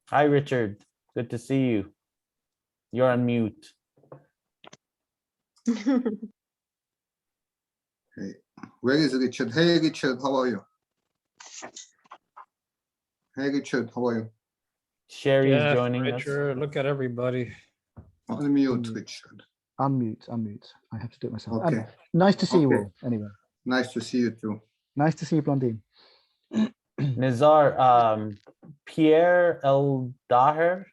Hi, Richard. Good to see you. You're on mute. Hey, where is Richard? Hey, Richard, how are you? Hey, Richard, how are you? Sherry is Jeff, joining Richard, look at everybody. Unmute, Richard. Unmute. I have to do it myself. Okay. Nice to see you Okay. all, anyway. Nice to see you too. Nice to see you, Blondine. us. Nizar, Pierre El Daher.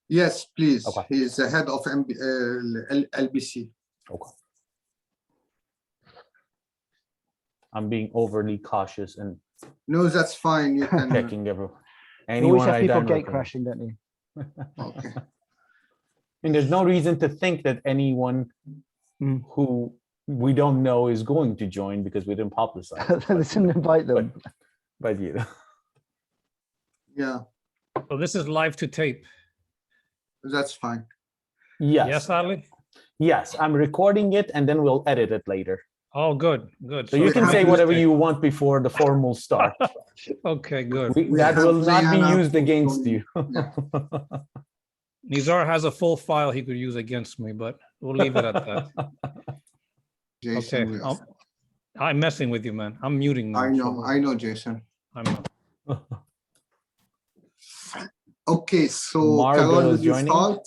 Yes, please. Okay. He is the head of LBC. Okay. I'm being overly cautious and No, that's fine. You can. checking everyone. You always have I people don't gate recognize. crashing, don't you? Okay. And there's no reason to think that anyone who we don't know is going to join because we didn't publicize. They didn't invite them. But you know. Yeah, So this is live to tape. that's fine. Yes. Yes, Ali? Yes, I'm recording it and then we'll edit it later. Oh, good. So you we can have say to whatever stay. you want before the formal start. Okay, good. We That have will not be Rihanna used against you. Yeah. Nizar has a full file he could use against me, but we'll leave it at that. Jason, Okay. I'm messing with you, man. I'm muting now. I know, Jason. I'm not. Okay, so Margot Carol, is will you joining. start?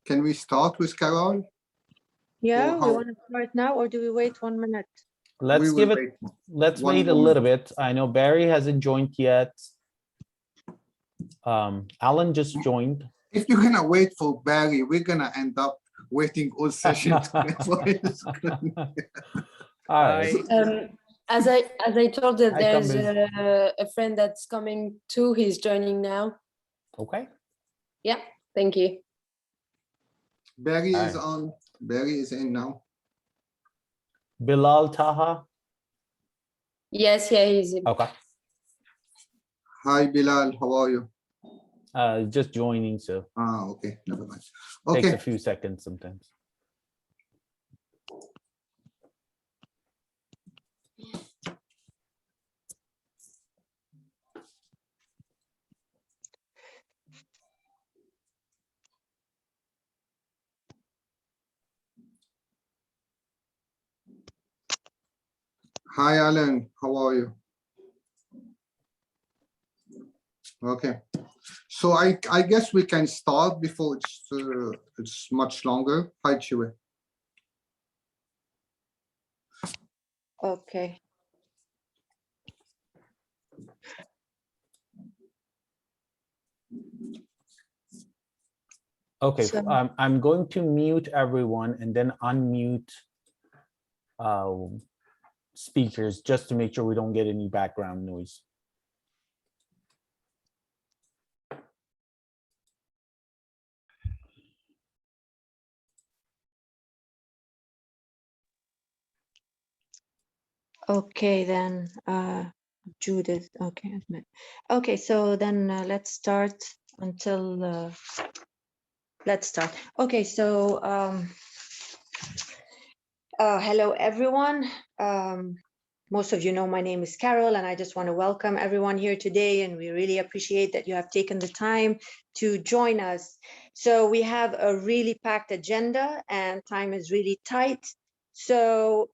Can we start with Carol? Yeah, Or we how- want to start now, or do we wait 1 minute? Let's We will give it, wait. let's one wait a moment. little bit. I know Barry hasn't joined yet. Alan just joined. If you're gonna wait for Barry, we're gonna end up waiting all session together. All right. As I told that Hi, there's Kambiz. a friend that's coming too. He's joining now. Okay. Yeah, thank you. Barry is Hi. on. Barry is in now. Bilal Taha. Yes, yeah, he's Okay. Hi, Bilal. How are you? Just joining, so Okay. Never mind. takes Okay. a few seconds sometimes. Hi, Alan. How are you? Okay. So I guess we can start before it's much longer. Hi, HWA. Okay. Okay, So- I'm going to mute everyone and then unmute speakers just to make sure we don't get any background noise. Okay, then Judith. Okay, admit. Okay, so then let's start until let's start. Okay, so hello everyone. Most of you know my name is Carol, and I just want to welcome everyone here today, and we really appreciate that you have taken the time to join us. So we have a really packed agenda and time is really tight. So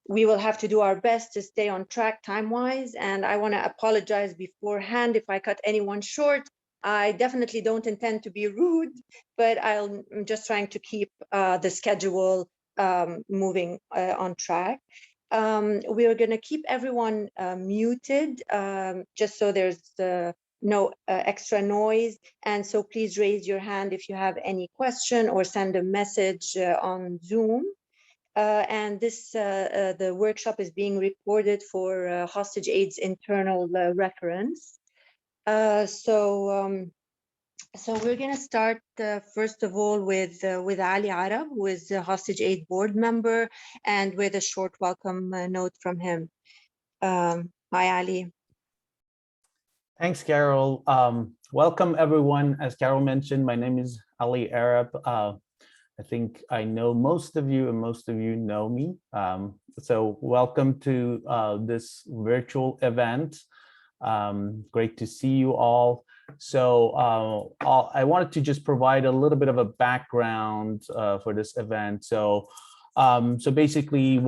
we will have to do our best to stay on track time-wise, and I want to apologize beforehand if I cut anyone short. I definitely don't intend to be rude, but I'm just trying to keep the schedule moving on track. We are going to keep everyone muted just so there's no extra noise, and so please raise your hand if you have any question or send a message on Zoom. And this the workshop is being recorded for Hostage Aid's internal reference. So we're going to start first of all with Ali Arab, who is the Hostage Aid board member, and with a short welcome note from him. Hi, Ali. Thanks, Carol. Welcome, everyone. As Carol mentioned, my name is Ali Arab. I think I know most of you and most of you know me. So welcome to this virtual event. Great to see you all. So I wanted to just provide a little bit of a background for this event. So basically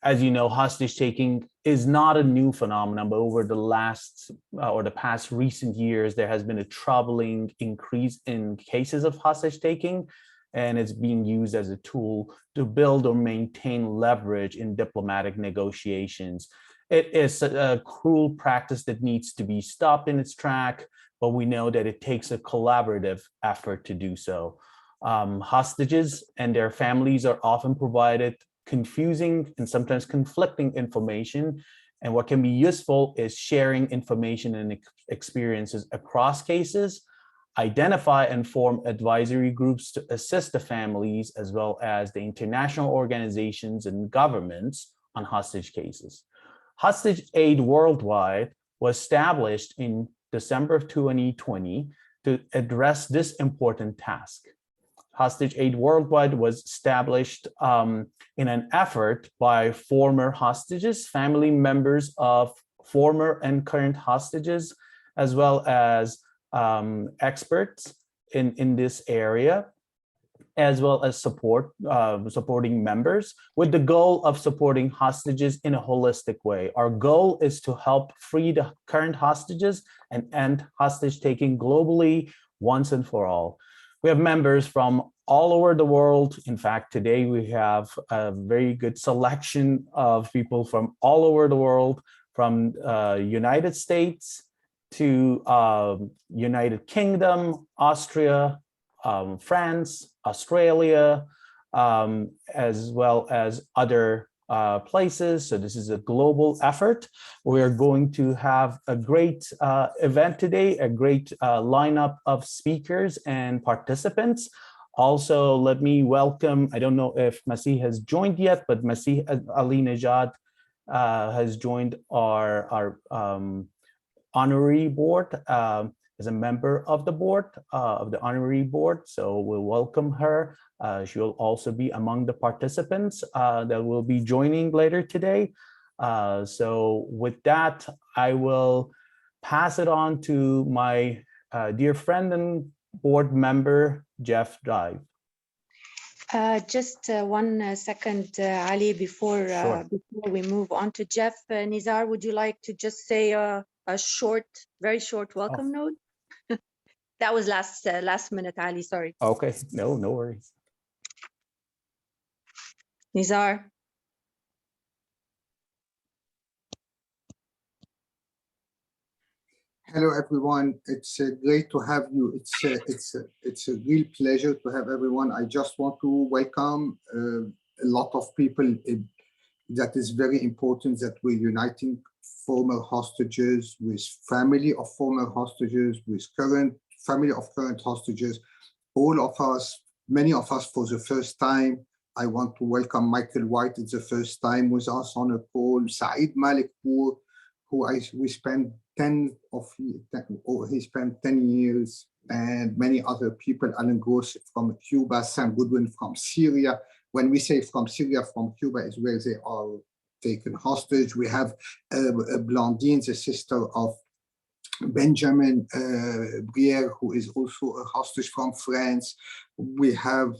as you know, hostage taking is not a new phenomenon, but over the last or the past recent years, there has been a troubling increase in cases of hostage taking, and it's being used as a tool to build or maintain leverage in diplomatic negotiations. It is a cruel practice that needs to be stopped in its track, but we know that it takes a collaborative effort to do so. Hostages and their families are often provided confusing and sometimes conflicting information. And what can be useful is sharing information and experiences across cases, identify and form advisory groups to assist the families as well as the international organizations and governments on hostage cases. Hostage Aid Worldwide was established in December of 2020 to address this important task. Hostage Aid Worldwide was established in an effort by former hostages, family members of former and current hostages, as well as experts in this area, as well as supporting members, with the goal of supporting hostages in a holistic way. Our goal is to help free the current hostages and end hostage taking globally once and for all. We have members from all over the world. In fact, today we have a very good selection of people from all over the world, from United States to United Kingdom, Austria, France, Australia, as well as other places. So this is a global effort. We're going to have a great event today, a great lineup of speakers and participants. Also, let me welcome, I don't know if Masih has joined yet, but Masih Ali Najad has joined our honorary board as a member of the board, of the honorary board. So we'll welcome her. She will also be among the participants that will be joining later today. So with that, I will pass it on to my dear friend and board member, Jeff Drive. Just 1 second, Ali, before we move on to Jeff. Nizar, would you like to just say a short, very short welcome note? That was last minute, Ali, sorry. Okay, no worries. Nizar. Hello, everyone. It's great to have you. It's a real pleasure to have everyone. I just want to welcome a lot of people. That is very important that we're uniting former hostages with family of former hostages, with current family of current hostages. All of us, many of us for the first time. I want to welcome Michael White. It's the first time with us on a call. Saeed Malikpour, we spent 10 years, and many other people, Alan Gross from Cuba, Sam Goodwin from Syria. When we say from Syria, from Cuba is where they are taken hostage. We have Blandine, the sister of Benjamin Briere, who is also a hostage from France. We have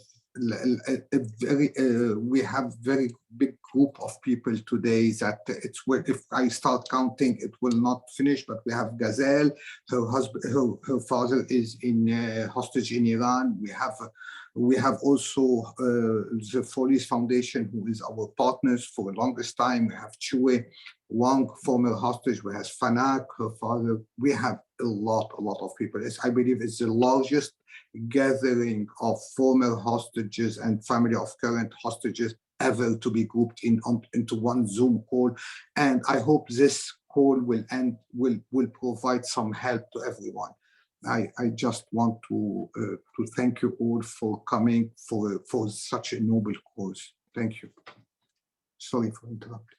we have very big group of people today that it's where, if I start counting, it will not finish. But we have Gazelle, her father is in hostage in Iran. We have also the Follies Foundation, who is our partners for the longest time. We have Chue Wang, former hostage. We have Fanak, her father. We have a lot of people. I believe it's the largest gathering of former hostages and family of current hostages ever to be grouped into one Zoom call. And I hope this call will provide some help to everyone. I just want to thank you all for coming for such a noble cause. Thank you. Sorry for interrupting.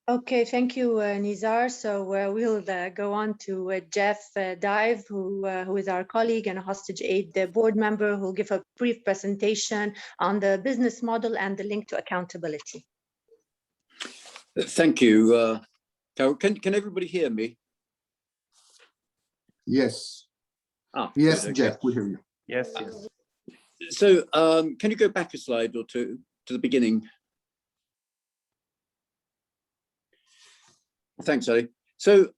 Okay, thank you, Nizar. So we'll go on to Jeff Dive, who is our colleague and a hostage aid board member, who will give a brief presentation on the business model and the link to accountability. Thank you, Carol. Can everybody hear me? Yes. Yes, Good, Jeff, we hear you. Yes, yes. So can you go back a slide or two to the beginning? Thanks, Ali. So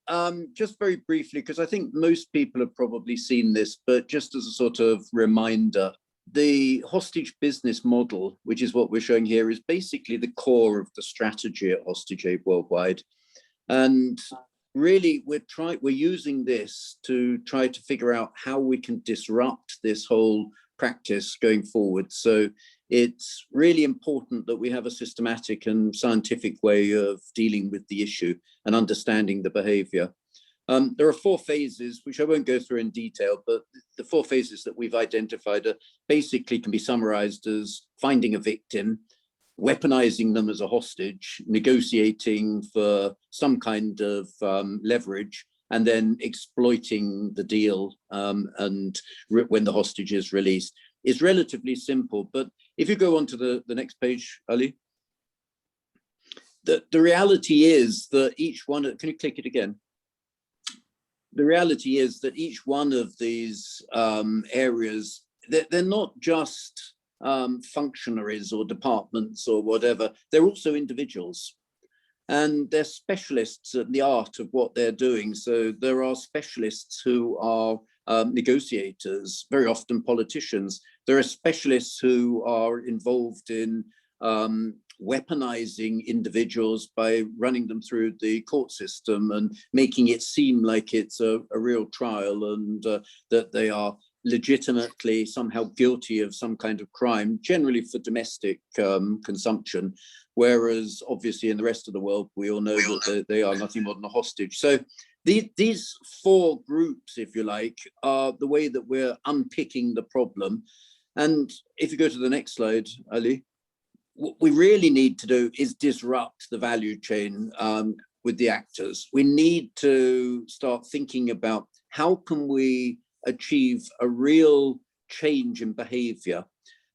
just very briefly, because I think most people have probably seen this, but just as a sort of reminder, the hostage business model, which is what we're showing here, is basically the core of the strategy at Hostage Aid Worldwide. And really, we're using this to try to figure out how we can disrupt this whole practice going forward. So it's really important that we have a systematic and scientific way of dealing with the issue and understanding the behavior. There are 4 phases, which I won't go through in detail, but the 4 phases that we've identified basically can be summarized as finding a victim, weaponizing them as a hostage, negotiating for some kind of leverage, and then exploiting the deal and when the hostage is released. It's relatively simple, but if you go on to the next page, Ali, the reality is that each one, can you click it again? The reality is that each one of these areas, they're not just functionaries or departments or whatever, they're also individuals. And they're specialists at the art of what they're doing. So there are specialists who are negotiators, very often politicians. There are specialists who are involved in weaponizing individuals by running them through the court system and making it seem like it's a real trial and that they are legitimately somehow guilty of some kind of crime, generally for domestic consumption. Whereas obviously in the rest of the world, we all know that they are nothing more than a hostage. So these 4 groups, if you like, are the way that we're unpicking the problem. And if you go to the next slide, Ali, what we really need to do is disrupt the value chain with the actors. We need to start thinking about how can we achieve a real change in behavior.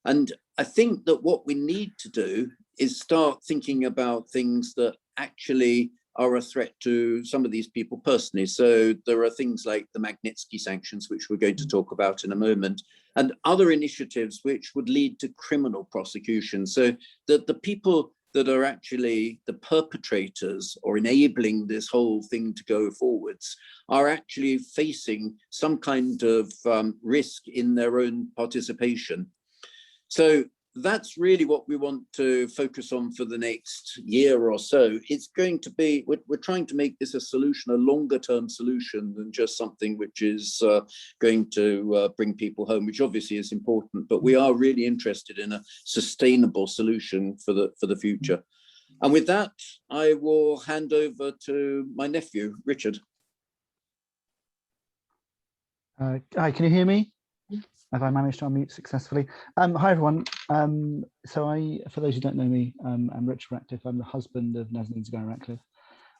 And I think that what we need to do is start thinking about things that actually are a threat to some of these people personally. So there are things like the Magnitsky sanctions, which we're going to talk about in a moment, and other initiatives which would lead to criminal prosecution. So that the people that are actually the perpetrators or enabling this whole thing to go forwards are actually facing some kind of risk in their own participation. So that's really what we want to focus on for the next year or so. It's going to be, we're trying to make this a solution, a longer term solution than just something which is going to bring people home, which obviously is important, but we are really interested in a sustainable solution for the future. And with that, I will hand over to my nephew, Richard. Hi, can you hear me? Have I managed to unmute successfully? Hi, everyone. So for those who don't know me, I'm Richard Ratcliffe. I'm the husband of Nazanin Zaghari Ratcliffe.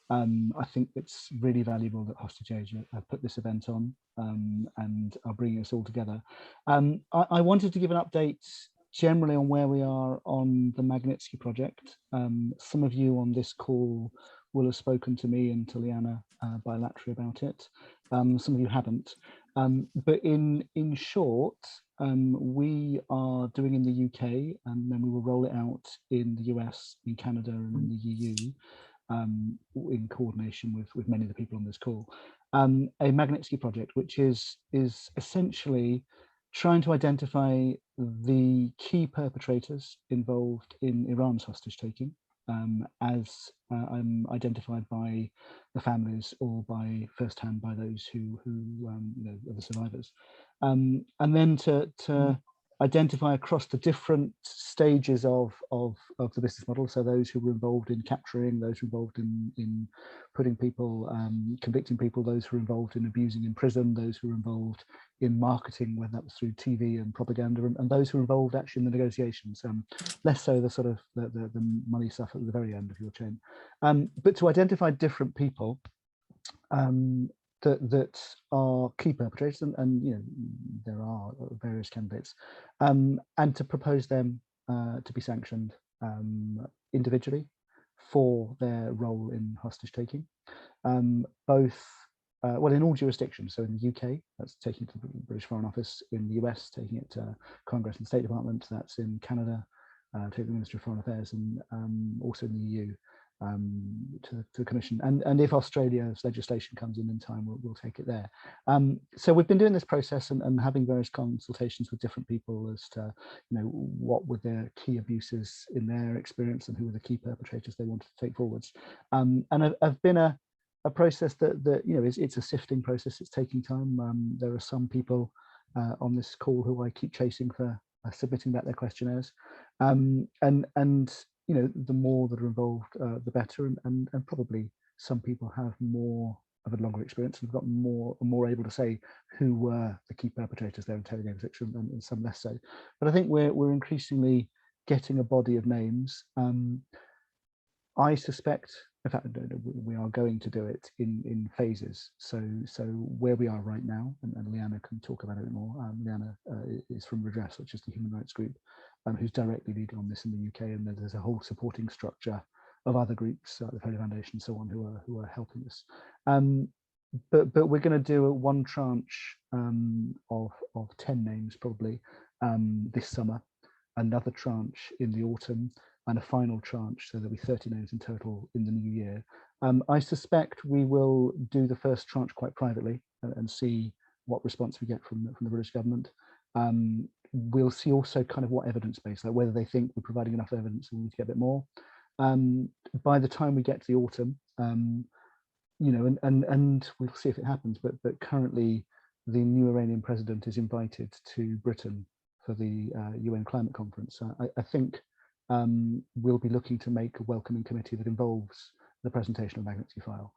I think it's really valuable that Hostage Aid have put this event on and are bringing us all together. I wanted to give an update generally on where we are on the Magnitsky project. Some of you on this call will have spoken to me and to Liana bilaterally about it. Some of you haven't. But in short, we are doing in the UK, and then we will roll it out in the US, in Canada, and in the EU, in coordination with many of the people on this call. A Magnitsky project, which is essentially trying to identify the key perpetrators involved in Iran's hostage taking, as identified by the families or by firsthand by those who you know, are the survivors, and then to identify across the different stages of the business model. So those who were involved in capturing, those who were involved in putting people, convicting people, those who were involved in abusing in prison, those who were involved in marketing, whether that was through TV and propaganda, and those who were involved actually in the negotiations, less so the sort of the money stuff at the very end of your chain. But to identify different people that are key perpetrators, and you know, there are various candidates, and to propose them to be sanctioned individually for their role in hostage taking, both well, in all jurisdictions. So in the UK, that's taking it to the British Foreign Office; in the US, taking it to Congress and State Department; that's in Canada, to the Ministry of Foreign Affairs, and also in the EU. To the Commission, and if Australia's legislation comes in time, we'll take it there. So we've been doing this process and having various consultations with different people as to, you know, what were their key abuses in their experience and who were the key perpetrators they wanted to take forwards. And I've been a process that you know, it's a sifting process. It's taking time. There are some people on this call who I keep chasing for submitting back their questionnaires, and you know, the more that are involved, the better, and probably some people have more of a longer experience and have got more able to say who were the key perpetrators there in interrogating section, and some less so. But I think we're increasingly getting a body of names. I suspect, in fact, we are going to do it in phases. So where we are right now, and Leanna can talk about it more. Leanna is from Redress, which is the human rights group, who's directly leading on this in the UK, and there's a whole supporting structure of other groups, the Foley Foundation, and so on, who are helping us. But we're going to do one tranche of 10 names probably this summer, another tranche in the autumn, and a final tranche, so there'll be 30 names in total in the new year. I suspect we will do the first tranche quite privately and see what response we get from the British government. We'll see also kind of what evidence base, like whether they think we're providing enough evidence and we need to get a bit more. By the time we get to the autumn, you know, and we'll see if it happens, but currently the new Iranian president is invited to Britain for the UN climate conference. I think we'll be looking to make a welcoming committee that involves the presentation of Magnitsky file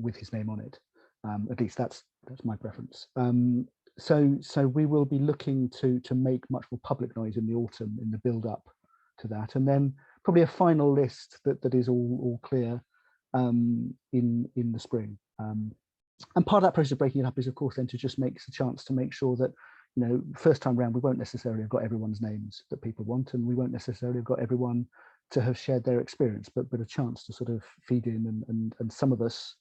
with his name on it. At least that's my preference. So we will be looking to make much more public noise in the autumn in the build up to that, and then probably a final list that is all clear in the spring. And part of that process of breaking it up is, of course, then to just make a chance to make sure that, you know, first time round, we won't necessarily have got everyone's names that people want, and we won't necessarily have got everyone to have shared their experience, but a chance to sort of feed in, and some of us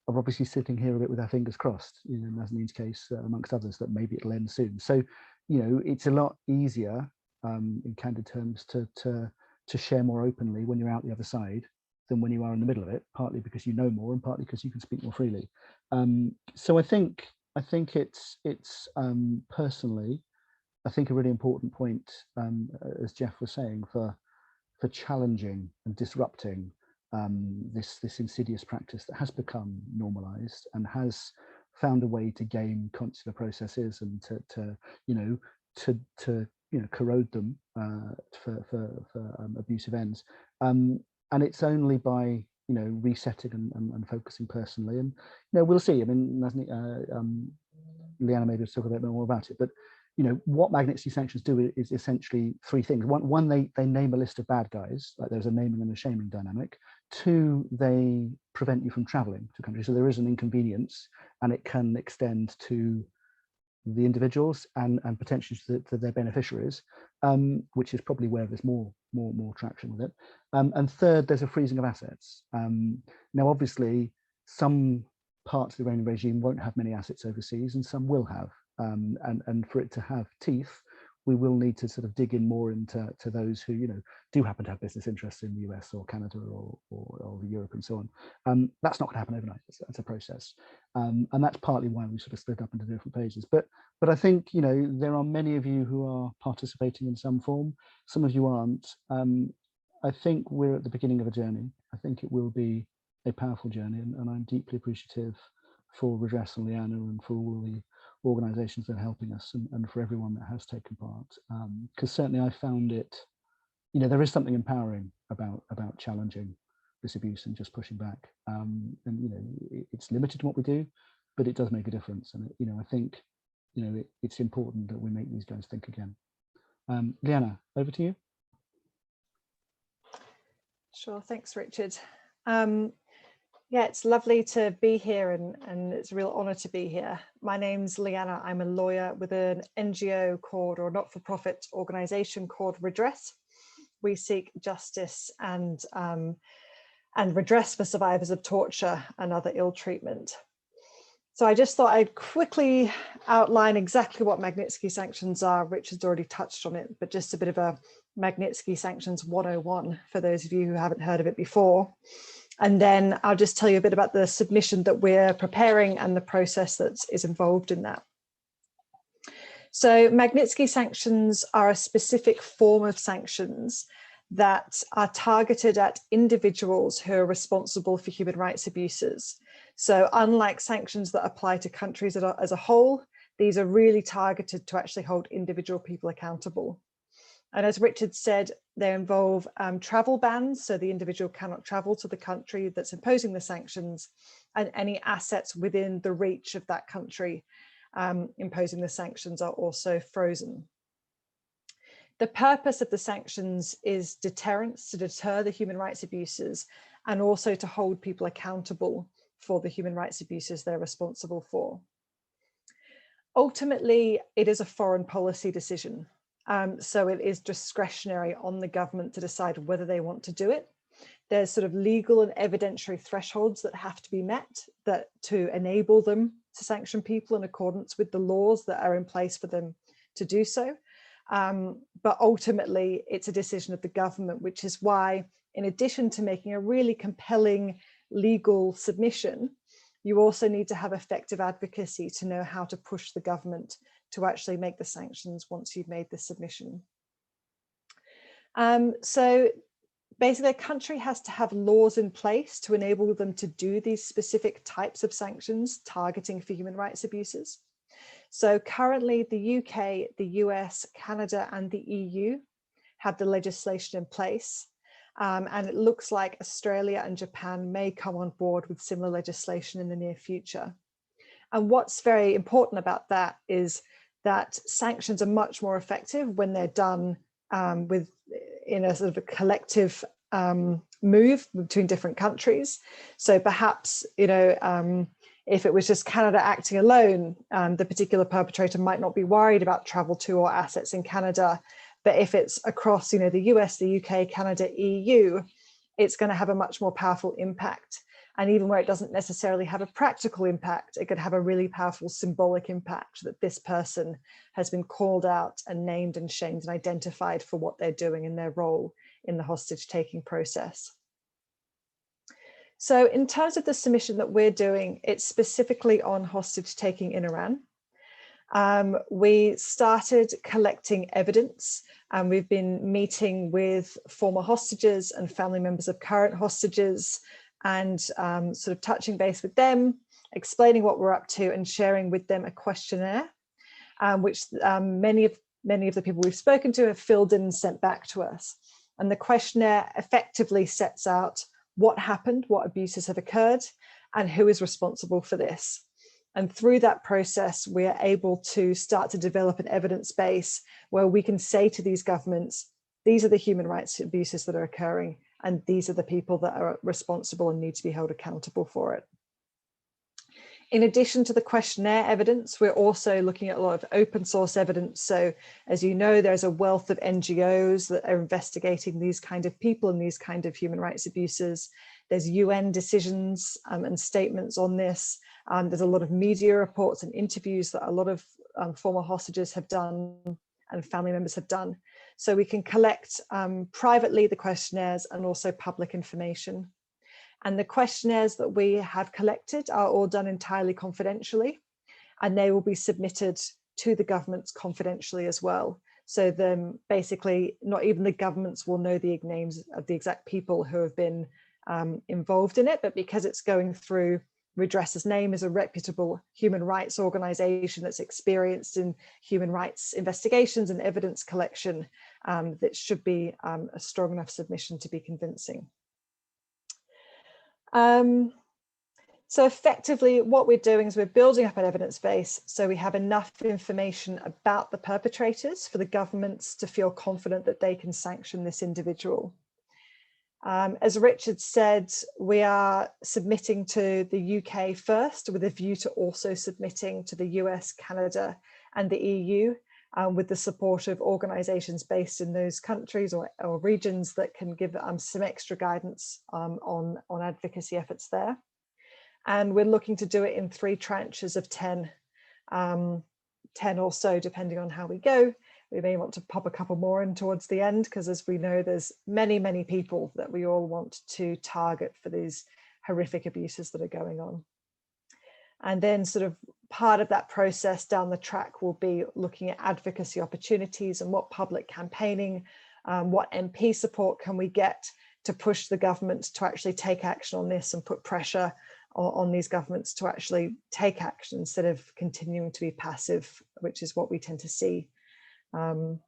are obviously sitting here a bit with our fingers crossed, you know, in Nazanin's case, amongst others, that maybe it'll end soon. So, you know, it's a lot easier in candid terms to share more openly when you're out the other side than when you are in the middle of it, partly because you know more and partly because you can speak more freely. So I think it's personally, I think a really important point, as Jeff was saying, for challenging and disrupting this insidious practice that has become normalized and has found a way to game consular processes and to corrode them for abusive ends. And it's only by resetting and focusing personally, and we'll see. I mean, Leanna maybe will talk a bit more about it, but what Magnitsky sanctions do is essentially three things. One, they name a list of bad guys, like there's a naming and a shaming dynamic. Two, they prevent you from traveling to countries, so there is an inconvenience, and it can extend to the individuals and potentially to their beneficiaries, which is probably where there's more traction with it. And third, there's a freezing of assets. Now, obviously, some parts of the Iranian regime won't have many assets overseas, and some will have. And for it to have teeth, we will need to sort of dig in more into those who do happen to have business interests in the US or Canada or Europe and so on. That's not going to happen overnight. It's a process, and that's partly why we sort of split up into different phases. But I think there are many of you who are participating in some form. Some of you aren't. I think we're at the beginning of a journey. I think it will be a powerful journey, and I'm deeply appreciative for Redress and Leanna and for organizations that are helping us, and for everyone that has taken part. Because certainly I found it, there is something empowering about challenging this abuse and just pushing back. And it's limited to what we do, but it does make a difference. And I think it's important that we make these guys think again. Liana, over to you. Sure, thanks, Richard. Yeah, it's lovely to be here, and it's a real honor to be here. My name's Liana. I'm a lawyer with an NGO called, or not-for-profit organization called Redress. We seek justice and redress for survivors of torture and other ill treatment. So I just thought I'd quickly outline exactly what Magnitsky sanctions are. Richard's already touched on it, but just a bit of a Magnitsky sanctions 101 for those of you who haven't heard of it before. And then I'll just tell you a bit about the submission that we're preparing and the process that is involved in that. So Magnitsky sanctions are a specific form of sanctions that are targeted at individuals who are responsible for human rights abuses. So unlike sanctions that apply to countries as a whole, these are really targeted to actually hold individual people accountable. And as Richard said, they involve travel bans, so the individual cannot travel to the country that's imposing the sanctions, and any assets within the reach of that country imposing the sanctions are also frozen. The purpose of the sanctions is deterrence, to deter the human rights abuses, and also to hold people accountable for the human rights abuses they're responsible for. Ultimately, it is a foreign policy decision. So it is discretionary on the government to decide whether they want to do it. There's sort of legal and evidentiary thresholds that have to be met to enable them to sanction people in accordance with the laws that are in place for them to do so. But ultimately, it's a decision of the government, which is why, in addition to making a really compelling legal submission, you also need to have effective advocacy to know how to push the government to actually make the sanctions once you've made the submission. So basically, a country has to have laws in place to enable them to do these specific types of sanctions targeting for human rights abuses. So currently the UK, the US, Canada, and the EU have the legislation in place. And it looks like Australia and Japan may come on board with similar legislation in the near future. And what's very important about that is that sanctions are much more effective when they're done in a sort of a collective move between different countries. So perhaps, if it was just Canada acting alone, the particular perpetrator might not be worried about travel to or assets in Canada. But if it's across, the US, the UK, Canada, EU, it's going to have a much more powerful impact. And even where it doesn't necessarily have a practical impact, it could have a really powerful symbolic impact that this person has been called out and named and shamed and identified for what they're doing in their role in the hostage taking process. So in terms of the submission that we're doing, it's specifically on hostage taking in Iran. We started collecting evidence, and we've been meeting with former hostages and family members of current hostages, and sort of touching base with them, explaining what we're up to, and sharing with them a questionnaire, which many of the people we've spoken to have filled in and sent back to us. And the questionnaire effectively sets out what happened, what abuses have occurred, and who is responsible for this. And through that process, we are able to start to develop an evidence base where we can say to these governments, these are the human rights abuses that are occurring, and these are the people that are responsible and need to be held accountable for it. In addition to the questionnaire evidence, we're also looking at a lot of open source evidence. So as you know, there's a wealth of NGOs that are investigating these kind of people and these kind of human rights abuses. There's UN decisions and statements on this. There's a lot of media reports and interviews that a lot of former hostages have done and family members have done. So we can collect privately the questionnaires and also public information. And the questionnaires that we have collected are all done entirely confidentially, and they will be submitted to the governments confidentially as well. So then basically not even the governments will know the names of the exact people who have been involved in it, but because it's going through Redress's name is a reputable human rights organization that's experienced in human rights investigations and evidence collection, that should be a strong enough submission to be convincing. So effectively, what we're doing is we're building up an evidence base so we have enough information about the perpetrators for the governments to feel confident that they can sanction this individual. As Richard said, we are submitting to the UK first with a view to also submitting to the US, Canada, and the EU, with the support of organizations based in those countries or regions that can give some extra guidance on advocacy efforts there. And we're looking to do it in 3 tranches of 10 or so, depending on how we go. We may want to pop a couple more in towards the end, because as we know, there's many, many people that we all want to target for these horrific abuses that are going on. And then sort of part of that process down the track will be looking at advocacy opportunities and what public campaigning, what MP support can we get to push the government to actually take action on this and put pressure on these governments to actually take action instead of continuing to be passive, which is what we tend to see. For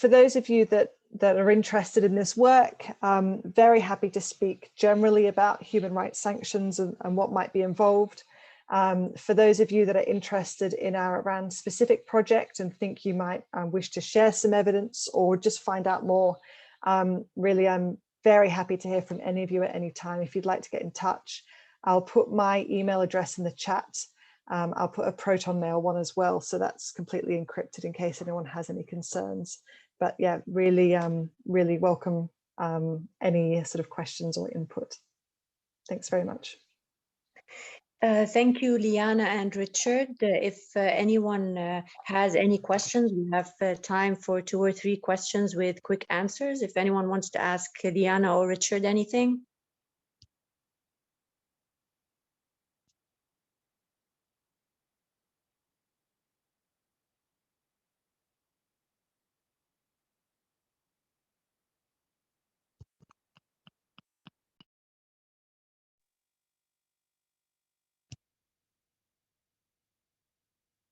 those of you that are interested in this work, very happy to speak generally about human rights sanctions and what might be involved. For those of you that are interested in our Iran specific project and think you might wish to share some evidence or just find out more, really I'm very happy to hear from any of you at any time. If you'd like to get in touch, I'll put my email address in the chat. I'll put a Proton Mail one as well, so that's completely encrypted in case anyone has any concerns. But yeah, really, really welcome any sort of questions or input. Thanks very much. Thank you, Liana and Richard. If anyone has any questions, we have time for 2 or 3 questions with quick answers. If anyone wants to ask Liana or Richard anything.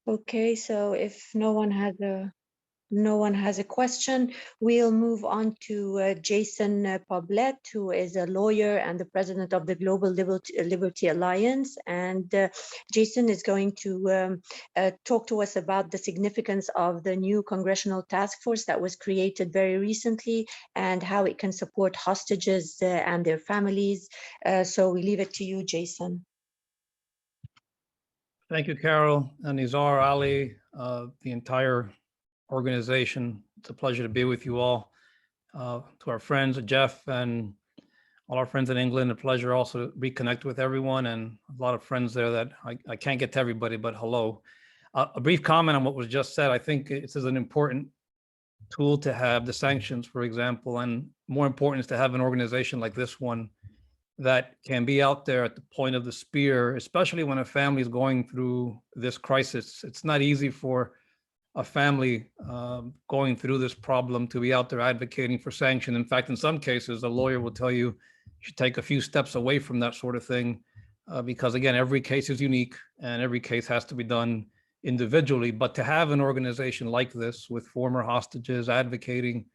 Okay, so if no one has a question, we'll move on to Jason Poblet, who is a lawyer and the president of the Global Liberty Alliance. And Jason is going to talk to us about the significance of the new congressional task force that was created very recently and how it can support hostages and their families. So we leave it to you, Jason. Thank you, Carol and Nizar, Ali, the entire organization. It's a pleasure to be with you all. To our friends, Jeff, and all our friends in England, a pleasure also to reconnect with everyone, and a lot of friends there that I can't get to everybody, but hello. A brief comment on what was just said. I think this is an important tool to have, the sanctions, for example, and more important is to have an organization like this one that can be out there at the point of the spear, especially when a family is going through this crisis. It's not easy for a family going through this problem to be out there advocating for sanction. In fact, in some cases, a lawyer will tell you should take a few steps away from that sort of thing, because again, every case is unique and every case has to be done individually. But to have an organization like this with former hostages advocating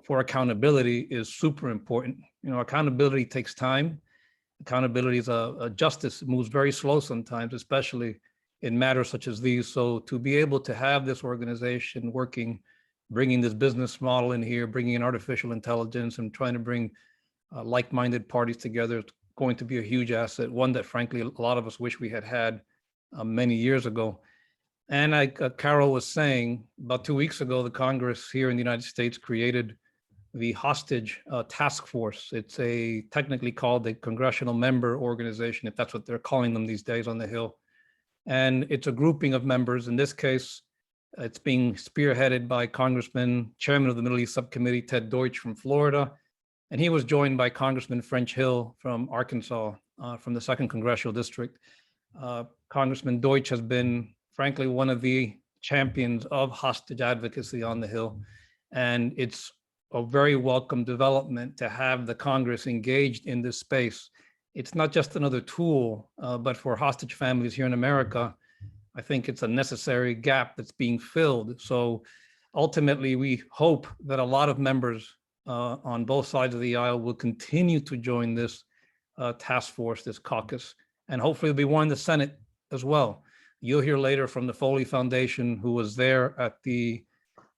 for accountability is super important. You know, accountability takes time. Accountability is a justice. It moves very slow sometimes, especially in matters such as these. So to be able to have this organization working, bringing this business model in here, bringing in artificial intelligence and trying to bring like-minded parties together, is going to be a huge asset, one that frankly, a lot of us wish we had many years ago. And like Carol was saying, about 2 weeks ago, the Congress here in the United States created the Hostage Task Force. It's technically called the Congressional Member Organization, if that's what they're calling them these days on the Hill. And it's a grouping of members. In this case, it's being spearheaded by Congressman, Chairman of the Middle East Subcommittee, Ted Deutsch from Florida. And he was joined by Congressman French Hill from Arkansas, from the 2nd Congressional District. Congressman Deutsch has been, frankly, one of the champions of hostage advocacy on the Hill. And it's a very welcome development to have the Congress engaged in this space. it's not just another tool, but for hostage families here in America, I think it's a necessary gap that's being filled. So ultimately, we hope that a lot of members on both sides of the aisle will continue to join this task force, this caucus, and hopefully there'll be one in the Senate as well. You'll hear later from the Foley Foundation, who was there at the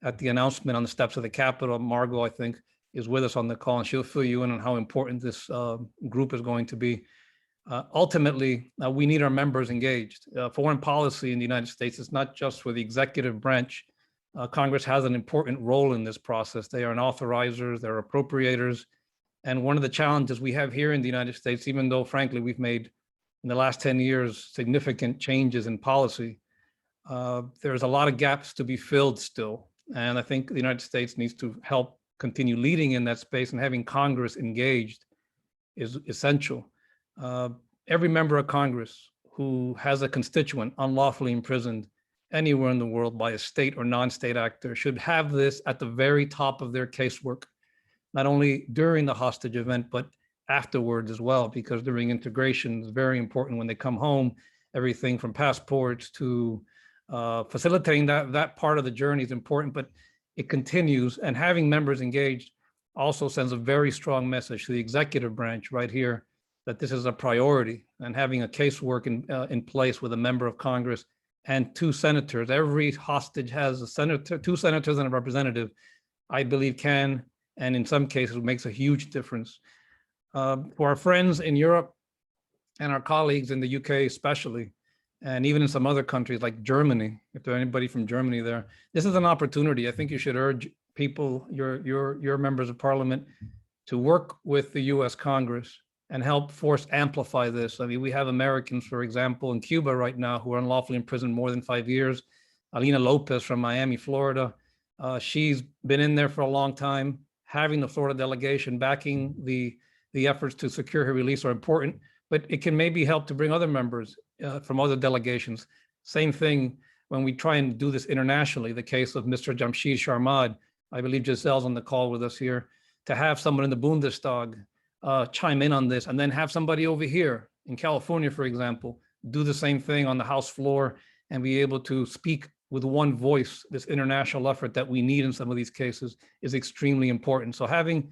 announcement on the steps of the Capitol. Margot, I think, is with us on the call, and she'll fill you in on how important this group is going to be. Ultimately, we need our members engaged. Foreign policy in the United States is not just for the executive branch. Congress has an important role in this process. They are an authorizers, they're appropriators. And one of the challenges we have here in the United States, even though frankly, we've made in the last 10 years, significant changes in policy, there's a lot of gaps to be filled still. And I think the United States needs to help continue leading in that space, and having Congress engaged is essential. Every member of Congress who has a constituent unlawfully imprisoned anywhere in the world by a state or non-state actor should have this at the very top of their casework, not only during the hostage event, but afterwards as well, because during integration is very important when they come home. Everything from passports to facilitating that part of the journey is important, but it continues. And having members engaged also sends a very strong message to the executive branch right here that this is a priority, and having a casework in place with a member of Congress and 2 senators. Every hostage has a senator, 2 senators and a representative, I believe can, and in some cases makes a huge difference. For our friends in Europe and our colleagues in the UK especially, and even in some other countries like Germany, if there's anybody from Germany there, this is an opportunity. I think you should urge people, your members of parliament, to work with the US Congress and help force amplify this. I mean, we have Americans, for example, in Cuba right now who are unlawfully imprisoned more than 5 years. Alina Lopez from Miami, Florida. She's been in there for a long time. Having the Florida delegation backing the efforts to secure her release are important, but it can maybe help to bring other members from other delegations. Same thing when we try and do this internationally, the case of Mr. Jamshid Sharmad. I believe Giselle's on the call with us here, to have someone in the Bundestag chime in on this, and then have somebody over here in California, for example, do the same thing on the House floor and be able to speak with one voice. This international effort that we need in some of these cases is extremely important. So having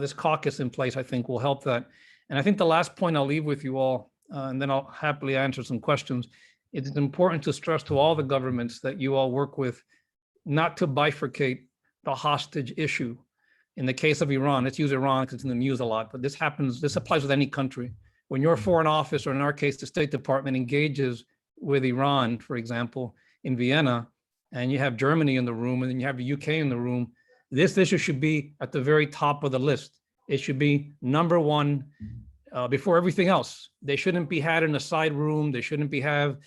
this caucus in place, I think, will help that. And I think the last point I'll leave with you all, and then I'll happily answer some questions. It's important to stress to all the governments that you all work with not to bifurcate the hostage issue. In the case of Iran, let's use Iran because it's in the news a lot, but this applies with any country. When your foreign office, or in our case, the State Department, engages with Iran, for example, in Vienna, and you have Germany in the room, and then you have the UK in the room, this issue should be at the very top of the list. It should be number one before everything else. They shouldn't be had in a side room. They shouldn't be have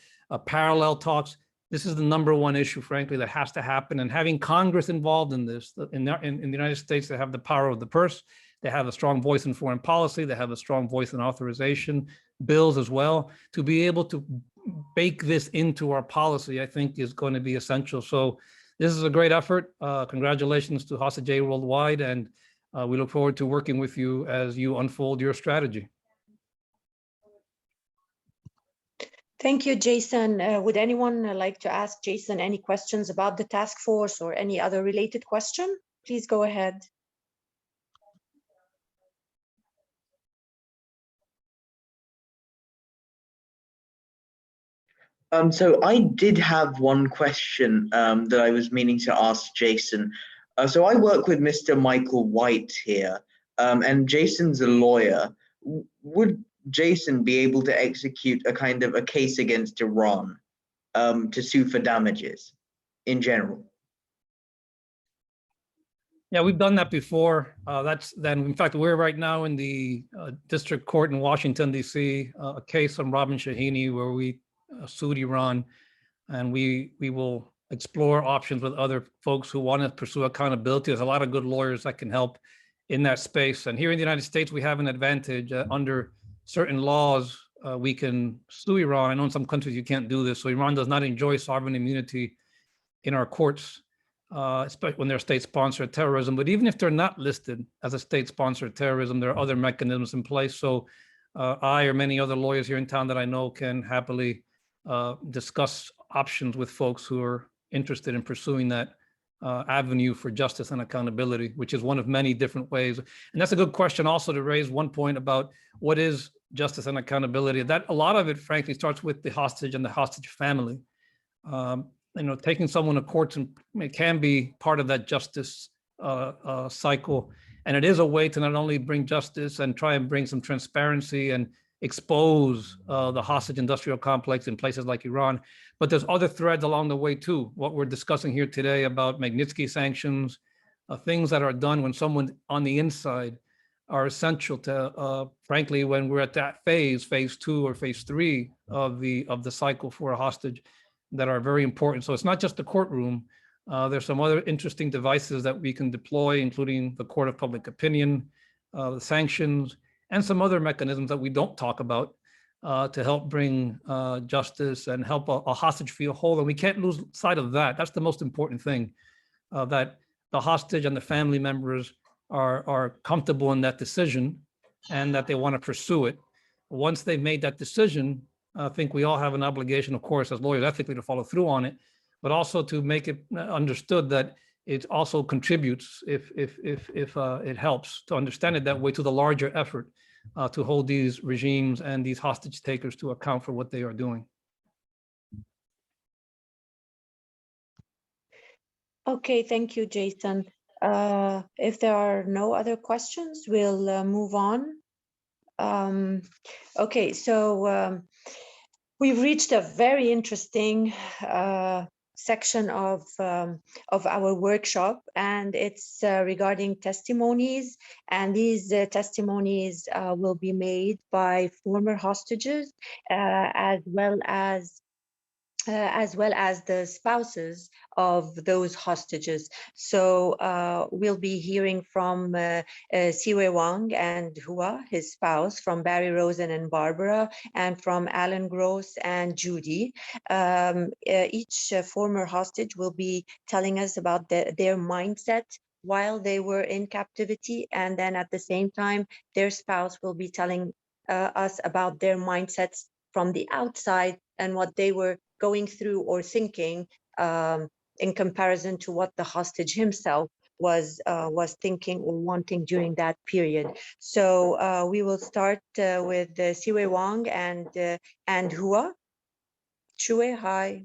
parallel talks. This is the number one issue, frankly, that has to happen. And having Congress involved in this, in the United States, they have the power of the purse. They have a strong voice in foreign policy. They have a strong voice in authorization bills as well. To be able to bake this into our policy, I think, is going to be essential. So this is a great effort. Congratulations to Hostage Aid Worldwide, and we look forward to working with you as you unfold your strategy. Thank you, Jason. Would anyone like to ask Jason any questions about the task force or any other related question? Please go ahead. So I did have one question that I was meaning to ask Jason. So I work with Mr. Michael White here, and Jason's a lawyer. Would Jason be able to execute a kind of a case against Iran to sue for damages in general? Yeah, we've done that before. In fact, we're right now in the district court in Washington, D.C., a case on Robin Shahini where we sued Iran, and we will explore options with other folks who want to pursue accountability. There's a lot of good lawyers that can help in that space. And here in the United States, we have an advantage under certain laws. We can sue Iran. I know in some countries you can't do this. So Iran does not enjoy sovereign immunity in our courts, especially when they're state-sponsored terrorism. But even if they're not listed as a state-sponsored terrorism, there are other mechanisms in place. So I or many other lawyers here in town that I know can happily discuss options with folks who are interested in pursuing that avenue for justice and accountability, which is one of many different ways. And that's a good question also to raise one point about what is justice and accountability. That a lot of it, frankly, starts with the hostage and the hostage family. Taking someone to court it can be part of that justice cycle. And it is a way to not only bring justice and try and bring some transparency and expose the hostage industrial complex in places like Iran, but there's other threads along the way too. What we're discussing here today about Magnitsky sanctions, things that are done when someone on the inside are essential to, frankly, when we're at that phase 2 or phase 3 of the cycle for a hostage, that are very important. So it's not just the courtroom. There's some other interesting devices that we can deploy, including the court of public opinion, the sanctions, and some other mechanisms that we don't talk about to help bring justice and help a hostage feel whole. And we can't lose sight of that. That's the most important thing, that the hostage and the family members are comfortable in that decision and that they want to pursue it. Once they've made that decision, I think we all have an obligation, of course, as lawyers, ethically to follow through on it, but also to make it understood that it also contributes, if it helps to understand it that way, to the larger effort to hold these regimes and these hostage takers to account for what they are doing. Okay, thank you, Jason. If there are no other questions, we'll move on. Okay, so we've reached a very interesting section of our workshop, and it's regarding testimonies. And these testimonies will be made by former hostages, as well as the spouses of those hostages. So we'll be hearing from Siwe Wang and Hua, his spouse, from Barry Rosen and Barbara, and from Alan Gross and Judy. Each former hostage will be telling us about their mindset while they were in captivity, and then at the same time, their spouse will be telling us about their mindsets from the outside and what they were going through or thinking in comparison to what the hostage himself was thinking or wanting during that period. So we will start with Siwe Wang and Hua. Chue, hi.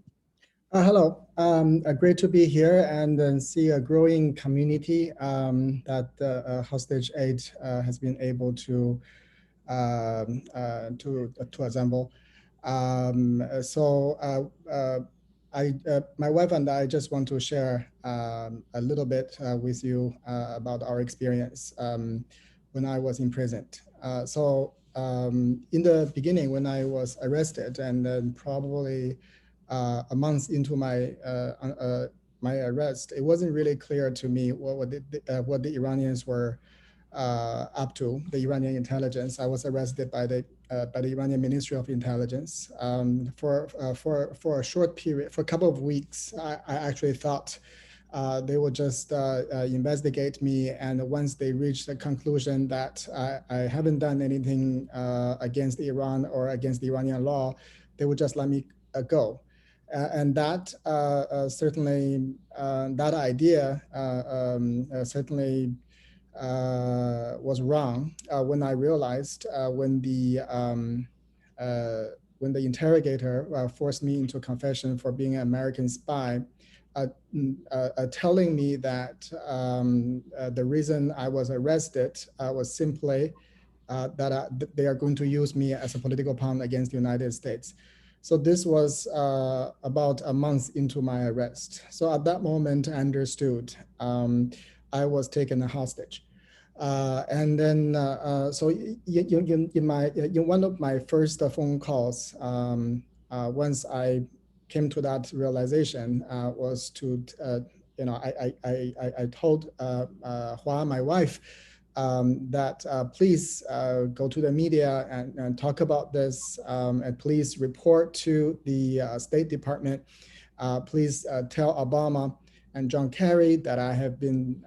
Hello, great to be here and see a growing community that Hostage Aid has been able to assemble. My wife and I just want to share a little bit with you about our experience when I was imprisoned. In the beginning, when I was arrested, and then probably a month into my arrest, it wasn't really clear to me what the Iranians were up to, the Iranian intelligence. I was arrested by the Iranian Ministry of Intelligence for a short period, for a couple of weeks. I actually thought they would just investigate me, and once they reached the conclusion that I haven't done anything against Iran or against the Iranian law, they would just let me go. And that certainly, that idea certainly was wrong when I realized when the interrogator forced me into confession for being an American spy, telling me that the reason I was arrested was simply that they are going to use me as a political pawn against the United States. So this was about a month into my arrest. So at that moment, I understood I was taken a hostage. And then, so in one of my first phone calls, once I came to that realization, was to, I told Hua, my wife, that please go to the media and talk about this, and please report to the State Department. Please tell Obama and John Kerry that I have been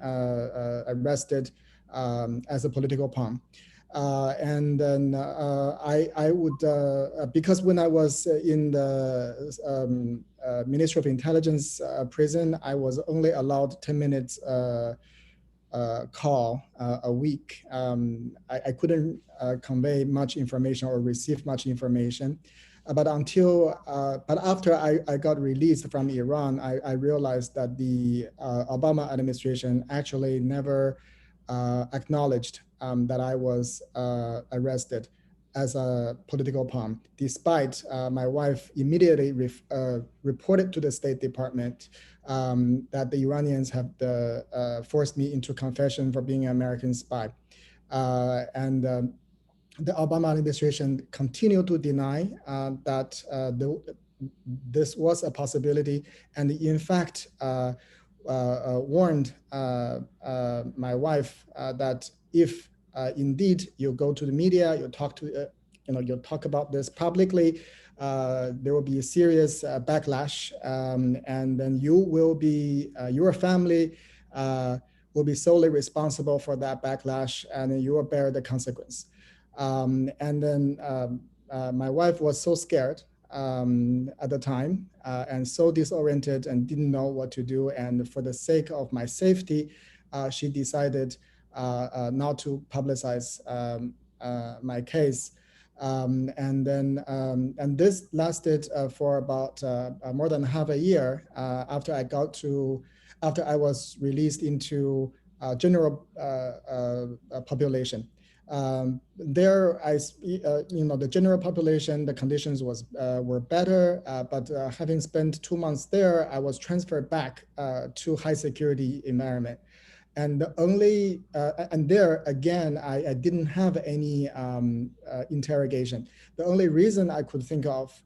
arrested as a political pawn. And then I would, because when I was in the Ministry of Intelligence prison, I was only allowed 10 minutes call a week. I couldn't convey much information or receive much information. But after I got released from Iran, I realized that the Obama administration actually never acknowledged that I was arrested as a political pawn, despite my wife immediately reported to the State Department that the Iranians have forced me into confession for being an American spy. The Obama administration continued to deny that this was a possibility, and in fact warned my wife that if indeed you go to the media, you talk to you'll talk about this publicly, there will be a serious backlash, and then you will be your family will be solely responsible for that backlash, and you will bear the consequence. And then my wife was so scared at the time and so disoriented and didn't know what to do. And for the sake of my safety, she decided not to publicize my case. And this lasted for about more than half a year after I was released into general population. There, the general population, the conditions were better, but having spent 2 months there, I was transferred back to high security environment. And and there again, I didn't have any interrogation. The only reason I could think of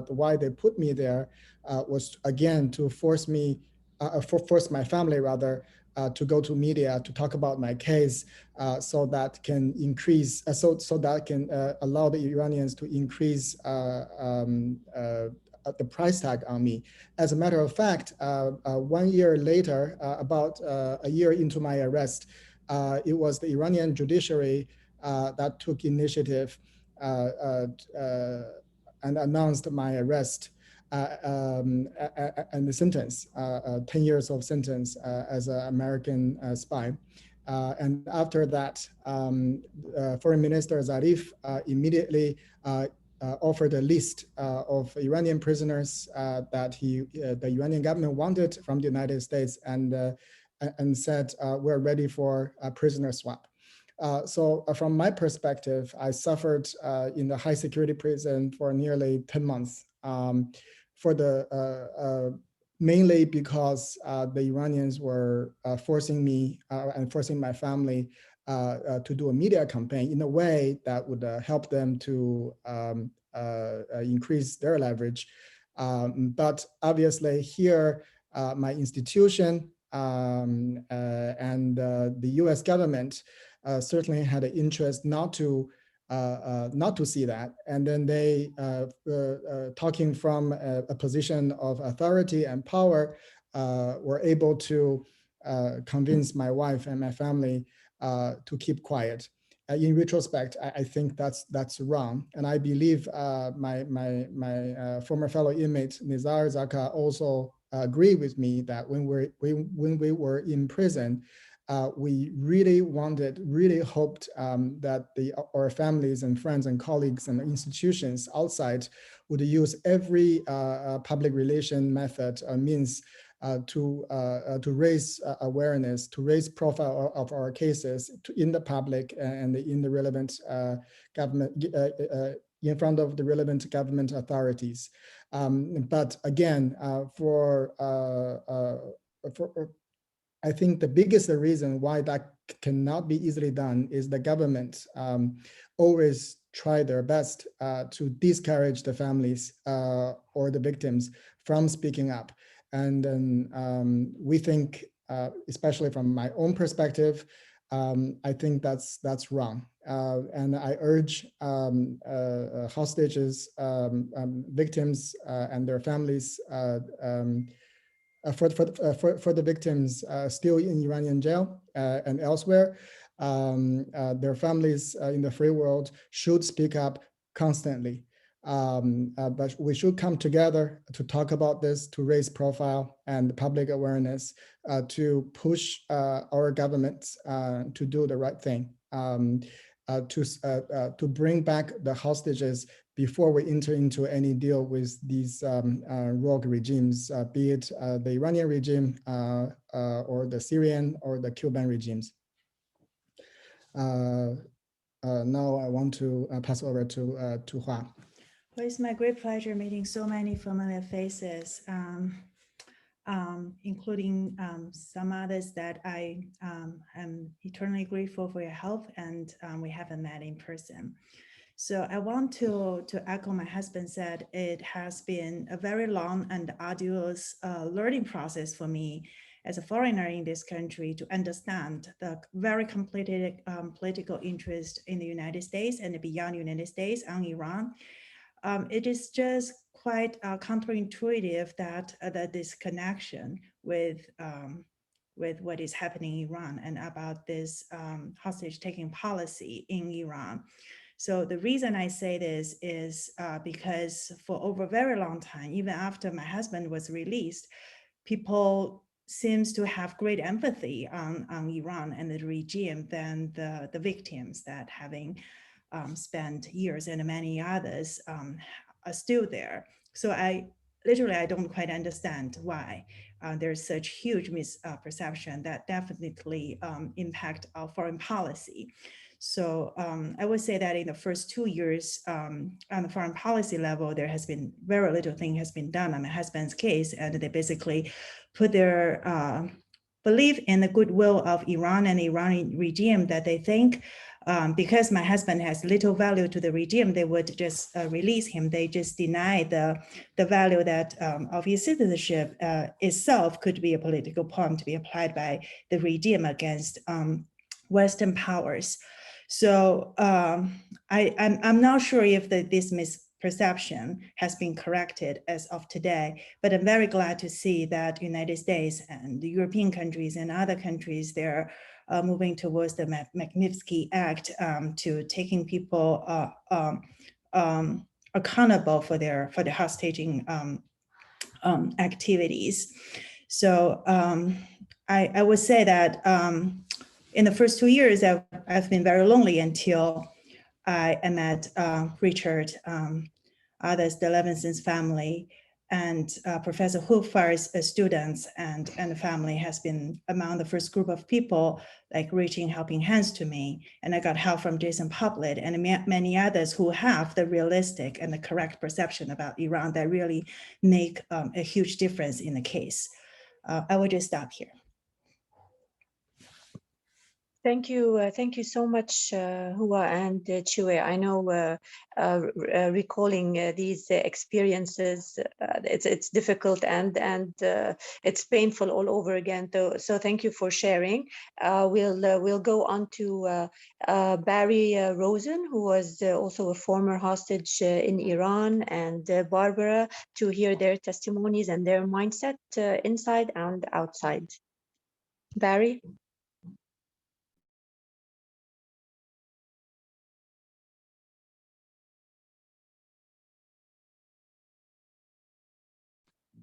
why they put me there was again to force my family rather to go to media to talk about my case, so that can increase, so that can allow the Iranians to increase the price tag on me. As a matter of fact, 1 year later, about a year into my arrest, it was the Iranian judiciary that took initiative and announced my arrest and the sentence, 10 years of sentence as an American spy. And after that, Foreign Minister Zarif immediately offered a list of Iranian prisoners that the Iranian government wanted from the United States, and said, we're ready for a prisoner swap. So from my perspective, I suffered in the high security prison for nearly 10 months. Mainly because the Iranians were forcing me and forcing my family to do a media campaign in a way that would help them to increase their leverage. But obviously here, my institution and the US government certainly had an interest not to see that. And then they, talking from a position of authority and power, were able to convince my wife and my family to keep quiet. In retrospect, I think that's wrong. And I believe my former fellow inmate, Nizar Zaka, also agreed with me that when we were in prison, we really hoped that our families and friends and colleagues and institutions outside would use every public relation method means to raise awareness, to raise profile of our cases in the public and in the relevant government, in front of the relevant government authorities. But again, I think the biggest reason why that cannot be easily done is the government always try their best to discourage the families or the victims from speaking up. And then we think, especially from my own perspective, I think that's wrong. And I urge hostages, victims, and their families, for the victims still in Iranian jail and elsewhere, their families in the free world should speak up constantly. But we should come together to talk about this, to raise profile and public awareness, to push our governments to do the right thing, to bring back the hostages before we enter into any deal with these rogue regimes, be it the Iranian regime or the Syrian or the Cuban regimes. Now I want to pass over to Hua. Well, it's my great pleasure meeting so many familiar faces, including some others that I am eternally grateful for your help, and we haven't met in person. So I want to echo my husband said, it has been a very long and arduous learning process for me as a foreigner in this country to understand the very complicated political interest in the United States and beyond the United States on Iran. It is just quite counterintuitive that this connection with what is happening in Iran and about this hostage-taking policy in Iran. So the reason I say this is because for over a very long time, even after my husband was released, people seems to have great empathy on Iran and the regime than the victims that having spent years and many others are still there. So I don't quite understand why there's such huge misperception that definitely impact our foreign policy. So I would say that in the first 2 years on the foreign policy level, there has been very little thing has been done on my husband's case, and they basically put their belief in the goodwill of Iran and the Iranian regime that they think because my husband has little value to the regime, they would just release him. They just deny the value that of his citizenship itself could be a political pawn to be applied by the regime against Western powers. So I'm not sure if this misperception has been corrected as of today, but I'm very glad to see that United States and the European countries and other countries, they're moving towards the Magnitsky Act to taking people accountable for their hostage-taking activities. So I would say that in the first 2 years, I've been very lonely until I met Richard, others, the Levinson's family, and Professor Hoofar's students and the family has been among the first group of people like reaching helping hands to me. And I got help from Jason Poplet and many others who have the realistic and the correct perception about Iran that really make a huge difference in the case. I will just stop here. Thank you so much, Hua and Chue. I know recalling these experiences, it's difficult and it's painful all over again. So thank you for sharing. We'll go on to Barry Rosen, who was also a former hostage in Iran, and Barbara, to hear their testimonies and their mindset inside and outside. Barry.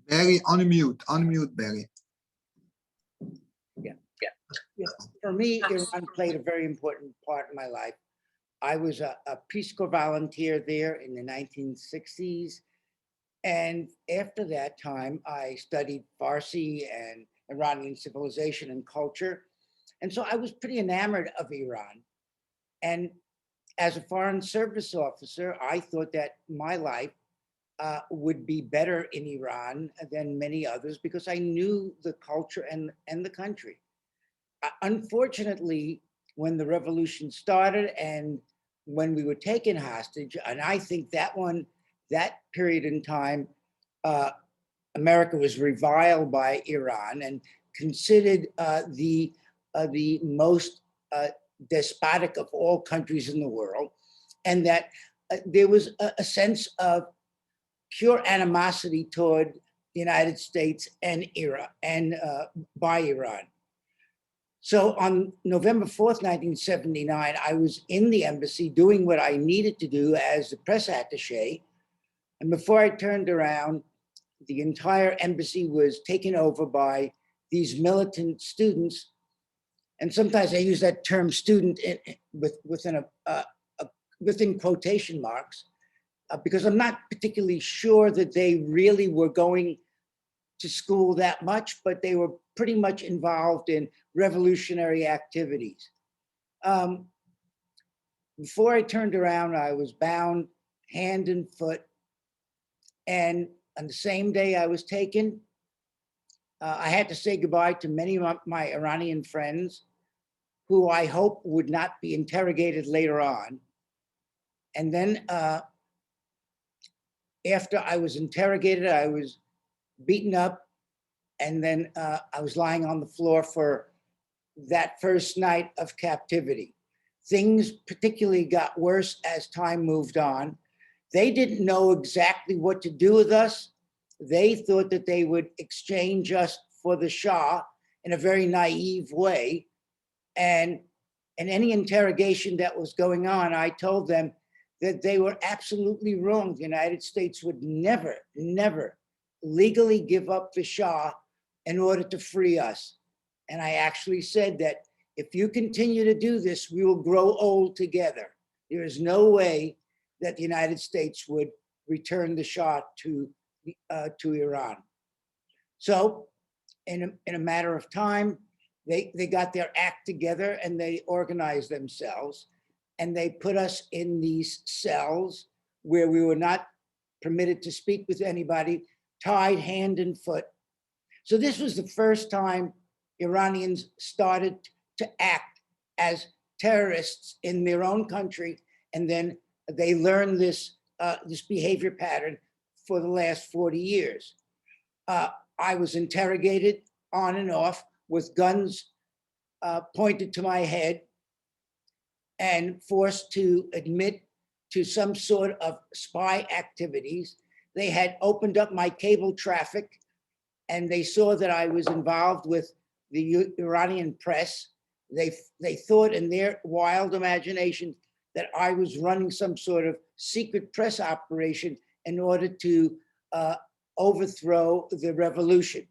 Barry, unmute, Barry. Yeah. For me, Iran played a very important part in my life. I was a Peace Corps volunteer there in the 1960s. And after that time, I studied Farsi and Iranian civilization and culture. And so I was pretty enamored of Iran. And as a foreign service officer, I thought that my life would be better in Iran than many others because I knew the culture and the country. Unfortunately, when the revolution started and when we were taken hostage, and I think that period in time, America was reviled by Iran and considered the most despotic of all countries in the world, and that there was a sense of pure animosity toward the United States and by Iran. So on November 4th, 1979, I was in the embassy doing what I needed to do as the press attaché. And before I turned around, the entire embassy was taken over by these militant students. And sometimes I use that term student within quotation marks, because I'm not particularly sure that they really were going to school that much, but they were pretty much involved in revolutionary activities. Before I turned around, I was bound hand and foot. And on the same day I was taken, I had to say goodbye to many of my Iranian friends who I hope would not be interrogated later on. And then after I was interrogated, I was beaten up, and then I was lying on the floor for that first night of captivity. Things particularly got worse as time moved on. They didn't know exactly what to do with us. They thought that they would exchange us for the Shah in a very naive way. And in any interrogation that was going on, I told them that they were absolutely wrong. The United States would never, never legally give up the Shah in order to free us. And I actually said that if you continue to do this, we will grow old together. There is no way that the United States would return the Shah to Iran. So in a matter of time, they got their act together and they organized themselves, and they put us in these cells where we were not permitted to speak with anybody, tied hand and foot. So this was the first time Iranians started to act as terrorists in their own country, and then they learned this behavior pattern for the last 40 years. I was interrogated on and off with guns pointed to my head and forced to admit to some sort of spy activities. They had opened up my cable traffic, and they saw that I was involved with the Iranian press. They thought in their wild imagination that I was running some sort of secret press operation in order to overthrow the revolution.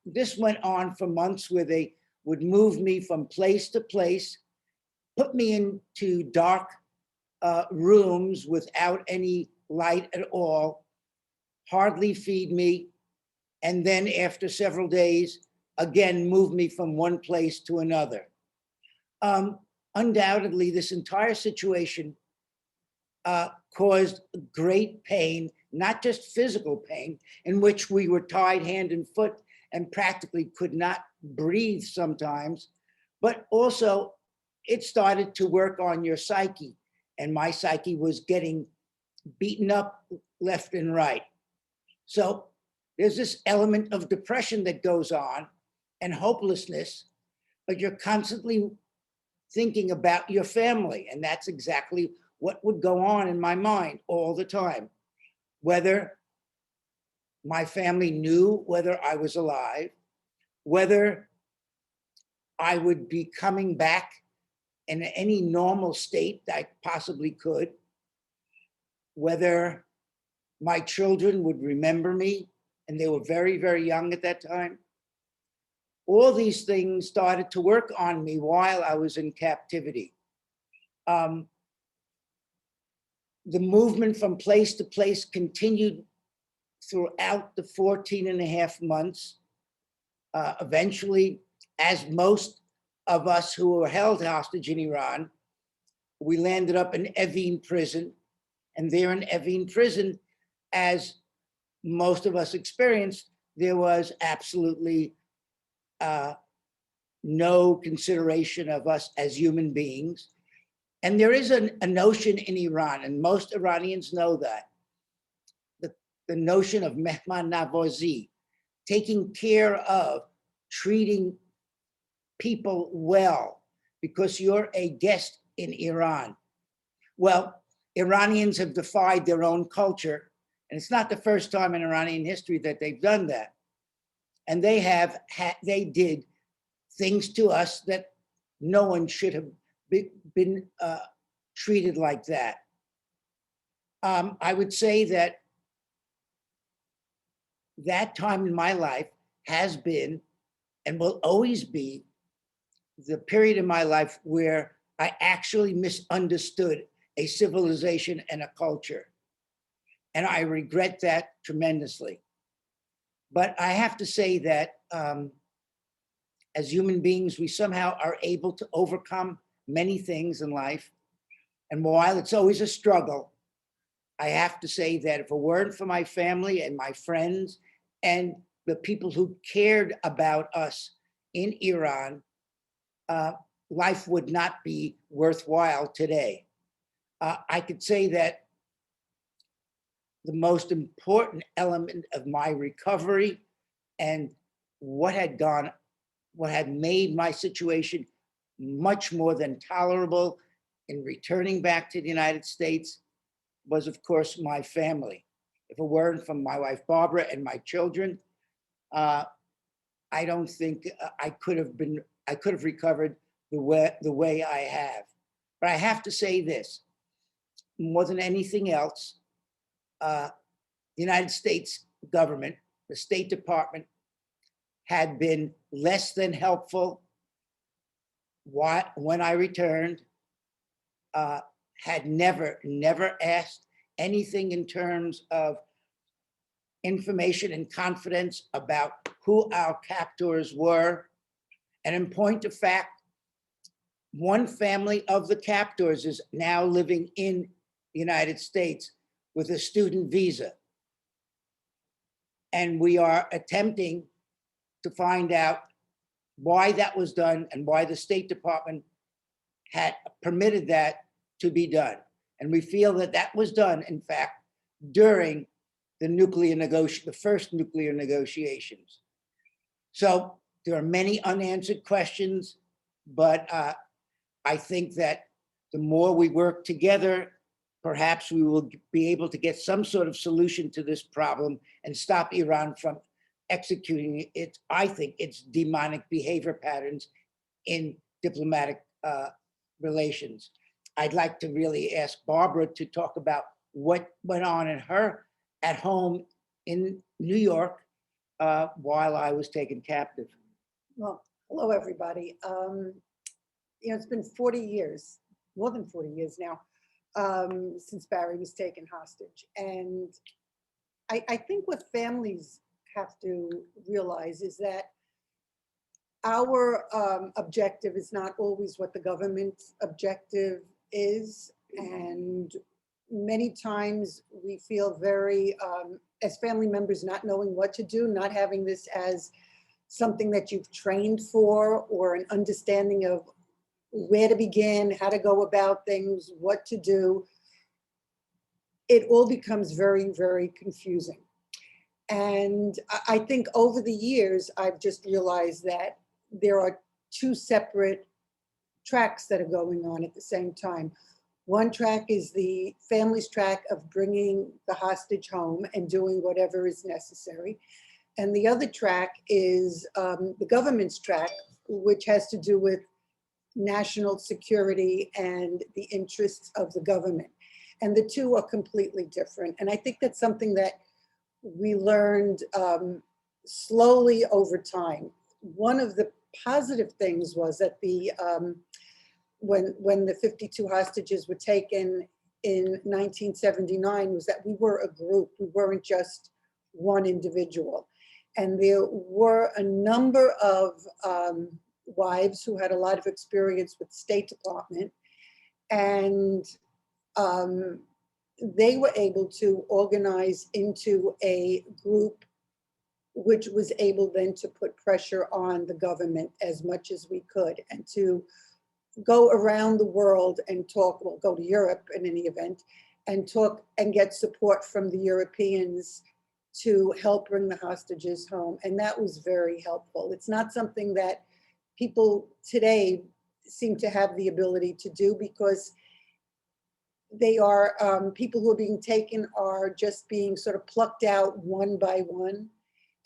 This went on for months, where they would move me from place to place, put me into dark rooms without any light at all, hardly feed me, and then after several days, again, move me from one place to another. Undoubtedly, this entire situation caused great pain, not just physical pain, in which we were tied hand and foot and practically could not breathe sometimes, but also it started to work on your psyche, and my psyche was getting beaten up left and right. So there's this element of depression that goes on and hopelessness, but you're constantly thinking about your family, and that's exactly what would go on in my mind all the time. Whether my family knew whether I was alive, whether I would be coming back in any normal state that I possibly could, whether my children would remember me, and they were very, very young at that time. All these things started to work on me while I was in captivity. The movement from place to place continued throughout the 14 and a half months. Eventually, as most of us who were held hostage in Iran, we landed up in Evin prison. And there in Evin prison, as most of us experienced, there was absolutely no consideration of us as human beings. And there is a notion in Iran, and most Iranians know that, the notion of mehman navazi, taking care of, treating people well because you're a guest in Iran. Well, Iranians have defied their own culture, and it's not the first time in Iranian history that they've done that. And they did things to us that no one should have been treated like that. I would say that that time in my life has been and will always be the period in my life where I actually misunderstood a civilization and a culture. And I regret that tremendously. But I have to say that as human beings, we somehow are able to overcome many things in life. And while it's always a struggle, I have to say that if it weren't for my family and my friends and the people who cared about us in Iran, life would not be worthwhile today. I could say that the most important element of my recovery and what had made my situation much more than tolerable in returning back to the United States was, of course, my family. If it weren't for my wife, Barbara, and my children, I don't think I could have recovered the way I have. But I have to say this, more than anything else, the United States government, the State Department, had been less than helpful when I returned, had never asked anything in terms of information and confidence about who our captors were. And in point of fact, one family of the captors is now living in the United States with a student visa. And we are attempting to find out why that was done and why the State Department had permitted that to be done. And we feel that that was done, in fact, during the first nuclear negotiations. So there are many unanswered questions, but I think that the more we work together, perhaps we will be able to get some sort of solution to this problem and stop Iran from executing its demonic behavior patterns in diplomatic relations. I'd like to really ask Barbara to talk about what went on at home in New York while I was taken captive. Well, hello, everybody. It's been 40 years, more than 40 years now, since Barry was taken hostage. And I think what families have to realize is that our objective is not always what the government's objective is. And many times we feel very, as family members, not knowing what to do, not having this as something that you've trained for or an understanding of where to begin, how to go about things, what to do. It all becomes very, very confusing. And I think over the years, I've just realized that there are two separate tracks that are going on at the same time. One track is the family's track of bringing the hostage home and doing whatever is necessary. And the other track is the government's track, which has to do with national security and the interests of the government. And the two are completely different. And I think that's something that we learned slowly over time. One of the positive things was that when the 52 hostages were taken in 1979 was that we were a group. We weren't just one individual. And there were a number of wives who had a lot of experience with State Department, and they were able to organize into a group which was able then to put pressure on the government as much as we could, and to go around the world and talk, well, go to Europe in any event, and talk and get support from the Europeans to help bring the hostages home. And that was very helpful. It's not something that people today seem to have the ability to do, because they are, people who are being taken are just being sort of plucked out one by one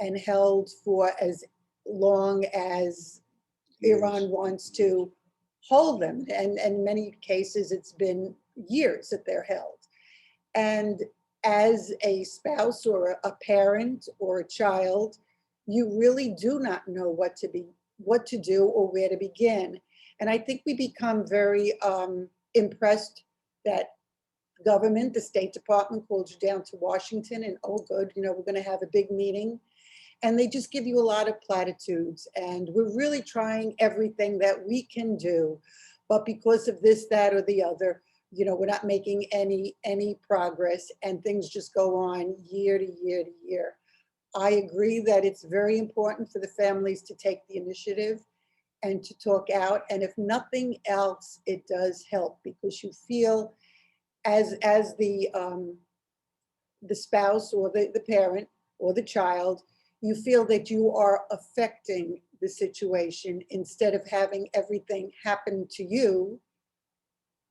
and held for as long as Iran wants to hold them. And in many cases, it's been years that they're held. And as a spouse or a parent or a child, you really do not know what to do or where to begin. And I think we become very impressed that government, the State Department calls you down to Washington and, oh, good, you know, we're going to have a big meeting. And they just give you a lot of platitudes. And we're really trying everything that we can do. But because of this, that, or the other, you know, we're not making any progress, and things just go on year to year to year. I agree that it's very important for the families to take the initiative and to talk out. And if nothing else, it does help, because you feel as the spouse or the parent or the child, you feel that you are affecting the situation instead of having everything happen to you.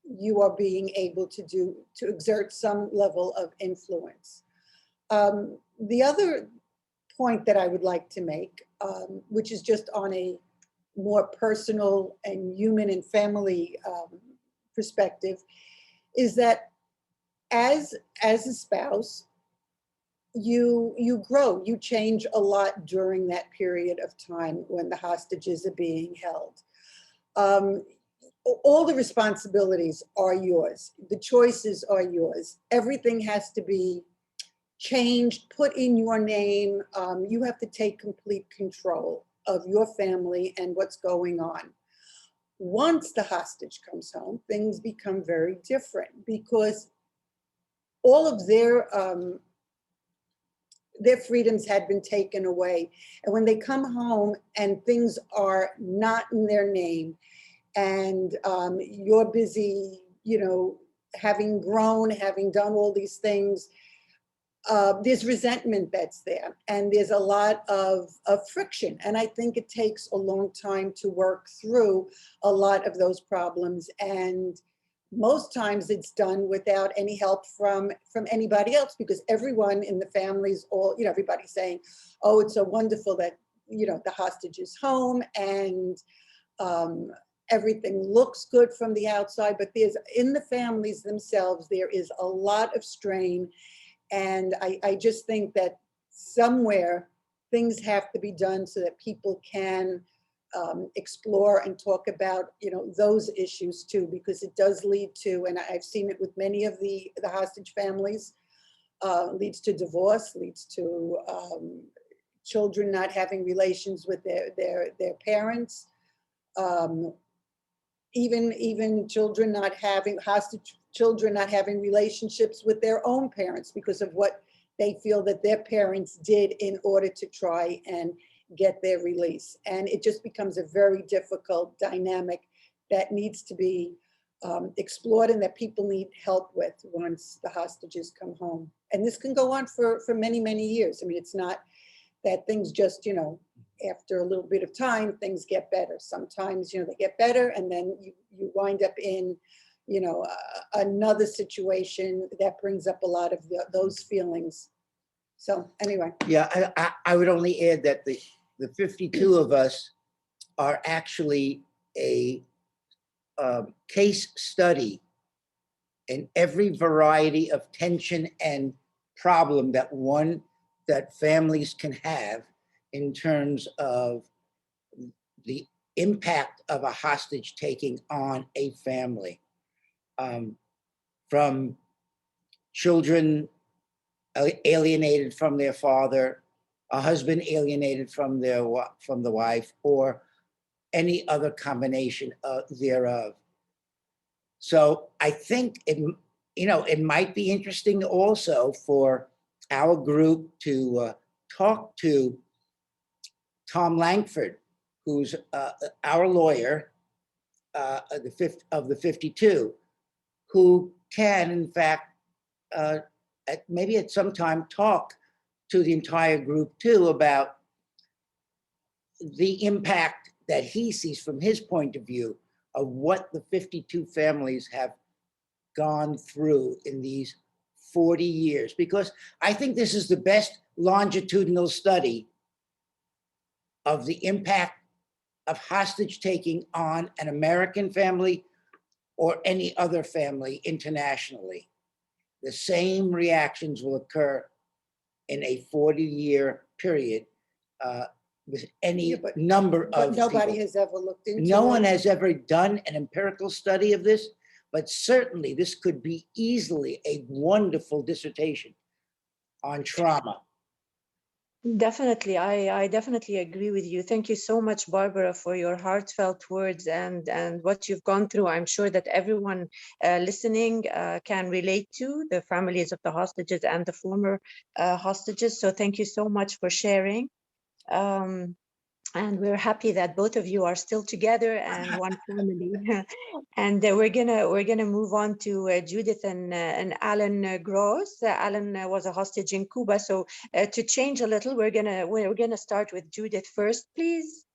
You are being able to exert some level of influence. The other point that I would like to make, which is just on a more personal and human and family perspective, is that as a spouse, you grow, you change a lot during that period of time when the hostages are being held. All the responsibilities are yours. The choices are yours. Everything has to be changed, put in your name. You have to take complete control of your family and what's going on. Once the hostage comes home, things become very different, because all of their freedoms had been taken away. And when they come home and things are not in their name, and you're busy, you know, having grown, having done all these things, there's resentment that's there, and there's a lot of friction. And I think it takes a long time to work through a lot of those problems. And most times it's done without any help from anybody else, because everyone in the families, all, you know, everybody's saying, oh, it's so wonderful that, you know, the hostage is home, and everything looks good from the outside, but there's, in the families themselves, there is a lot of strain. And I just think that somewhere things have to be done so that people can explore and talk about, you know, those issues too, because it does lead to, and I've seen it with many of the hostage families, leads to divorce, leads to children not having relations with their parents. Even children not having, hostage children not having relationships with their own parents because of what they feel that their parents did in order to try and get their release. And it just becomes a very difficult dynamic that needs to be explored, and that people need help with once the hostages come home. And this can go on for many, many years. I mean, it's not that things just, you know, after a little bit of time, things get better. Sometimes, you know, they get better, and then you wind up in, you know, another situation that brings up a lot of those feelings. So anyway. Yeah, I would only add that the 52 of us are actually a case study in every variety of tension and problem that families can have in terms of the impact of a hostage taking on a family. From children alienated from their father, a husband alienated from the wife, or any other combination thereof. So I think it might be interesting also for our group to talk to Tom Langford, who's our lawyer of the 52, who can, in fact, maybe at some time talk to the entire group too about the impact that he sees from his point of view of what the 52 families have gone through in these 40 years. Because I think this is the best longitudinal study of the impact of hostage taking on an American family or any other family internationally. The same reactions will occur in a 40-year period with any Yeah, but- number But of nobody people. has ever looked into it. No one has ever done an empirical study of this, but certainly this could be easily a wonderful dissertation on trauma. Definitely, I definitely agree with you. Thank you so much, Barbara, for your heartfelt words and what you've gone through. I'm sure that everyone listening can relate to the families of the hostages and the former hostages. So thank you so much for sharing. And we're happy that both of you are still together and one family. And we're gonna move on to Judith and Alan Gross. Alan was a hostage in Cuba. So to change a little, we're gonna start with Judith first, please.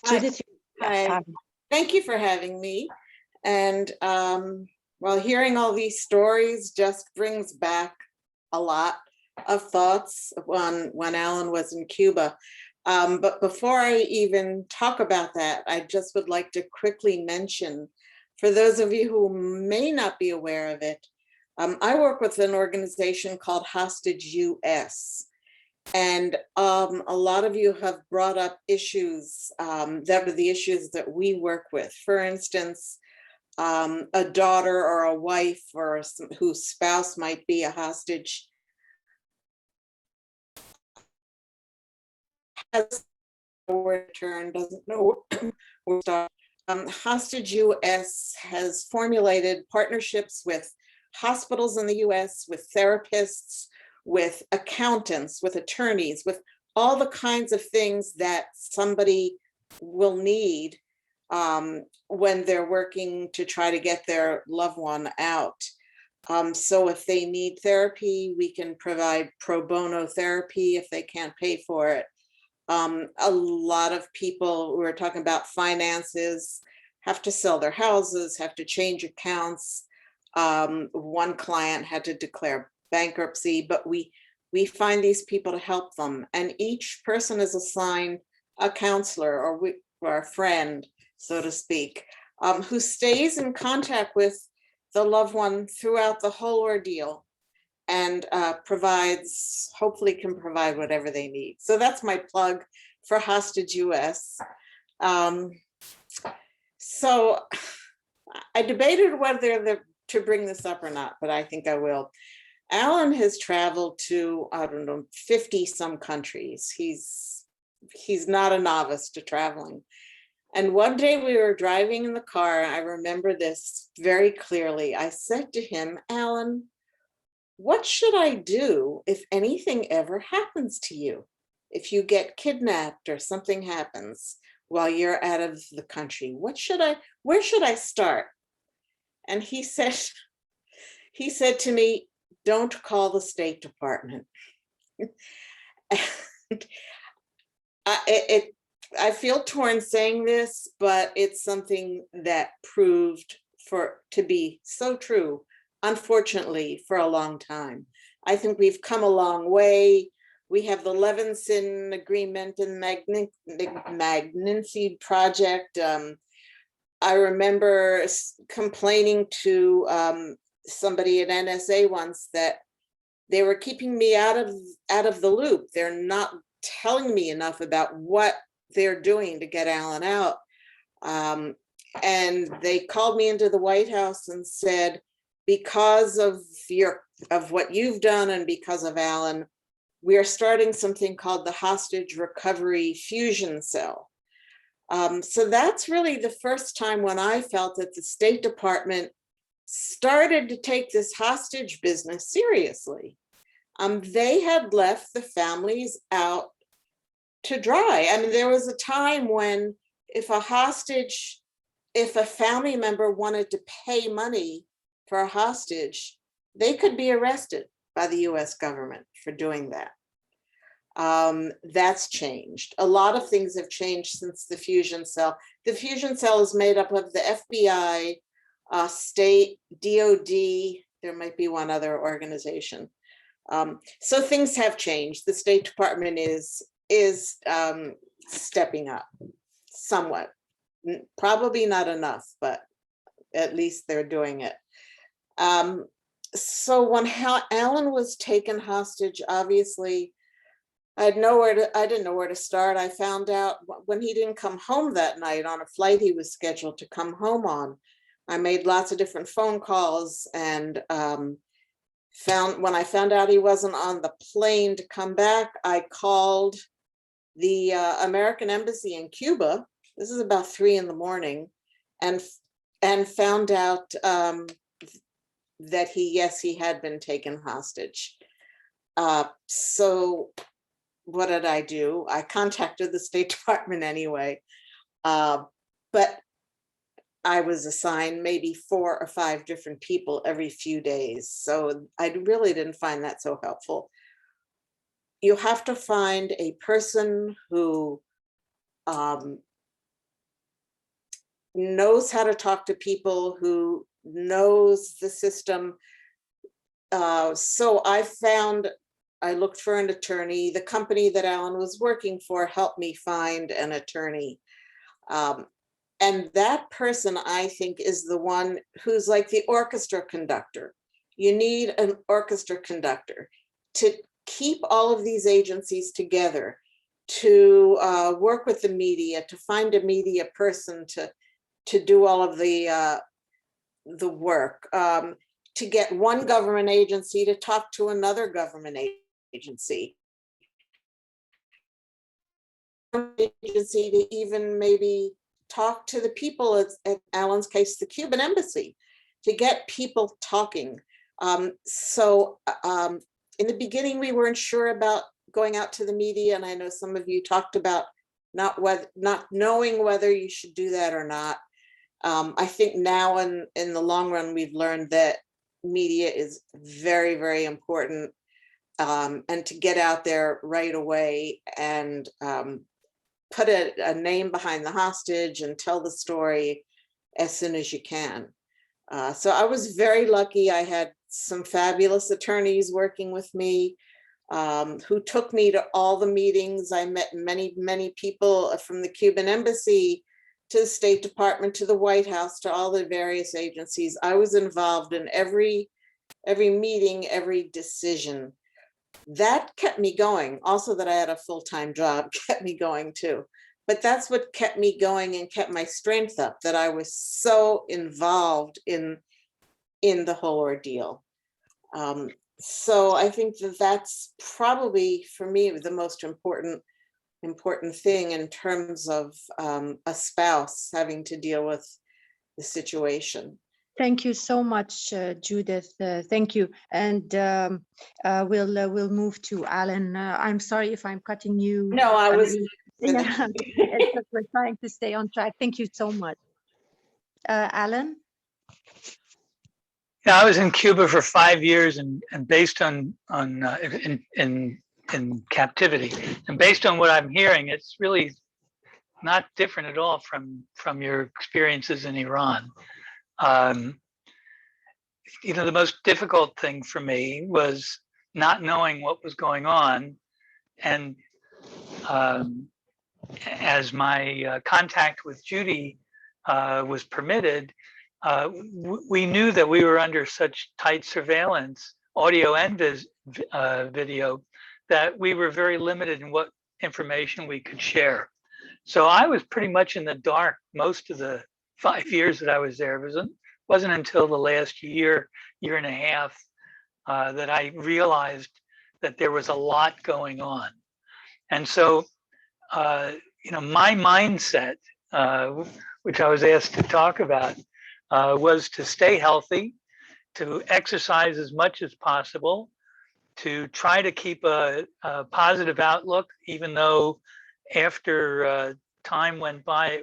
Judith. Hi. Thank you for having me. And well, hearing all these stories just brings back a lot of thoughts when Alan was in Cuba. But before I even talk about that, I just would like to quickly mention, for those of you who may not be aware of it, I work with an organization called Hostage US. And a lot of you have brought up issues that are the issues that we work with. For instance, a daughter or a wife or whose spouse might be a hostage has nowhere to turn, doesn't know where to start. Hostage US has formulated partnerships with hospitals in the US, with therapists, with accountants, with attorneys, with all the kinds of things that somebody will need when they're working to try to get their loved one out. So if they need therapy, we can provide pro bono therapy if they can't pay for it. A lot of people, we're talking about finances, have to sell their houses, have to change accounts. One client had to declare bankruptcy, but we find these people to help them. And each person is assigned a counselor or a friend, so to speak, who stays in contact with the loved one throughout the whole ordeal and hopefully can provide whatever they need. So that's my plug for Hostage US. So I debated whether to bring this up or not, but I think I will. Alan has traveled to, I don't know, 50 some countries. He's not a novice to traveling. And one day we were driving in the car, I remember this very clearly. I said to him, Alan, what should I do if anything ever happens to you? If you get kidnapped or something happens while you're out of the country, where should I start? And he said to me, don't call the State Department. And I feel torn saying this, but it's something that proved to be so true, unfortunately, for a long time. I think we've come a long way. We have the Levinson Agreement and Magnitsky Project. I remember complaining to somebody at NSA once that they were keeping me out of the loop. They're not telling me enough about what they're doing to get Alan out. And they called me into the White House and said, because of what you've done and because of Alan, we are starting something called the Hostage Recovery Fusion Cell. So that's really the first time when I felt that the State Department started to take this hostage business seriously. They had left the families out to dry. I mean, there was a time when if a family member wanted to pay money for a hostage, they could be arrested by the US government for doing that. That's changed. A lot of things have changed since the Fusion Cell. The Fusion Cell is made up of the FBI, state, DOD, there might be one other organization. So things have changed. The State Department is stepping up somewhat. Probably not enough, but at least they're doing it. So when Alan was taken hostage, obviously, I didn't know where to start. I found out when he didn't come home that night on a flight he was scheduled to come home on. I made lots of different phone calls and when I found out he wasn't on the plane to come back, I called the American Embassy in Cuba. This is about 3 in the morning, and found out that he had been taken hostage. So what did I do? I contacted the State Department anyway, but I was assigned maybe 4 or 5 different people every few days. So I really didn't find that so helpful. You have to find a person who knows how to talk to people, who knows the system. So I looked for an attorney. The company that Alan was working for helped me find an attorney. And that person, I think, is the one who's like the orchestra conductor. You need an orchestra conductor to keep all of these agencies together, to work with the media, to find a media person to do all of the work, to get one government agency to talk to another government agency to even maybe talk to the people, at Alan's case, the Cuban embassy, to get people talking. In the beginning, we weren't sure about going out to the media, and I know some of you talked about not knowing whether you should do that or not. I think now in the long run, we've learned that media is very, very important, and to get out there right away and put a name behind the hostage and tell the story as soon as you can. So I was very lucky. I had some fabulous attorneys working with me who took me to all the meetings. I met many, many people from the Cuban embassy to the State Department, to the White House, to all the various agencies. I was involved in every meeting, every decision. That kept me going. Also, that I had a full-time job kept me going too. But that's what kept me going and kept my strength up, that I was so involved in the whole ordeal. So I think that's probably, for me, the most important thing in terms of a spouse having to deal with the situation. Thank you so much, Judith. Thank you. And we'll move to Alan. I'm sorry if I'm cutting you. No, I was. Yeah, it's just we're trying to stay on track. Thank you so much. Alan? Yeah, I was in Cuba for 5 years and based in captivity, and based on what I'm hearing, it's really not different at all from your experiences in Iran. The most difficult thing for me was not knowing what was going on, and as my contact with Judy was permitted, we knew that we were under such tight surveillance, audio and video, that we were very limited in what information we could share. So I was pretty much in the dark most of the 5 years that I was there. It wasn't until the last year and a half that I realized that there was a lot going on. And so, my mindset, which I was asked to talk about, was to stay healthy, to exercise as much as possible, to try to keep a positive outlook, even though after time went by,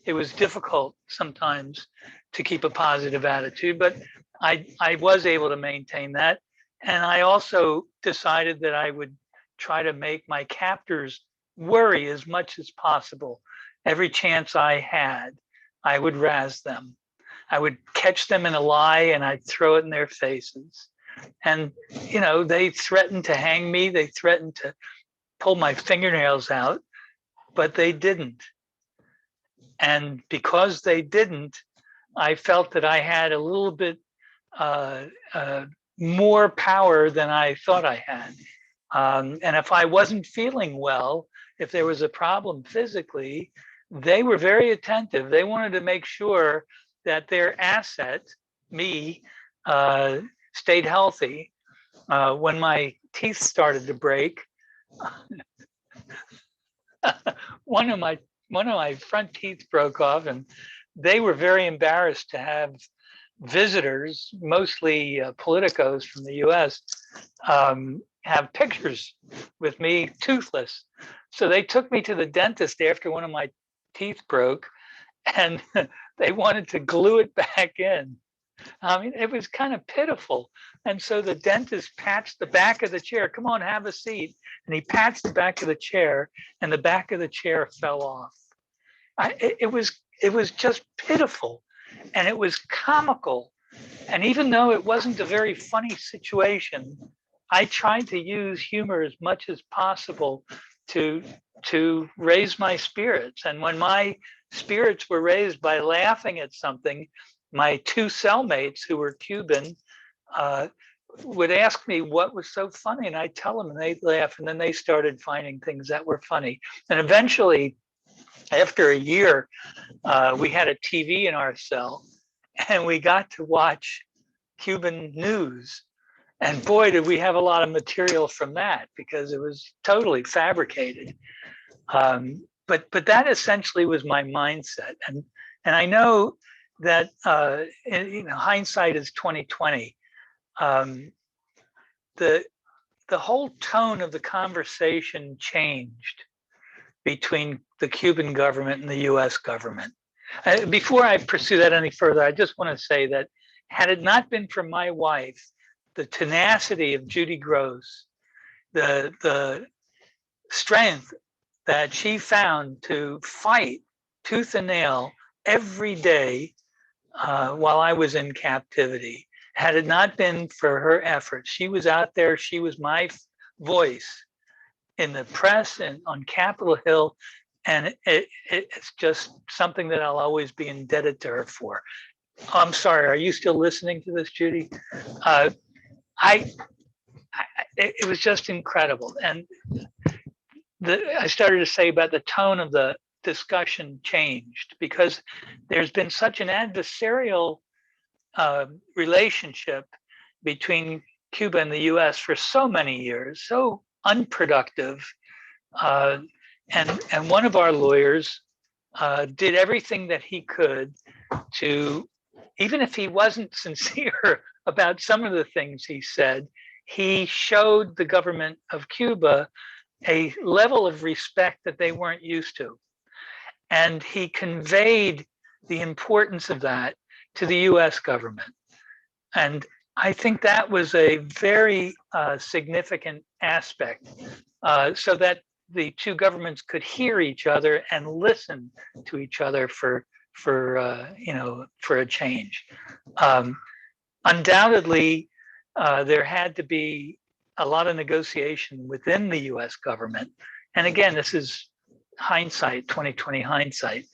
it was difficult sometimes to keep a positive attitude, but I was able to maintain that. And I also decided that I would try to make my captors worry as much as possible. Every chance I had, I would razz them. I would catch them in a lie and I'd throw it in their faces. And, you know, they threatened to hang me. They threatened to pull my fingernails out, but they didn't. And because they didn't, I felt that I had a little bit more power than I thought I had. And if I wasn't feeling well, if there was a problem physically, they were very attentive. They wanted to make sure that their asset, me, stayed healthy. When my teeth started to break, one of my front teeth broke off, and they were very embarrassed to have visitors, mostly politicos from the U.S., have pictures with me toothless. So they took me to the dentist after one of my teeth broke, and they wanted to glue it back in. I mean, it was kind of pitiful. And so the dentist patched the back of the chair. Come on, have a seat. And he patched the back of the chair, and the back of the chair fell off. It was just pitiful, and it was comical. And even though it wasn't a very funny situation, I tried to use humor as much as possible to raise my spirits. And when my spirits were raised by laughing at something, my two cellmates who were Cuban would ask me what was so funny, and I'd tell them, and they'd laugh, and then they started finding things that were funny. And eventually, after a year, we had a TV in our cell, and we got to watch Cuban news. And boy, did we have a lot of material from that, because it was totally fabricated. But that essentially was my mindset. And I know that hindsight is 2020. The whole tone of the conversation changed between the Cuban government and the US government. Before I pursue that any further, I just want to say that had it not been for my wife, the tenacity of Judy Gross, the strength that she found to fight tooth and nail every day while I was in captivity, had it not been for her efforts, she was out there, she was my voice in the press and on Capitol Hill. And it's just something that I'll always be indebted to her for. I'm sorry, are you still listening to this, Judy? It was just incredible. And I started to say about the tone of the discussion changed, because there's been such an adversarial relationship between Cuba and the US for so many years, so unproductive. And one of our lawyers did everything that he could to, even if he wasn't sincere about some of the things he said, he showed the government of Cuba a level of respect that they weren't used to. And he conveyed the importance of that to the US government. And I think that was a very significant aspect, so that the two governments could hear each other and listen to each other for a change. Undoubtedly, there had to be a lot of negotiation within the US government. And again, this is hindsight, 2020 hindsight.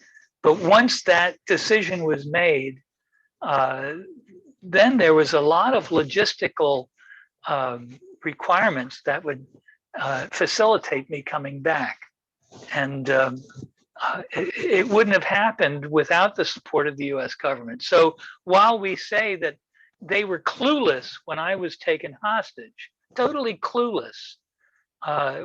But once that decision was made, then there was a lot of logistical requirements that would facilitate me coming back. And it wouldn't have happened without the support of the US government. So while we say that they were clueless when I was taken hostage, totally clueless,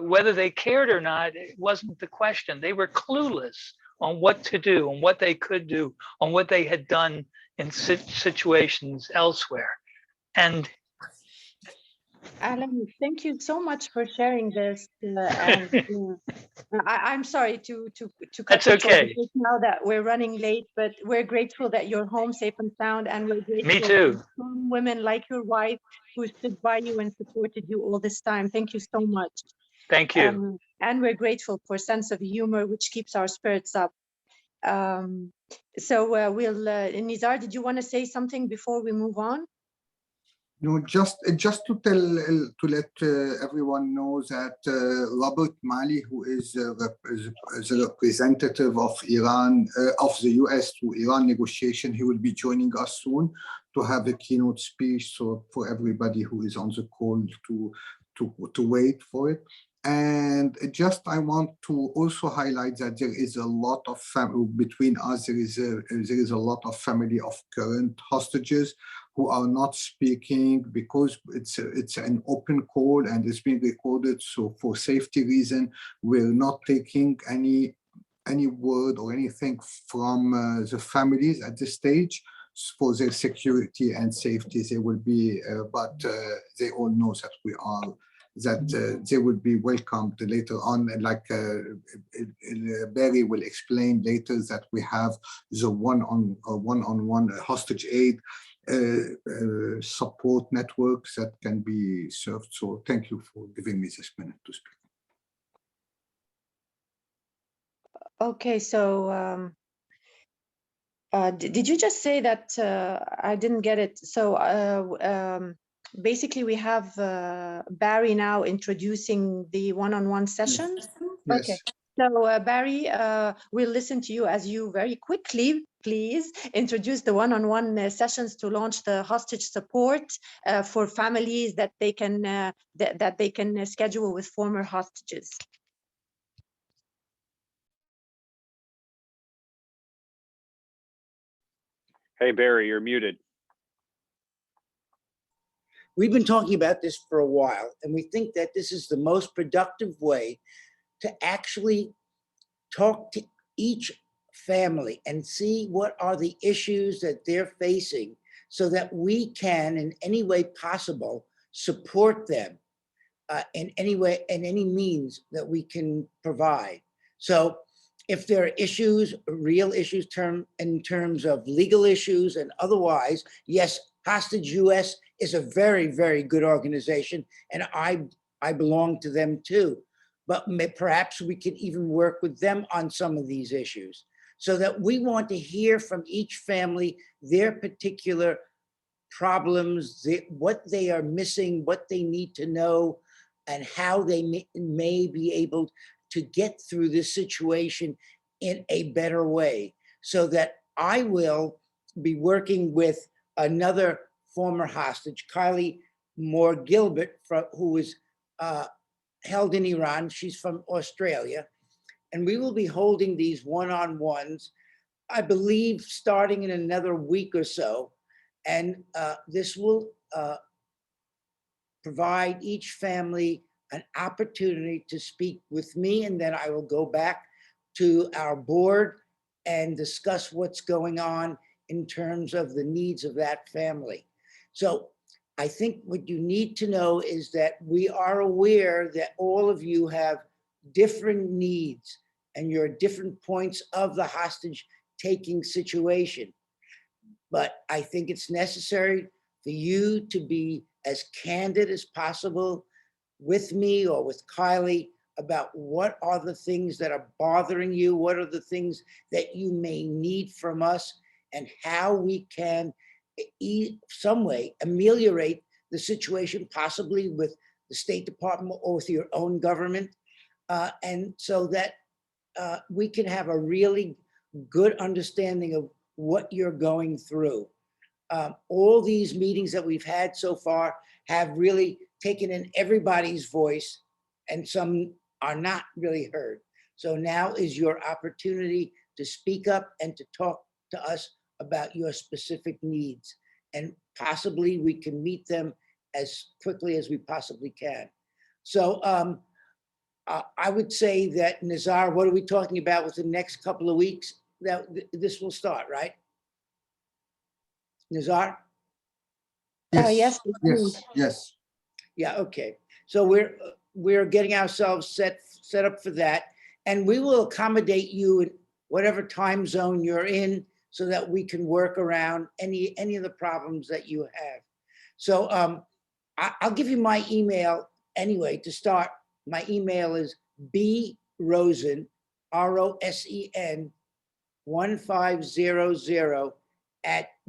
whether they cared or not, it wasn't the question. They were clueless on what to do, on what they could do, on what they had done in situations elsewhere. And Alan, thank you so much for sharing this. I'm sorry to cut That's you okay. short now that we're running late, but we're grateful that you're home safe and sound, and we're grateful Me too. for strong women like your wife who stood by you and supported you all this time. Thank you so much. Thank you. And we're grateful for sense of humor, which keeps our spirits up. So Nizar, did you want to say something before we move on? No, just to tell to let everyone know that Robert Malley, who is is a representative of Iran of the U.S. to Iran negotiation, he will be joining us soon to have a keynote speech. So for everybody who is on the call to wait for it. And just I want to also highlight that there is a lot of between us. There is a lot of family of current hostages who are not speaking because it's an open call and it's being recorded. So for safety reason, we're not taking any word or anything from the families at this stage. For their security and safety, they will be, but they all know that we are. That they will be welcomed later on, and like Barry will explain later, that we have the one-on-one hostage aid support networks that can be served. So thank you for giving me this minute to speak. Okay, so did you just say that I didn't get it? So basically we have Barry now introducing the one-on-one session. Yes. Okay. So Barry, we'll listen to you as you very quickly, please, introduce the one-on-one sessions to launch the hostage support for families that they can that they can schedule with former hostages. Hey, Barry, you're muted. We've been talking about this for a while, and we think that this is the most productive way to actually talk to each family and see what are the issues that they're facing so that we can, in any way possible, support them in any way, in any means that we can provide. So if there are issues, real issues in terms of legal issues and otherwise, yes, Hostage US is a very, very good organization, and I belong to them too. But perhaps we could even work with them on some of these issues, so that we want to hear from each family their particular problems, what they are missing, what they need to know, and how they may be able to get through this situation in a better way. So that I will be working with another former hostage, Kylie Moore Gilbert, who is held in Iran. She's from Australia. And we will be holding these one-on-ones, I believe, starting in another week or so. And this will provide each family an opportunity to speak with me, and then I will go back to our board and discuss what's going on in terms of the needs of that family. So I think what you need to know is that we are aware that all of you have different needs and you're at different points of the hostage taking situation. But I think it's necessary for you to be as candid as possible with me or with Kylie about what are the things that are bothering you, what are the things that you may need from us, and how we can some way ameliorate the situation, possibly with the State Department or with your own government, and so that we can have a really good understanding of what you're going through. All these meetings that we've had so far have really taken in everybody's voice, and some are not really heard. So now is your opportunity to speak up and to talk to us about your specific needs. And possibly we can meet them as quickly as we possibly can. So I would say that, Nizar, what are we talking about within the next couple of weeks? That this will start, right? Nizar? Yes, yes, yes. Yeah, okay. So we're getting ourselves set up for that, and we will accommodate you in whatever time zone you're in, so that we can work around any of the problems that you have. So I'll give you my email anyway to start. My email is brosen, ROSEN 1500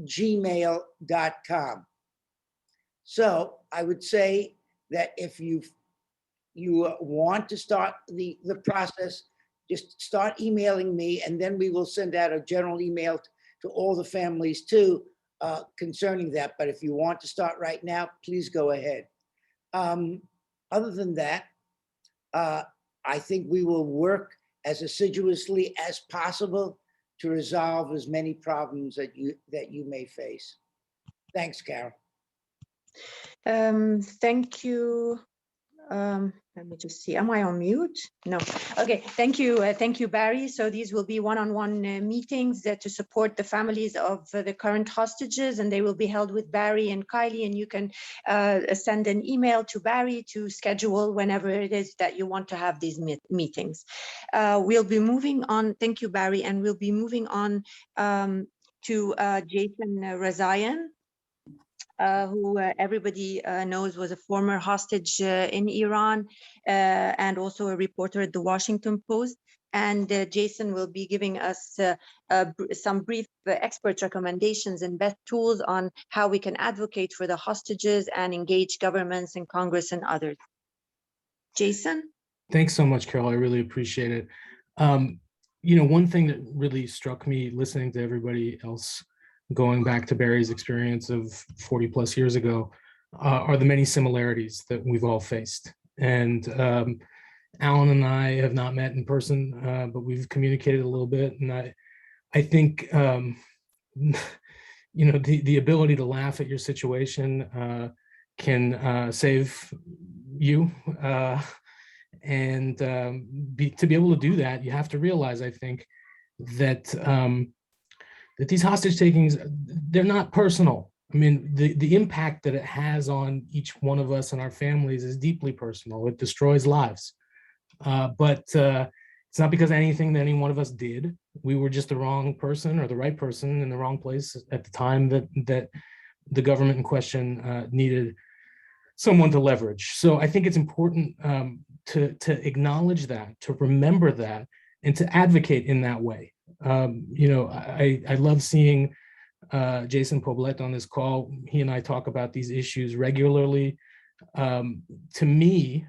@gmail.com. So I would say that if you want to start the process, just start emailing me, and then we will send out a general email to all the families too concerning that. But if you want to start right now, please go ahead. Other than that, I think we will work as assiduously as possible to resolve as many problems that you may face. Thanks, Carol. Thank you. Let me just see, am I on mute? No. Okay, thank you, Barry. So these will be one-on-one meetings to support the families of the current hostages, and they will be held with Barry and Kylie, and you can send an email to Barry to schedule whenever it is that you want to have these meetings. We'll be moving on, thank you, Barry, and we'll be moving on to Jason Razayan. Who everybody knows was a former hostage in Iran and also a reporter at the Washington Post. And Jason will be giving us some brief expert recommendations and best tools on how we can advocate for the hostages and engage governments and Congress and others. Jason? Thanks so much, Carol. I really appreciate it. You know, one thing that really struck me listening to everybody else, going back to Barry's experience of 40 plus years ago, are the many similarities that we've all faced. And Alan and I have not met in person, but we've communicated a little bit. And I think, you know, the ability to laugh at your situation can save you. And to be able to do that, you have to realize, I think, that that these hostage takings, they're not personal. I mean, the impact that it has on each one of us and our families is deeply personal. It destroys lives. But it's not because anything that any one of us did. We were just the wrong person or the right person in the wrong place at the time that the government in question needed someone to leverage. So I think it's important to acknowledge that, to remember that, and to advocate in that way. You know, I love seeing Jason Poblet on this call. He and I talk about these issues regularly. To me,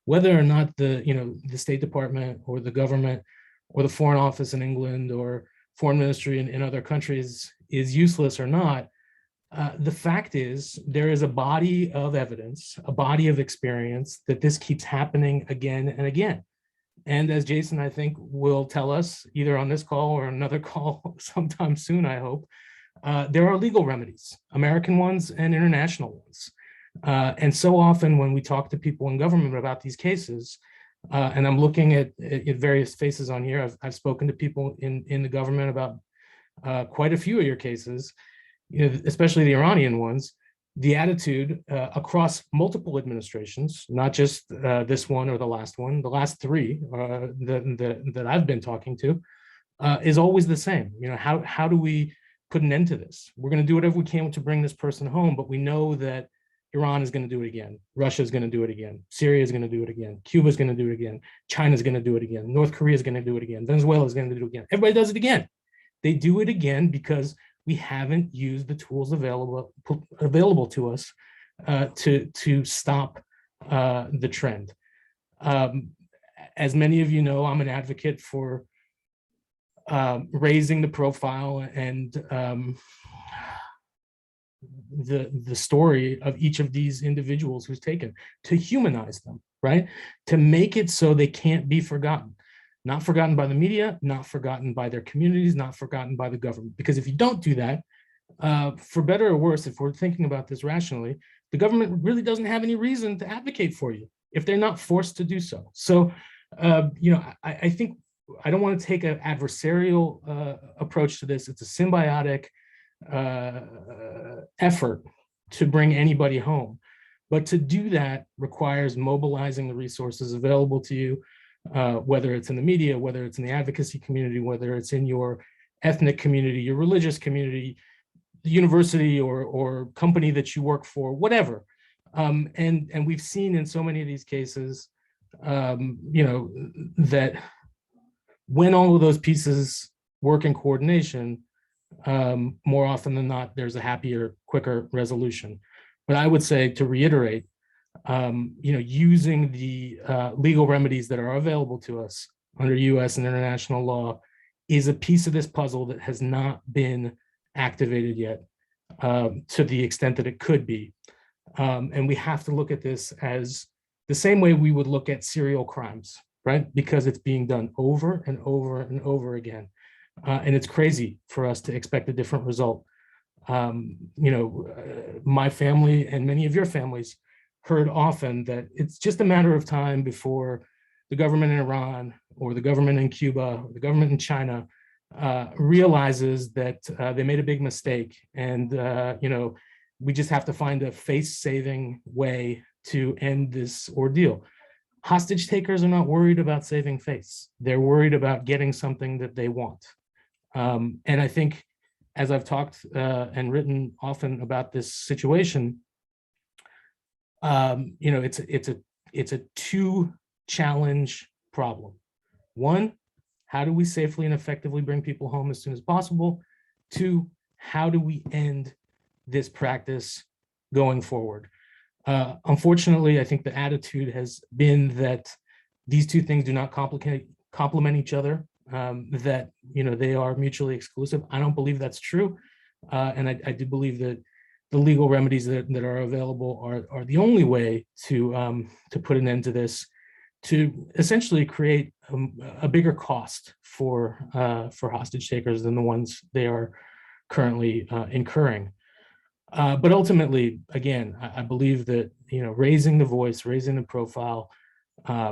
whether or not the State Department or the government or the Foreign Office in England or Foreign Ministry in other countries is useless or not, the fact is there is a body of evidence, a body of experience that this keeps happening again and again. And as Jason, I think, will tell us either on this call or another call sometime soon, I hope, there are legal remedies, American ones and international ones. And so often when we talk to people in government about these cases, and I'm looking at various faces on here, I've spoken to people in the government about quite a few of your cases, you know, especially the Iranian ones. The attitude across multiple administrations, not just this one or the last one, the last three that I've been talking to, is always the same. You know, how do we put an end to this? We're going to do whatever we can to bring this person home, but we know that Iran is going to do it again. Russia is going to do it again. Syria is going to do it again. Cuba is going to do it again. China is going to do it again. North Korea is going to do it again. Venezuela is going to do it again. Everybody does it again. They do it again because we haven't used the tools available to us to stop the trend. As many of you know, I'm an advocate for raising the profile and the story of each of these individuals who's taken, to humanize them, right? To make it so they can't be forgotten. Not forgotten by the media, not forgotten by their communities, not forgotten by the government. Because if you don't do that, for better or worse, if we're thinking about this rationally, the government really doesn't have any reason to advocate for you if they're not forced to do so. So, you know, I think I don't want to take an adversarial approach to this. It's a symbiotic effort to bring anybody home. But to do that requires mobilizing the resources available to you, whether it's in the media, whether it's in the advocacy community, whether it's in your ethnic community, your religious community, the university or company that you work for, whatever. And we've seen in so many of these cases, you know, that when all of those pieces work in coordination, more often than not, there's a happier, quicker resolution. But I would say, to reiterate, using the legal remedies that are available to us under US and international law is a piece of this puzzle that has not been activated yet to the extent that it could be. And we have to look at this as the same way we would look at serial crimes, right? Because it's being done over and over and over again. And it's crazy for us to expect a different result. My family and many of your families heard often that it's just a matter of time before the government in Iran or the government in Cuba or the government in China realizes that they made a big mistake, and we just have to find a face-saving way to end this ordeal. Hostage takers are not worried about saving face. They're worried about getting something that they want. And I think, as I've talked and written often about this situation, it's a two-challenge problem. One, how do we safely and effectively bring people home as soon as possible? Two, how do we end this practice going forward? Unfortunately, I think the attitude has been that these two things do not complement each other, that they are mutually exclusive. I don't believe that's true. And I do believe that the legal remedies that are available are the only way to put an end to this, to essentially create a bigger cost for hostage takers than the ones they are currently incurring. But ultimately, again, I believe that raising the voice, raising the profile,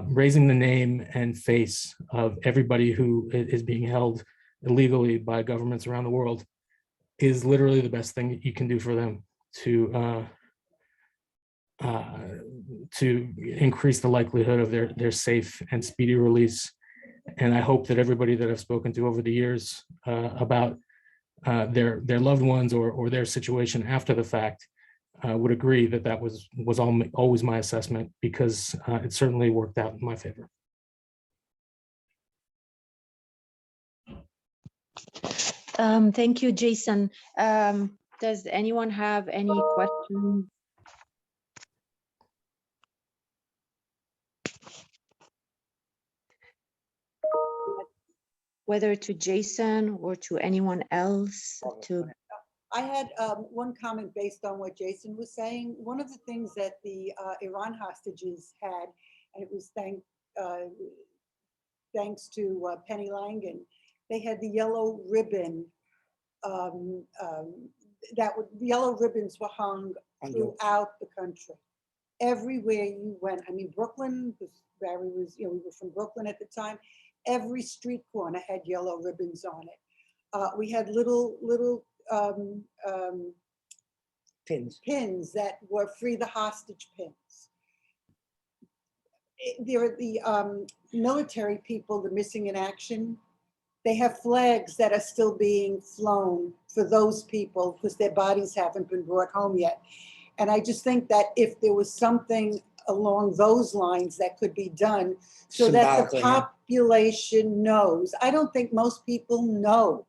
raising the name and face of everybody who is being held illegally by governments around the world is literally the best thing that you can do for them to increase the likelihood of their safe and speedy release. And I hope that everybody that I've spoken to over the years about their loved ones or their situation after the fact would agree that that was always my assessment, because it certainly worked out in my favor. Thank you, Jason. Does anyone have any questions? Whether to Jason or to anyone else? I had one comment based on what Jason was saying. One of the things that the Iran hostages had, and it was thanks to Penny Langan, they had the yellow ribbon. The yellow ribbons were hung throughout the country. Everywhere you went. I mean, Brooklyn, Barry was, we were from Brooklyn at the time. Every street corner had yellow ribbons on it. We had little pins that were free the hostage pins. There are the military people, the missing in action. They have flags that are still being flown for those people because their bodies haven't been brought home yet. And I just think that if there was something along those lines that could be done so that the population knows. I don't think most people know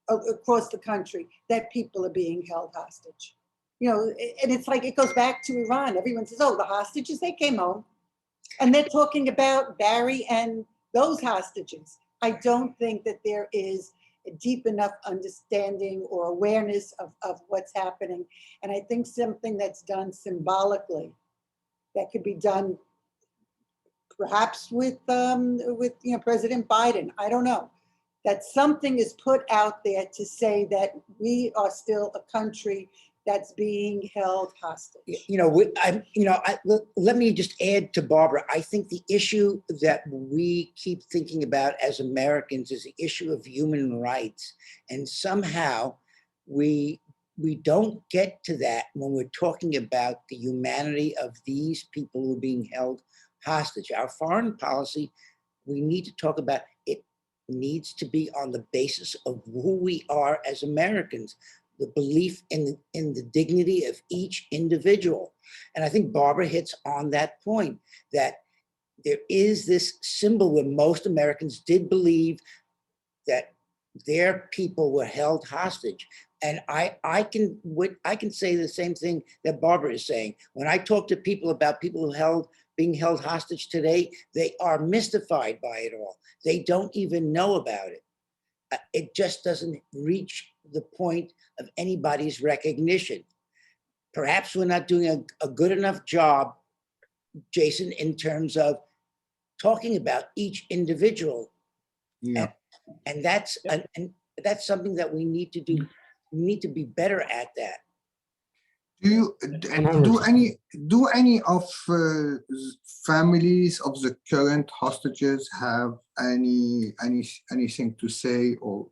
across the country that people are being held hostage. And it's like, it goes back to Iran. Everyone says, oh, the hostages, they came home. And they're talking about Barry and those hostages. I don't think that there is a deep enough understanding or awareness of what's happening. And I think something that's done symbolically that could be done perhaps with President Biden, I don't know, that something is put out there to say that we are still a country that's being held hostage. Let me just add to Barbara. I think the issue that we keep thinking about as Americans is the issue of human rights. And somehow we don't get to that when we're talking about the humanity of these people who are being held hostage. Our foreign policy, we need to talk about it, needs to be on the basis of who we are as Americans, the belief in the dignity of each individual. And I think Barbara hits on that point, that there is this symbol where most Americans did believe that their people were held hostage. And I can say the same thing that Barbara is saying. When I talk to people about people who being held hostage today, they are mystified by it all. They don't even know about it. It just doesn't reach the point of anybody's recognition. Perhaps we're not doing a good enough job, Jason, in terms of talking about each individual. Yeah. And that's something that we need to do. We need to be better at that. Do any of families of the current hostages have anything to say, or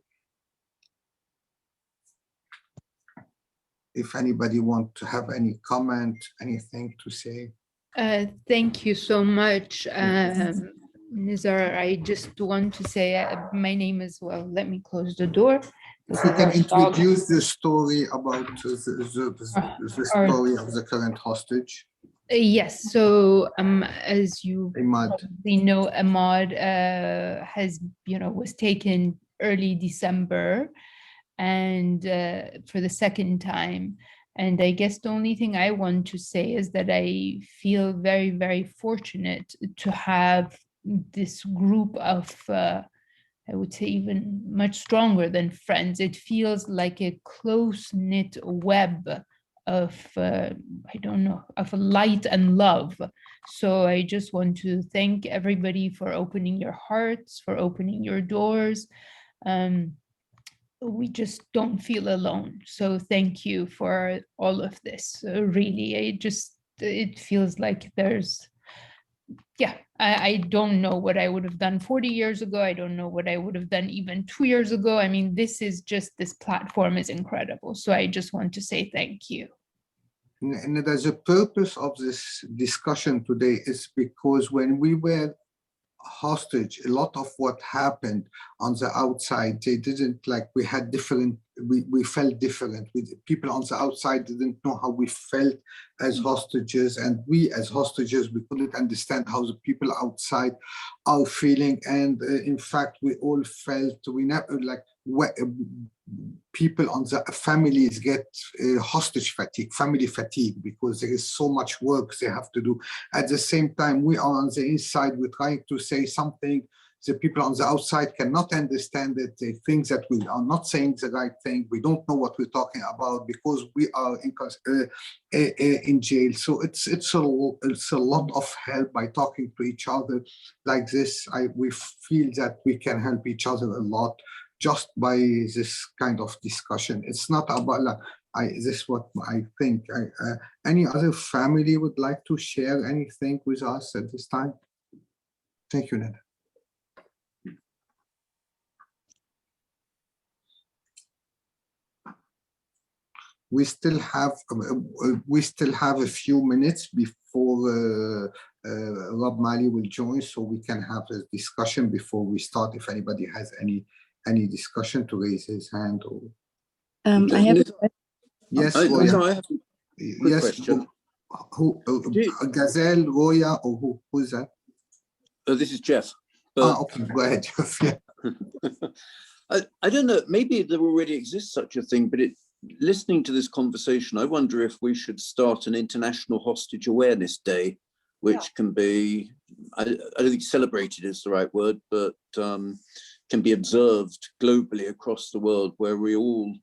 if anybody want to have any comment, anything to say? Thank you so much, Nizar. I just want to say my name is, well, let me close the door. If you can introduce the story about the story of the current hostage. Yes, so as you probably know, Ahmad was taken early December, and for the second time. And I guess the only thing I want to say is that I feel very, very fortunate to have this group of, I would say even much stronger than friends. It feels like a close-knit web of, I don't know, of light and love. So I just want to thank everybody for opening your hearts, for opening your doors. We just don't feel alone. So thank you for all of this. Really, it feels like there's, yeah, I don't know what I would have done 40 years ago. I don't know what I would have done even 2 years ago. I mean, this platform is incredible. So I just want to say thank you. And the purpose of this discussion today is because when we were hostage, a lot of what happened on the outside, they didn't like, we had different, we felt different. People on the outside didn't know how we felt as hostages, and we as hostages, we couldn't understand how the people outside are feeling. And in fact, we all felt, we never like, people on the families get hostage fatigue, family fatigue, because there is so much work they have to do. At the same time, we are on the inside, we're trying to say something. The people on the outside cannot understand it. They think that we are not saying the right thing. We don't know what we're talking about because we are in jail. So it's a lot of help by talking to each other like this. We feel that we can help each other a lot just by this kind of discussion. It's not about this is what I think. Any other family would like to share anything with us at this time? Thank you, Ned. We still have a few minutes before Rob Malley will join, so we can have a discussion before we start. If anybody has any discussion, to raise his hand. Or I have a question. Yes, I Roya. have a quick question. Who Gazelle, Roya, or who's that? This is Jeff. Okay, go ahead, Jeff. Yeah. I don't know, maybe there already exists such a thing, but listening to this conversation, I wonder if we should start an International Hostage Awareness Day, which can be, I don't think celebrated is the right word, but can be observed globally across the world, where we all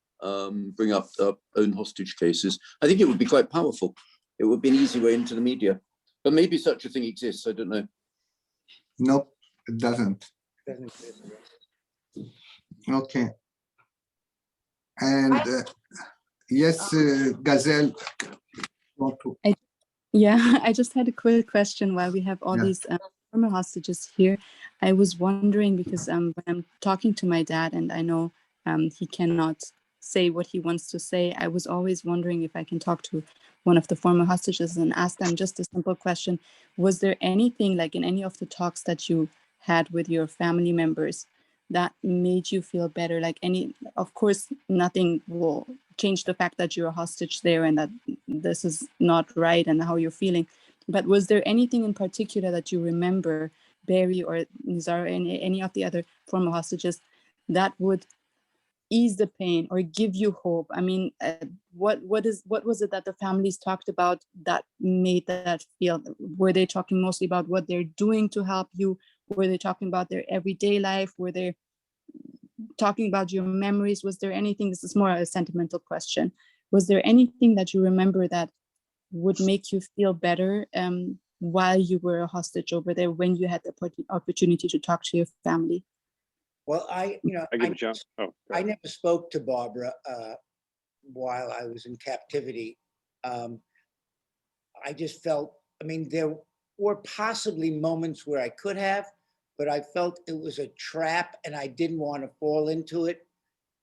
bring up our own hostage cases. I think it would be quite powerful. It would be an easy way into the media, but maybe such a thing exists. I don't know. Nope, it doesn't. Okay. And yes, Gazelle. Yeah, I just had a quick question while we have all these former hostages here. I was wondering, because when I'm talking to my dad and I know he cannot say what he wants to say, I was always wondering if I can talk to one of the former hostages and ask them just a simple question. Was there anything, like in any of the talks that you had with your family members, that made you feel better? Like of course, nothing will change the fact that you're a hostage there and that this is not right and how you're feeling. But was there anything in particular that you remember, Barry or Nizar, or any of the other former hostages, that would ease the pain or give you hope? I mean, what was it that the families talked about that made that feel? Were they talking mostly about what they're doing to help you? Were they talking about their everyday life? Were they talking about your memories? Was there anything, this is more a sentimental question, was there anything that you remember that would make you feel better while you were a hostage over there, when you had the opportunity to talk to your family? Well, I never spoke to Barbara while I was in captivity. I just felt, I mean, there were possibly moments where I could have, but I felt it was a trap and I didn't want to fall into it.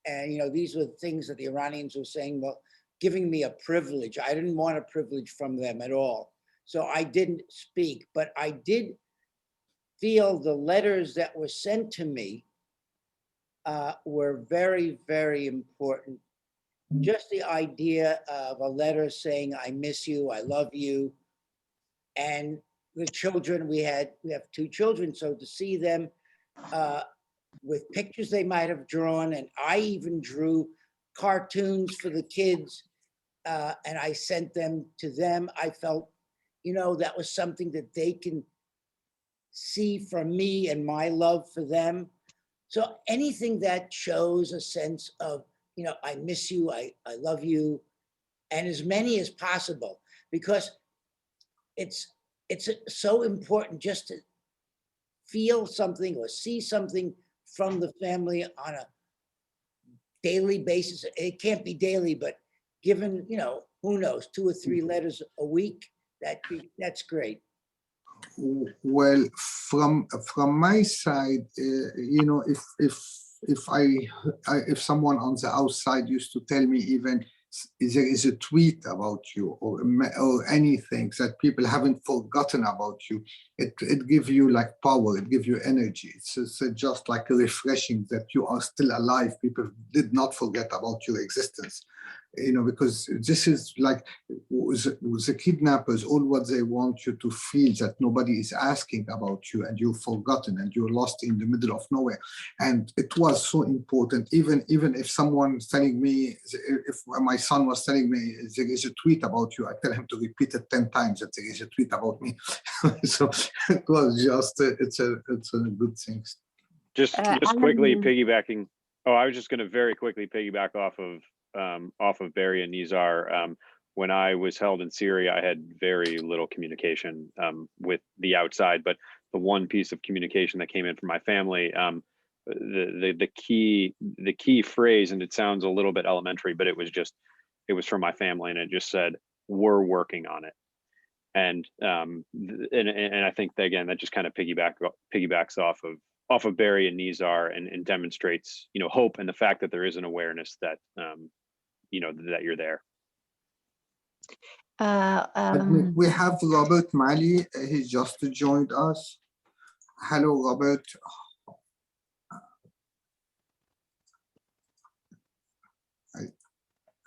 And, you know, these were things that the Iranians were saying, well, giving me a privilege. I didn't want a privilege from them at all. So I didn't speak, but I did feel the letters that were sent to me were very, very important. Just the idea of a letter saying, I miss you, I love you. And the children, we have 2 children. So to see them with pictures they might have drawn, and I even drew cartoons for the kids, and I sent them to them. I felt, you know, that was something that they can see from me and my love for them. So anything that shows a sense of, you know, I miss you, I love you, and as many as possible, because it's so important just to feel something or see something from the family on a daily basis. It can't be daily, but given, you know, who knows, 2 or 3 letters a week, that's great. Well, from my side, you know, if someone on the outside used to tell me even there is a tweet about you or anything that people haven't forgotten about you, it gives you like power, it gives you energy. It's just like refreshing that you are still alive. People did not forget about your existence. You know, because this is like the kidnappers, all what they want you to feel that nobody is asking about you and you're forgotten and you're lost in the middle of nowhere. And it was so important, even if someone's telling me, if my son was telling me there is a tweet about you, I tell him to repeat it 10 times that there is a tweet about me. So it was just, it's a good thing. Just quickly piggybacking. Oh, I was just going to very quickly piggyback off of Barry and Nizar. When I was held in Syria, I had very little communication with the outside, but the one piece of communication that came in from my family, the key phrase, and it sounds a little bit elementary, but it was from my family, and it just said, "We're working on it." And I think that, again, that just kind of piggybacks off of Barry and Nizar, and demonstrates, you know, hope and the fact that there is an awareness that you know, that you're there. We have Robert Malley. He just joined us. Hello, Robert.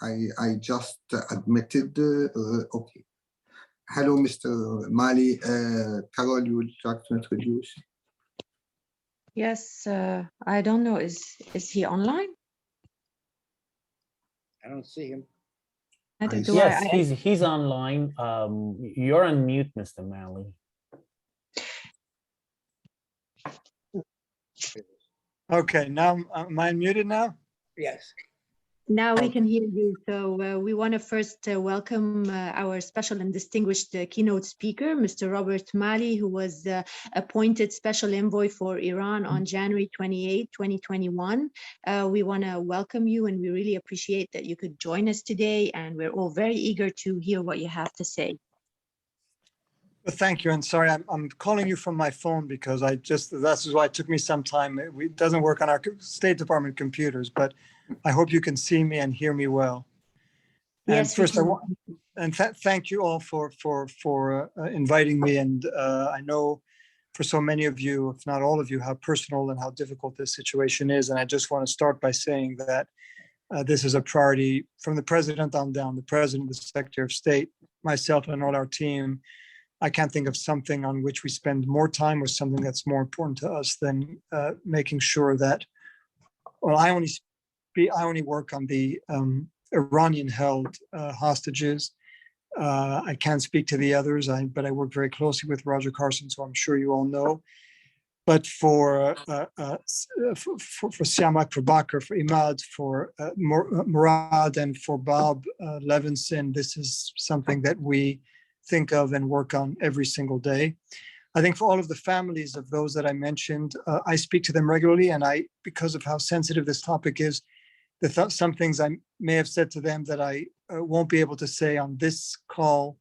I just admitted. Okay. Hello, Mr. Malley. Carol, you would like to introduce? Yes, I don't know. Is he online? I don't see him. Yes, he's online. You're on mute, Mr. Malley. Okay, now am I muted now? Yes. Now we can hear you. So we want to first welcome our special and distinguished keynote speaker, Mr. Robert Malley, who was appointed Special Envoy for Iran on January 28, 2021. We want to welcome you, and we really appreciate that you could join us today, and we're all very eager to hear what you have to say. Well, thank you, and sorry, I'm calling you from my phone because that's why it took me some time. It doesn't work on our State Department computers, but I hope you can see me and hear me well. Yes, and first, thank you all for inviting me. And I know for so many of you, if not all of you, how personal and how difficult this situation is. And I just want to start by saying that this is a priority from the president on down, the president, the Secretary of State, myself, and all our team. I can't think of something on which we spend more time or something that's more important to us than making sure that, well, I only I only work on the Iranian-held hostages. I can't speak to the others, but I work very closely with Roger Carson, so I'm sure you all know. But for Siamak, for Bakr, for Imad, for Murad, and for Bob Levinson, this is something that we think of and work on every single day. I think for all of the families of those that I mentioned, I speak to them regularly, and because of how sensitive this topic is, some things I may have said to them that I won't be able to say on this call,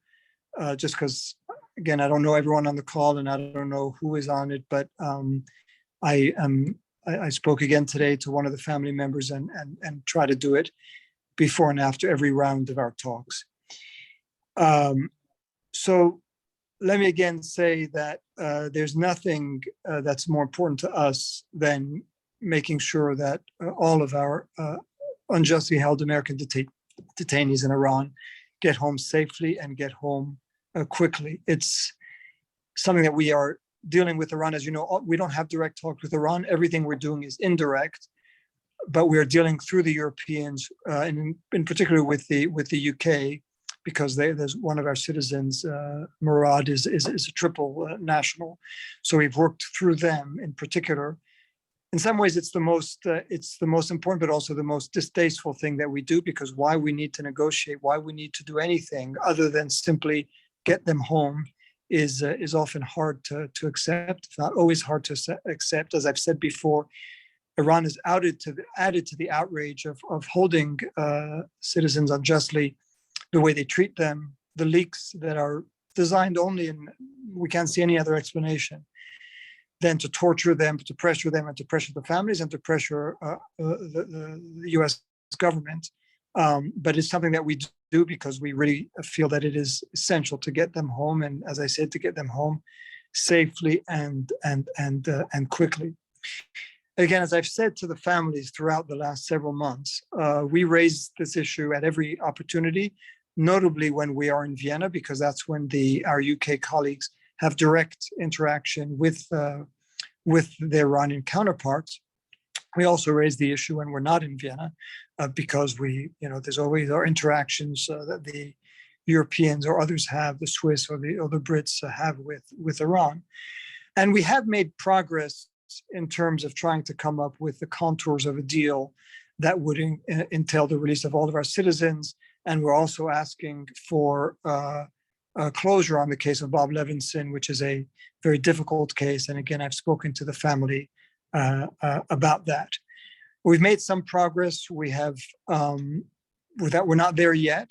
just because, again, I don't know everyone on the call and I don't know who is on it, but I spoke again today to one of the family members and try to do it before and after every round of our talks. So let me again say that there's nothing that's more important to us than making sure that all of our unjustly held American detainees in Iran get home safely and get home quickly. It's something that we are dealing with Iran. As you know, we don't have direct talks with Iran. Everything we're doing is indirect, but we are dealing through the Europeans, and in particular with the UK, because there's one of our citizens, Murad, is a triple national. So we've worked through them in particular. In some ways, it's the most important, but also the most distasteful thing that we do, because why we need to negotiate, why we need to do anything other than simply get them home is often hard to accept. It's not always hard to accept. As I've said before, Iran is added to the outrage of holding citizens unjustly, the way they treat them, the leaks that are designed only, and we can't see any other explanation than to torture them, to pressure them, and to pressure the families, and to pressure the U.S. government. But it's something that we do because we really feel that it is essential to get them home, and as I said, to get them home safely and quickly. Again, as I've said to the families throughout the last several months, we raise this issue at every opportunity, notably when we are in Vienna, because that's when our UK colleagues have direct interaction with their Iranian counterparts. We also raise the issue when we're not in Vienna, because there's always our interactions that the Europeans or others have, the Swiss or the Brits have with Iran. And we have made progress in terms of trying to come up with the contours of a deal that would entail the release of all of our citizens. And we're also asking for closure on the case of Bob Levinson, which is a very difficult case. And again, I've spoken to the family about that. We've made some progress. We have, with that, we're not there yet.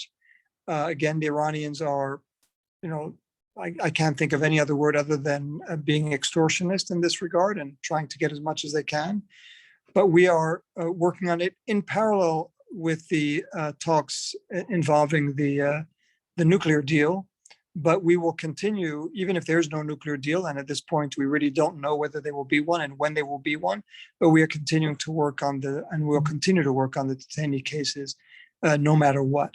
Again, the Iranians are, I can't think of any other word other than being extortionist in this regard and trying to get as much as they can. But we are working on it in parallel with the talks involving the nuclear deal. But we will continue, even if there's no nuclear deal, and at this point we really don't know whether there will be one and when there will be one, but we are continuing to work on and we'll continue to work on the detainee cases no matter what.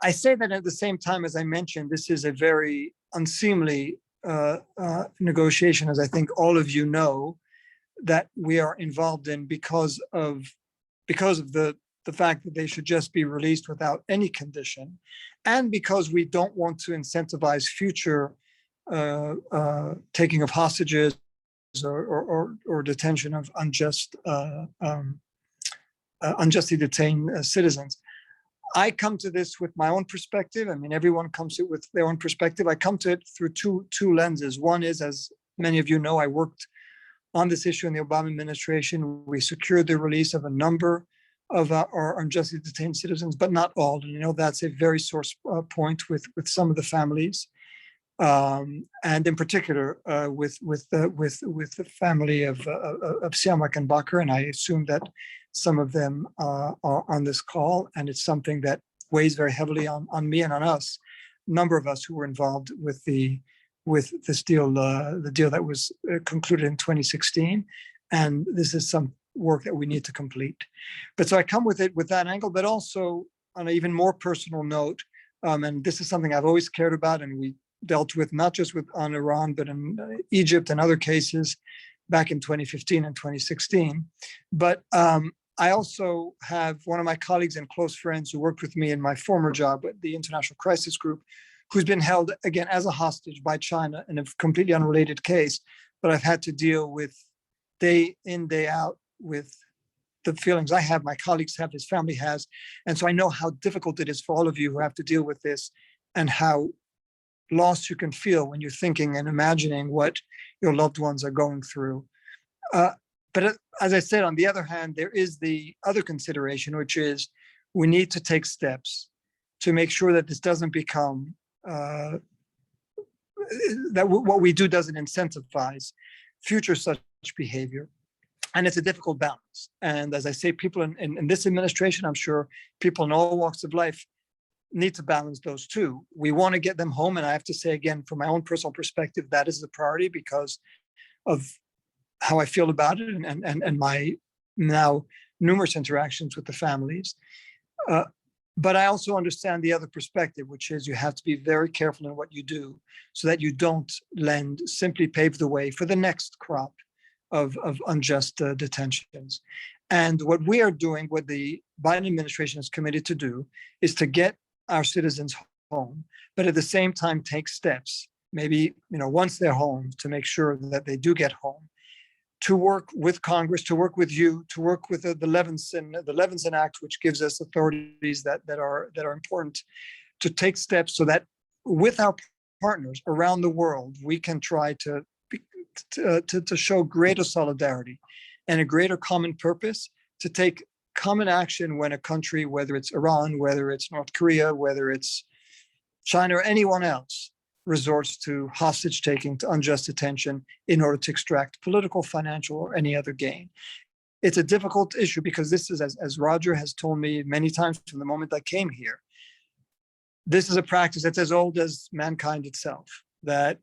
I say that at the same time, as I mentioned, this is a very unseemly negotiation, as I think all of you know, that we are involved in because of the fact that they should just be released without any condition, and because we don't want to incentivize future taking of hostages or detention of unjustly detained citizens. I come to this with my own perspective. I mean, everyone comes to it with their own perspective. I come to it through two lenses. One is, as many of you know, I worked on this issue in the Obama administration. We secured the release of a number of our unjustly detained citizens, but not all. And that's a very sore point with some of the families, and in particular with the family of Siamak and Bakr. And I assume that some of them are on this call, and it's something that weighs very heavily on me and on us, a number of us who were involved with this deal, the deal that was concluded in 2016. And this is some work that we need to complete. But so I come with it with that angle, but also on an even more personal note, and this is something I've always cared about, and we dealt with not just on Iran, but in Egypt and other cases back in 2015 and 2016. But I also have one of my colleagues and close friends who worked with me in my former job at the International Crisis Group, who's been held again as a hostage by China in a completely unrelated case. But I've had to deal with day in, day out with the feelings I have, my colleagues have, his family has. And so I know how difficult it is for all of you who have to deal with this and how lost you can feel when you're thinking and imagining what your loved ones are going through. But as I said, on the other hand, there is the other consideration, which is we need to take steps to make sure that this doesn't become, that what we do doesn't incentivize future such behavior. And it's a difficult balance. And as I say, people in this administration, I'm sure people in all walks of life need to balance those two. We want to get them home. And I have to say, again, from my own personal perspective, that is the priority because of how I feel about it and my now numerous interactions with the families. But I also understand the other perspective, which is you have to be very careful in what you do so that you don't simply pave the way for the next crop of unjust detentions. And what we are doing, what the Biden administration is committed to do, is to get our citizens home, but at the same time take steps, maybe once they're home, to make sure that they do get home, to work with Congress, to work with you, to work with the Levinson Act, which gives us authorities that are important, to take steps so that with our partners around the world, we can try to show greater solidarity and a greater common purpose to take common action when a country, whether it's Iran, whether it's North Korea, whether it's China or anyone else, resorts to hostage taking, to unjust detention in order to extract political, financial, or any other gain. It's a difficult issue because this is, as Roger has told me many times from the moment I came here, this is a practice that's as old as mankind itself, that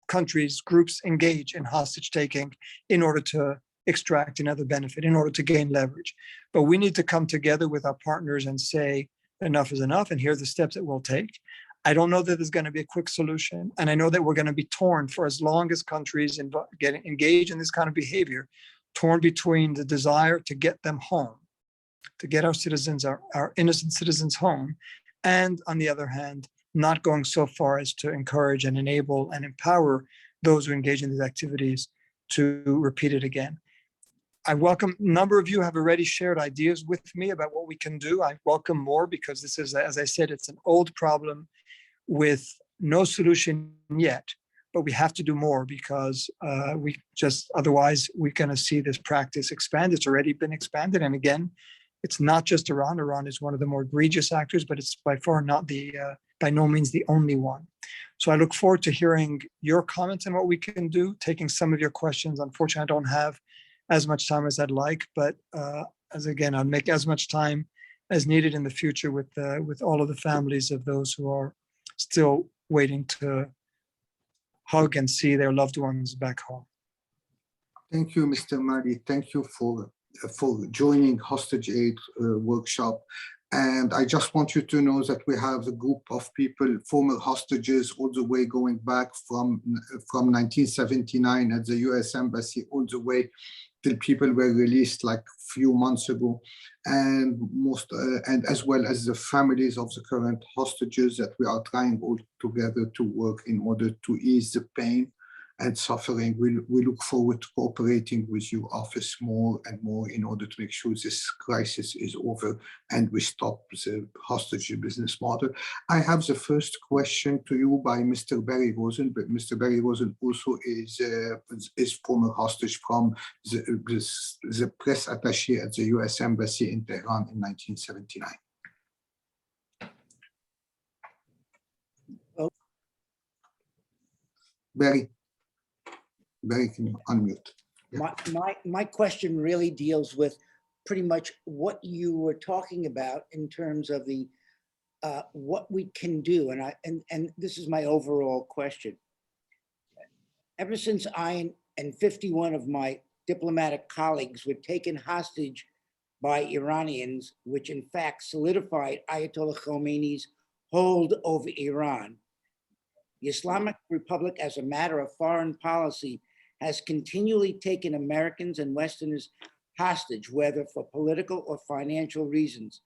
countries, groups engage in hostage taking in order to extract another benefit, in order to gain leverage. But we need to come together with our partners and say, enough is enough, and here are the steps that we'll take. I don't know that there's going to be a quick solution. And I know that we're going to be torn for as long as countries get engaged in this kind of behavior, torn between the desire to get them home, to get our citizens, our innocent citizens home, and on the other hand, not going so far as to encourage and enable and empower those who engage in these activities to repeat it again. I welcome, a number of you have already shared ideas with me about what we can do. I welcome more because this is, as I said, it's an old problem with no solution yet, but we have to do more because otherwise we're going to see this practice expand. It's already been expanded. And again, it's not just Iran. Iran is one of the more egregious actors, but it's by far not by no means the only one. So I look forward to hearing your comments on what we can do, taking some of your questions. Unfortunately, I don't have as much time as I'd like, but I'll make as much time as needed in the future with all of the families of those who are still waiting to hug and see their loved ones back home. Thank you, Mr. Malley. Thank you for joining Hostage Aid workshop. And I just want you to know that we have a group of people, former hostages, all the way going back from 1979 at the US Embassy, all the way till people were released like a few months ago, and and as well as the families of the current hostages that we are trying all together to work in order to ease the pain and suffering. We look forward to cooperating with your office more and more in order to make sure this crisis is over and we stop the hostage business model. I have the first question to you by Mr. Barry Rosen, but Mr. Barry Rosen also is former hostage from the press attaché at the US Embassy in Tehran in 1979. Oh. Barry, can you unmute? Yeah. My question really deals with pretty much what you were talking about in terms of the what we can do, and this is my overall question. Ever since I and 51 of my diplomatic colleagues were taken hostage by Iranians, which in fact solidified Ayatollah Khomeini's hold over Iran, the Islamic Republic, as a matter of foreign policy, has continually taken Americans and Westerners hostage, whether for political or financial reasons,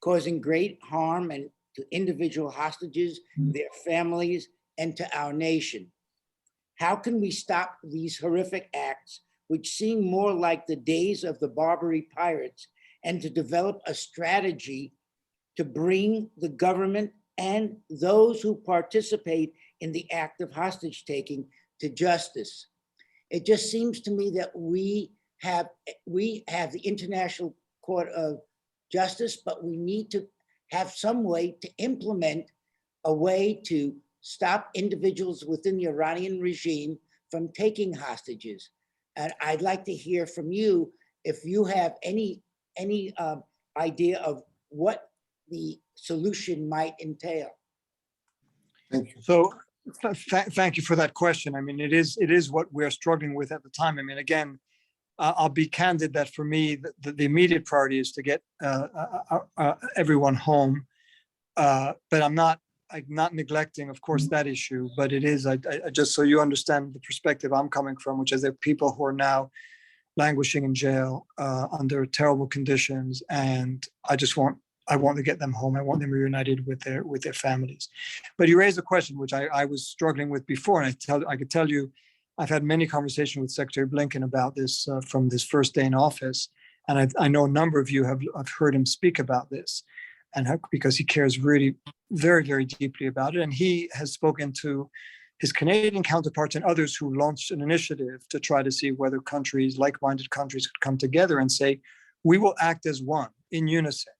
causing great harm and to individual hostages, their families, and to our nation. How can we stop these horrific acts, which seem more like the days of the Barbary pirates, and to develop a strategy to bring the government and those who participate in the act of hostage taking to justice? It just seems to me that we have the International Court of Justice, but we need to have some way to implement a way to stop individuals within the Iranian regime from taking hostages. And I'd like to hear from you if you have any idea of what the solution might entail. Thank you. So thank you for that question. I mean, it is what we're struggling with at the time. I mean, again, I'll be candid that for me, the immediate priority is to get everyone home. But I'm not neglecting, of course, that issue. But it is, I just so you understand the perspective I'm coming from, which is there are people who are now languishing in jail under terrible conditions, and I want to get them home. I want them reunited with their families. But you raised a question which I was struggling with before, and I could tell you, I've had many conversations with Secretary Blinken about this from this first day in office, and I know a number of you have heard him speak about this, and because he cares really very, very deeply about it, and he has spoken to his Canadian counterparts and others who launched an initiative to try to see whether countries, like-minded countries, could come together and say, we will act as one in unison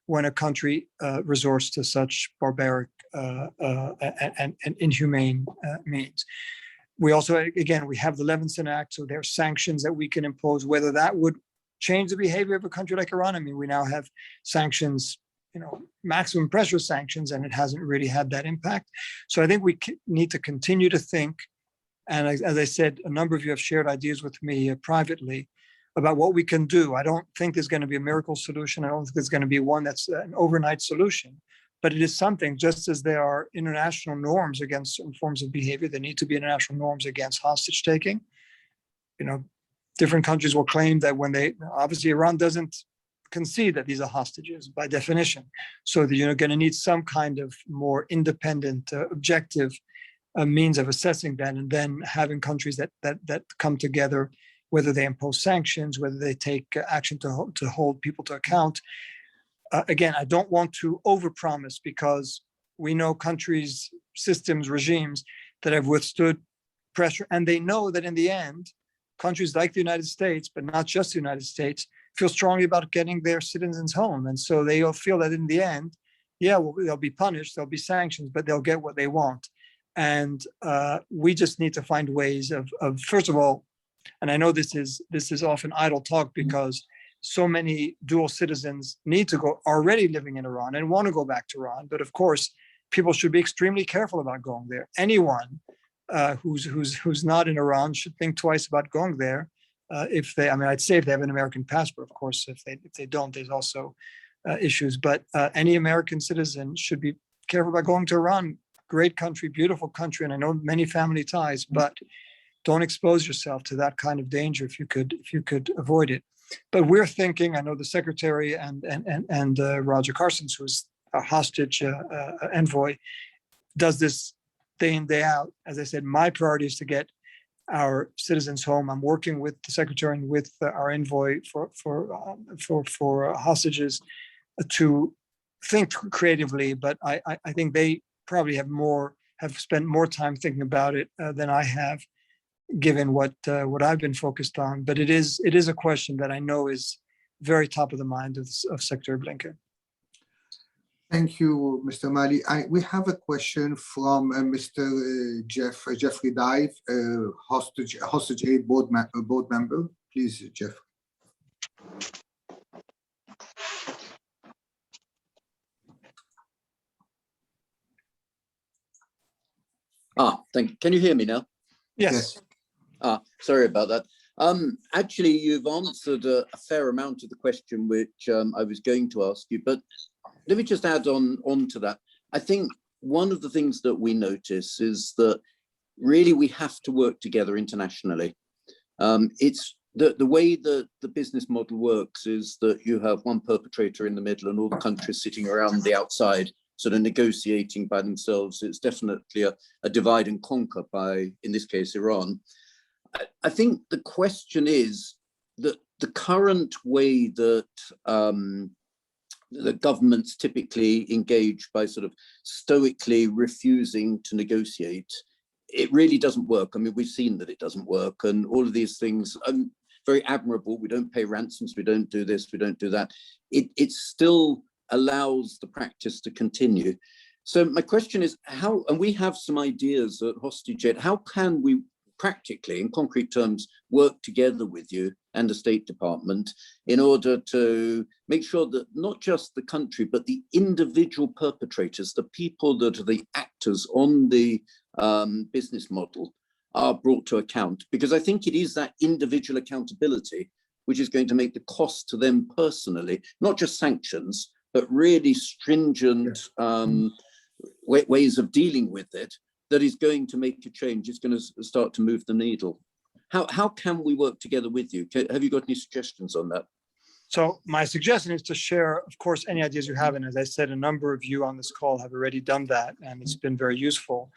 when a country resorts to such barbaric and inhumane means. We also, again, we have the Levinson Act, so there are sanctions that we can impose. Whether that would change the behavior of a country like Iran, I mean, we now have sanctions, maximum pressure sanctions, and it hasn't really had that impact. So I think we need to continue to think, and as I said, a number of you have shared ideas with me privately about what we can do. I don't think there's going to be a miracle solution. I don't think there's going to be one that's an overnight solution. But it is something, just as there are international norms against certain forms of behavior, there need to be international norms against hostage taking. Different countries will claim that obviously Iran doesn't concede that these are hostages by definition. So that you're going to need some kind of more independent, objective means of assessing that, and then having countries that come together, whether they impose sanctions, whether they take action to hold people to account. Again, I don't want to overpromise, because we know countries, systems, regimes that have withstood pressure, and they know that in the end, countries like the United States, but not just the United States, feel strongly about getting their citizens home. And so they all feel that in the end, they'll be punished, there'll be sanctions, but they'll get what they want. And we just need to find ways of first of all, and I know this is often idle talk, because so many dual citizens already living in Iran and want to go back to Iran. But of course, people should be extremely careful about going there. Anyone who's not in Iran should think twice about going there. I'd say if they have an American passport, of course. If they don't, there's also issues. But any American citizen should be careful about going to Iran. Great country, beautiful country, and I know many family ties. But don't expose yourself to that kind of danger if you could avoid it. But we're thinking, I know the Secretary and Roger Carstens, who's a hostage envoy, does this day in, day out. As I said, my priority is to get our citizens home. I'm working with the Secretary and with our envoy for hostages to think creatively, but I think they probably have spent more time thinking about it than I have, given what I've been focused on. But it is a question that I know is very top of the mind of Secretary Blinken. Thank you, Mr. Malley. We have a question from Mr. Jeffrey Dive, Hostage Aid board member. Please, Jeff. Thank you. Can you hear me now? Yes. Sorry about that. Actually, you've answered a fair amount of the question which I was going to ask you, but let me just add on to that. I think one of the things that we notice is that really we have to work together internationally. It's the way that the business model works is that you have one perpetrator in the middle and all the countries sitting around the outside, sort of negotiating by themselves. It's definitely a divide and conquer by, in this case, Iran. I think the question is that the current way that the governments typically engage by sort of stoically refusing to negotiate, it really doesn't work. I mean, we've seen that it doesn't work, and all of these things are very admirable. We don't pay ransoms, we don't do this, we don't do that. It still allows the practice to continue. So my question is how, and we have some ideas at HostageAid, how can we practically, in concrete terms, work together with you and the State Department in order to make sure that not just the country, but the individual perpetrators, the people that are the actors on the business model, are brought to account? Because I think it is that individual accountability which is going to make the cost to them personally, not just sanctions, but really stringent ways of dealing with it, that is going to make a change. It's going to start to move the needle. How can we work together with you? Have you got any suggestions on that? So my suggestion is to share, of course, any ideas you have. And as I said, a number of you on this call have already done that, and it's been very useful.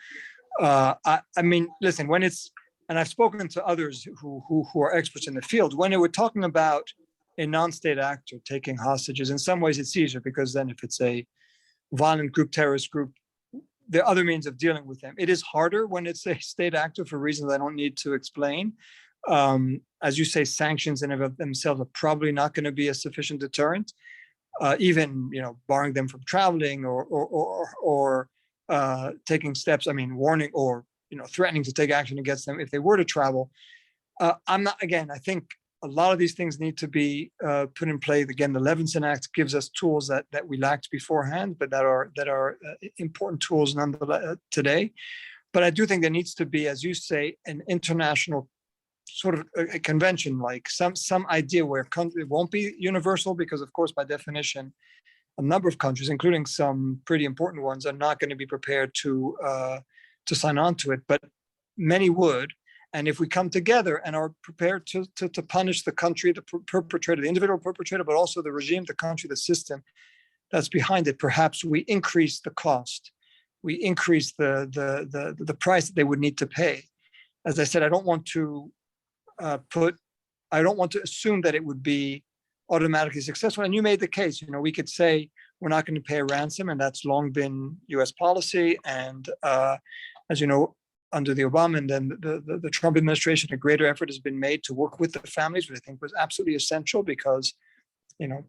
I mean, listen, when it's, and I've spoken to others who are experts in the field, when we're talking about a non-state actor taking hostages, in some ways it's easier, because then if it's a violent group, terrorist group, there are other means of dealing with them. It is harder when it's a state actor for reasons I don't need to explain. As you say, sanctions in and of themselves are probably not going to be a sufficient deterrent, even, you know, barring them from traveling or taking steps. I mean, warning or, you know, threatening to take action against them if they were to travel. I'm not, again, I think a lot of these things need to be put in play. Again, the Levinson Act gives us tools that we lacked beforehand, but that are important tools nonetheless today. But I do think there needs to be, as you say, an international sort of a convention, like some idea where it won't be universal, because of course, by definition, a number of countries, including some pretty important ones, are not going to be prepared to sign on to it, but many would. And if we come together and are prepared to punish the country, the perpetrator, the individual perpetrator, but also the regime, the country, the system that's behind it, perhaps we increase the cost, we increase the price that they would need to pay. As I said, I don't want to assume that it would be automatically successful. And you made the case, you know, we could say we're not going to pay a ransom, and that's long been US policy. And as you know, under the Obama and then the Trump administration, a greater effort has been made to work with the families, which I think was absolutely essential, because, you know,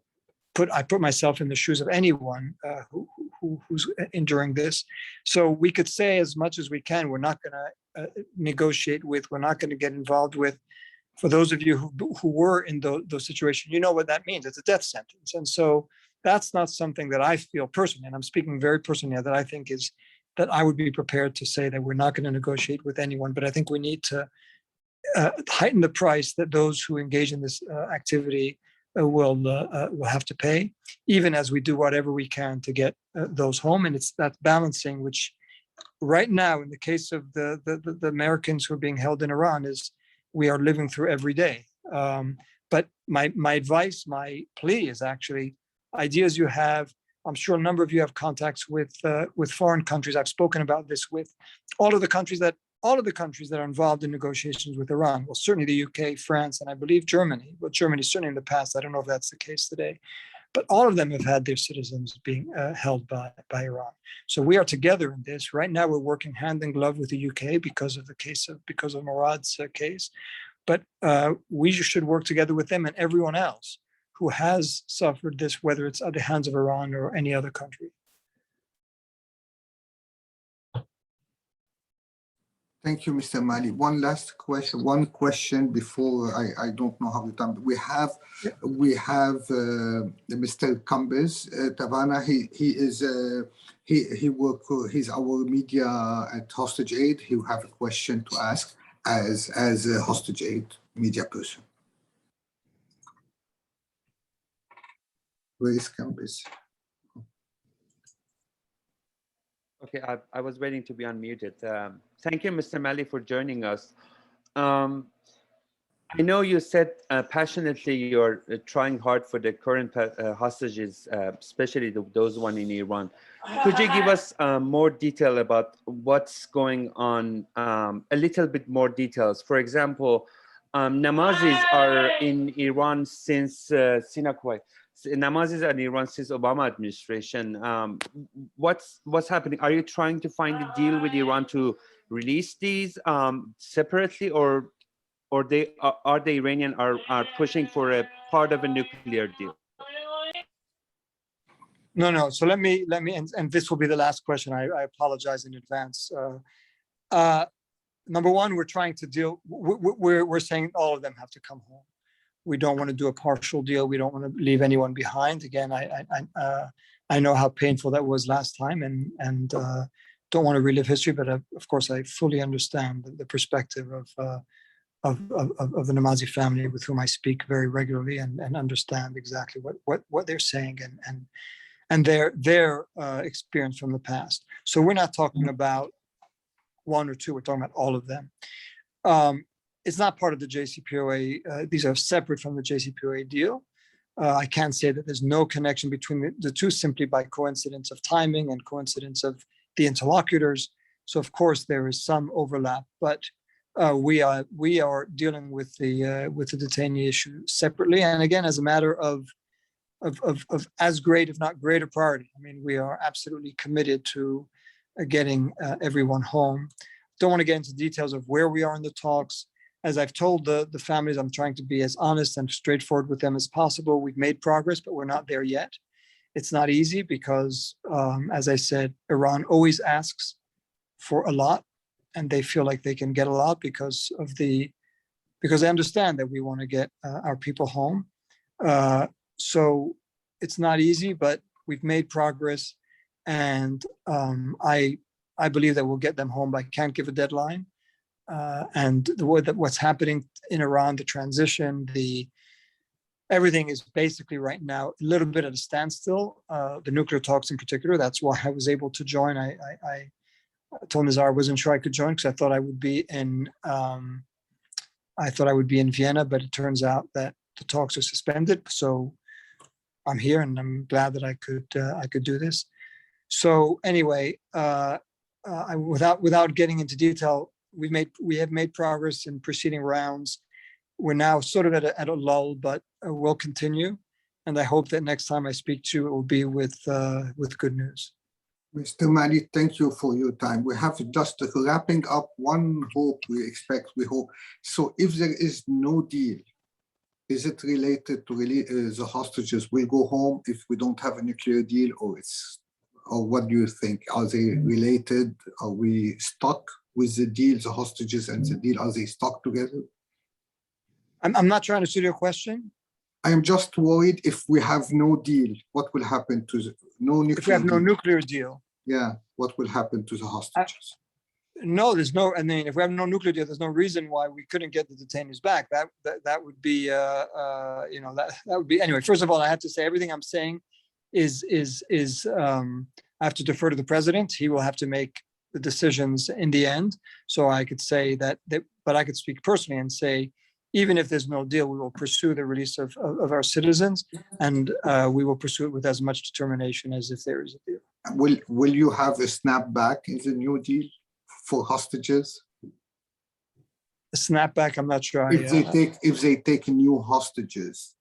I put myself in the shoes of anyone who's enduring this. So we could say as much as we can, we're not going to negotiate with, we're not going to get involved with. For those of you who were in those situations, you know what that means. It's a death sentence. And so that's not something that I feel personally, and I'm speaking very personally, that I think is that I would be prepared to say that we're not going to negotiate with anyone. But I think we need to heighten the price that those who engage in this activity will have to pay, even as we do whatever we can to get those home. And it's that balancing, which right now, in the case of the Americans who are being held in Iran, is we are living through every day. But my advice, my plea is actually ideas you have. I'm sure a number of you have contacts with foreign countries. I've spoken about this with all of the countries that are involved in negotiations with Iran. Well, certainly the UK, France, and I believe Germany. But Germany certainly in the past. I don't know if that's the case today. But all of them have had their citizens being held by Iran. So we are together in this. Right now, we're working hand in glove with the UK because of Murad's case. But we should work together with them and everyone else who has suffered this, whether it's at the hands of Iran or any other country. Thank you, Mr. Malley. One last question before I don't know how to time. We have Mr. Cumbers Tavana. He's our media at HostageAid. He will have a question to ask as a HostageAid media person. Where is Cumbers? Okay, I was waiting to be unmuted. Thank you, Mr. Malley, for joining us. I I know you said passionately you're trying hard for the current hostages, especially those one in Iran. Could you give us more detail about what's going on, a little bit more details? For example, Namazis are in Iran since Namazis are in Iran since Obama administration. What's happening? Are you trying to find a deal with Iran to release these separately, or are the Iranian are pushing for a part of a nuclear deal? No. So let me, and this will be the last question. I apologize in advance. Number one, we're trying to deal. We're saying all of them have to come home. We don't want to do a partial deal. We don't want to leave anyone behind. Again, I know how painful that was last time, and don't want to relive history. But of course, I fully understand the perspective of the Namazi family with whom I speak very regularly, and understand exactly what they're saying and their experience from the past. So we're not talking about one or two, we're talking about all of them. It's not part of the JCPOA. These are separate from the JCPOA deal. I can't say that there's no connection between the two simply by coincidence of timing and coincidence of the interlocutors. So of course there is some overlap, but we are dealing with the detainee issue separately. And again, as a matter of as great, if not greater priority. I mean, we are absolutely committed to getting everyone home. Don't want to get into details of where we are in the talks. As I've told the families, I'm trying to be as honest and straightforward with them as possible. We've made progress, but we're not there yet. It's not easy because, as I said, Iran always asks for a lot, and they feel like they can get a lot because they understand that we want to get our people home. So it's not easy, but we've made progress, and I believe that we'll get them home. But I can't give a deadline. And the way that what's happening in Iran, the transition, everything is basically right now a little bit at a standstill. The nuclear talks in particular. That's why I was able to join. I told Nizar I wasn't sure I could join because I thought I would be in Vienna, but it turns out that the talks are suspended. So I'm here, and I'm glad that I could do this. So anyway, without getting into detail, we have made progress in preceding rounds. We're now sort of at a lull, but we'll continue. And I hope that next time I speak to you, it will be with good news. Mr. Malley, thank you for your time. We have just wrapping up one hope we hope. So if there is no deal, is it related to the hostages will go home if we don't have a nuclear deal, or what do you think? Are they related? Are we stuck with the deal, the hostages and the deal? Are they stuck together? I'm not trying to suit your question. I am just worried if we have no deal, what will happen to no nuclear if we have no deal? nuclear deal? Yeah, what will happen to the hostages? No, there's no. I mean, if we have no nuclear deal, there's no reason why we couldn't get the detainees back. That would be, that would be. Anyway, first of all, I have to say everything I'm saying is I have to defer to the president. He will have to make the decisions in the end. So I could say that, but I could speak personally and say, even if there's no deal, we will pursue the release of our citizens, and we will pursue it with as much determination as if there is a deal. Will you have a snapback in the new deal for hostages? A snapback? I'm not sure. If they take new hostages,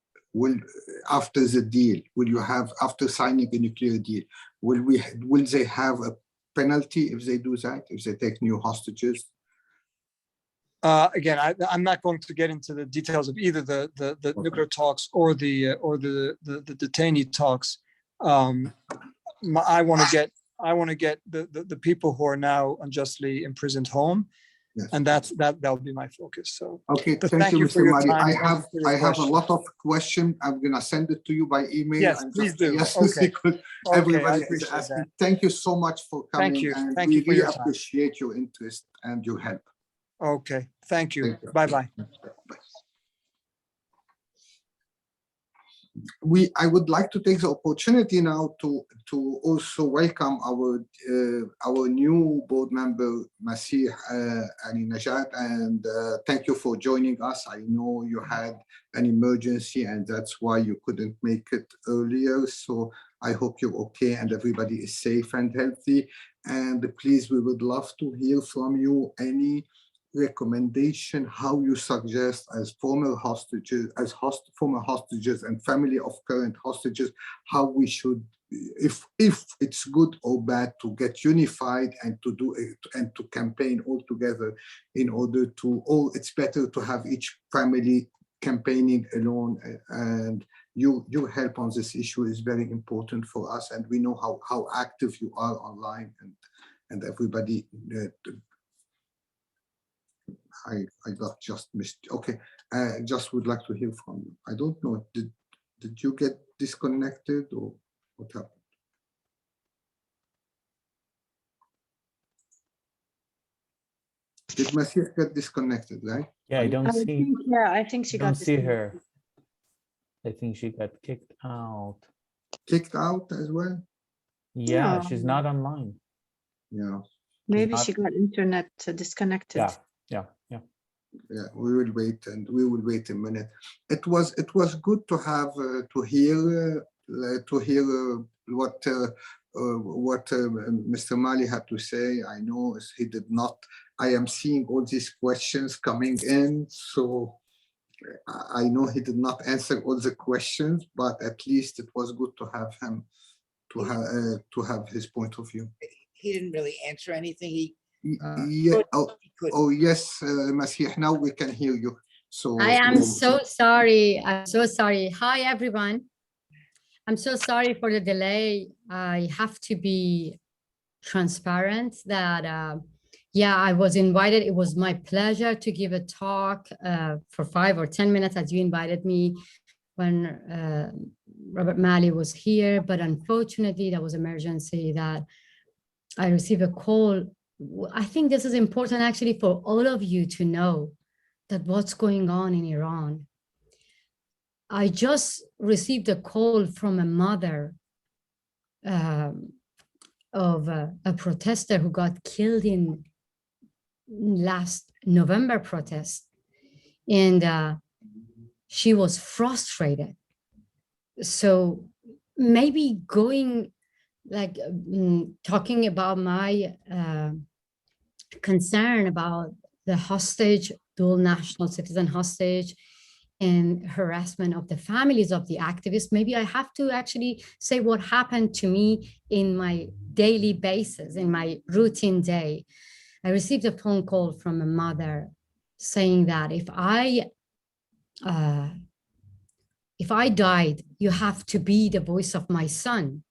after the deal, will you have, after signing a nuclear deal, will they have a penalty if they do that? If they take new hostages? Again, I'm not going to get into the details of either the nuclear talks or the detainee talks. I want to get the people who are now unjustly imprisoned home, yes. And that'll be my focus. So okay, thank you, Mr. Malley. I have a lot of questions. I'm gonna send it to you by email. Yes, please do. Yes, okay. Everybody is asking. That. Thank you so much for coming. Thank you. And thank we you for really your time. appreciate your interest and your help. Okay, thank you. Bye-bye. I would like to take the opportunity now to also welcome our new board member, Masih Ali Najat, and thank you for joining us. I know you had an emergency and that's why you couldn't make it earlier. So I hope you're okay and everybody is safe and healthy. And please, we would love to hear from you any recommendation, how you suggest as former hostages, former hostages and family of current hostages, how we should, if it's good or bad, to get unified and to do it and to campaign all together in order to, or it's better to have each family campaigning alone. And your help on this issue is very important for us, and we know how active you are online, and everybody. I got just missed. Okay, just would like to hear from you. I don't know, did you get disconnected or what happened? Did Masih get disconnected, right? Yeah, I don't see. I think she got. Don't see her. I think she got kicked out. Kicked out as well? Yeah, she's not online. Yeah. Maybe she got internet disconnected. Yeah. Yeah, we will wait, and we will wait a minute. It was good to have to hear what Mr. Malley had to say. I know he did not. I am seeing all these questions coming in, so I know he did not answer all the questions, but at least it was good to have him to have his point of view. He didn't really answer anything. Yeah. Oh yes, Masih. Now we can hear you. So I am so sorry. I'm so sorry. Hi everyone. I'm so sorry for the delay. I have to be transparent that yeah, I was invited. It was my pleasure to give a talk for 5 or 10 minutes as you invited me when Robert Malley was here. But unfortunately, there was emergency that I received a call. I think this is important actually for all of you to know that what's going on in Iran. I just received a call from a mother of a protester who got killed in last November protest, and she was frustrated. So maybe going like talking about my concern about the hostage, dual national citizen hostage, and harassment of the families of the activists, maybe I have to actually say what happened to me in my daily basis, in my routine day. I received a phone call from a mother saying that if I died, you have to be the voice of my son.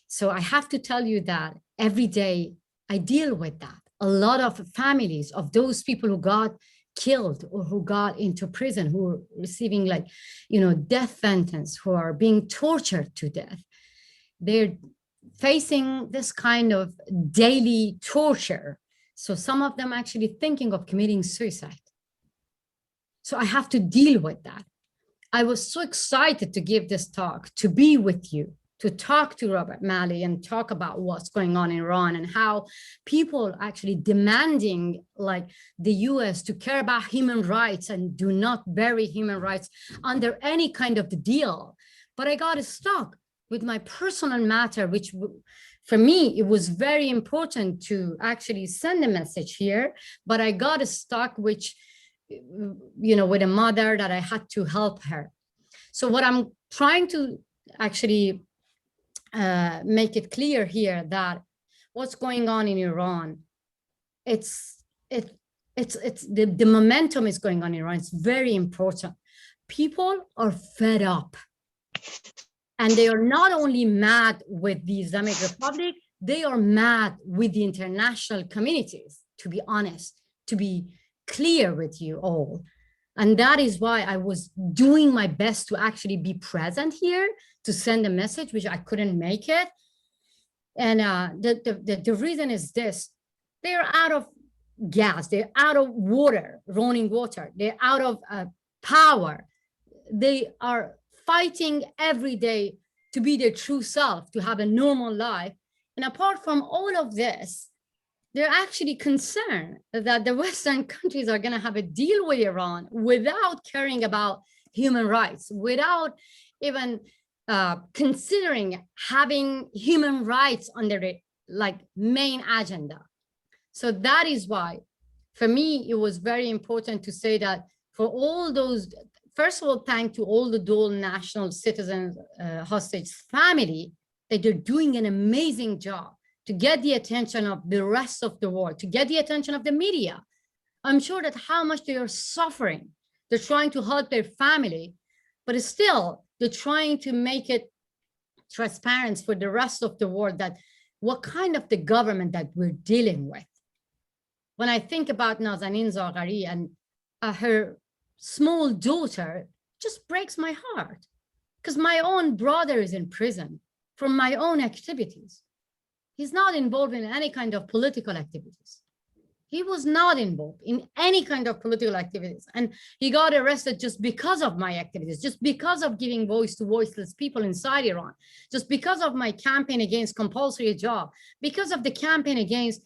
So I have to tell you that every day I deal with that. A lot of families of those people who got killed or who got into prison, who are receiving like, death sentence, who are being tortured to death. They're facing this kind of daily torture. So some of them actually thinking of committing suicide. So I have to deal with that. I was so excited to give this talk, to be with you, to talk to Robert Malley and talk about what's going on in Iran and how people actually demanding like the US to care about human rights and do not bury human rights under any kind of the deal. But I got stuck with my personal matter, which for me, it was very important to actually send a message here, but I got stuck with a mother that I had to help her. So what I'm trying to actually make it clear here that what's going on in Iran, the momentum is going on in Iran. It's very important. People are fed up, and they are not only mad with the Islamic Republic, they are mad with the international communities, to be honest, to be clear with you all. And that is why I was doing my best to actually be present here to send a message, which I couldn't make it. And the reason is this: they're out of gas, they're out of water, running water, they're out of power. They are fighting every day to be their true self, to have a normal life. And apart from all of this, they're actually concerned that the Western countries are going to have a deal with Iran without caring about human rights, without even considering having human rights on their main agenda. So that is why, for me, it was very important to say that for all those, first of all, thank to all the dual national citizens, hostage family, that they're doing an amazing job to get the attention of the rest of the world, to get the attention of the media. I'm sure that how much they are suffering. They're trying to help their family, but still they're trying to make it transparent for the rest of the world that what kind of the government that we're dealing with. When I think about Nazanin Zaghari and her small daughter, just breaks my heart, because my own brother is in prison for my own activities. He's not involved in any kind of political activities. He was not involved in any kind of political activities. And he got arrested just because of my activities, just because of giving voice to voiceless people inside Iran, just because of my campaign against compulsory hijab, because of the campaign against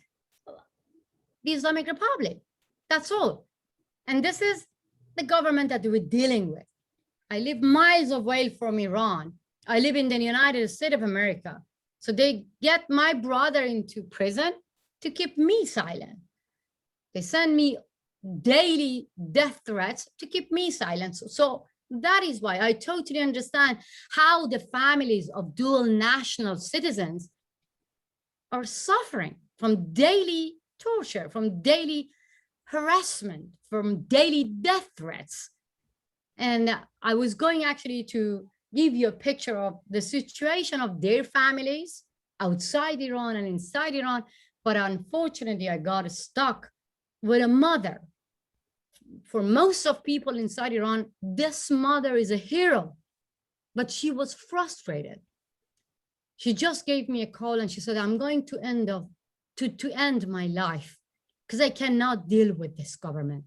the Islamic Republic. That's all. And this is the government that we're dealing with. I live miles away from Iran. I live in the United States of America. So they get my brother into prison to keep me silent. They send me daily death threats to keep me silent. So that is why I totally understand how the families of dual national citizens are suffering from daily torture, from daily harassment, from daily death threats. And I was going actually to give you a picture of the situation of their families outside Iran and inside Iran. But unfortunately, I got stuck with a mother. For most of people inside Iran, this mother is a hero, but she was frustrated. She just gave me a call and she said, I'm going to end my life because I cannot deal with this government.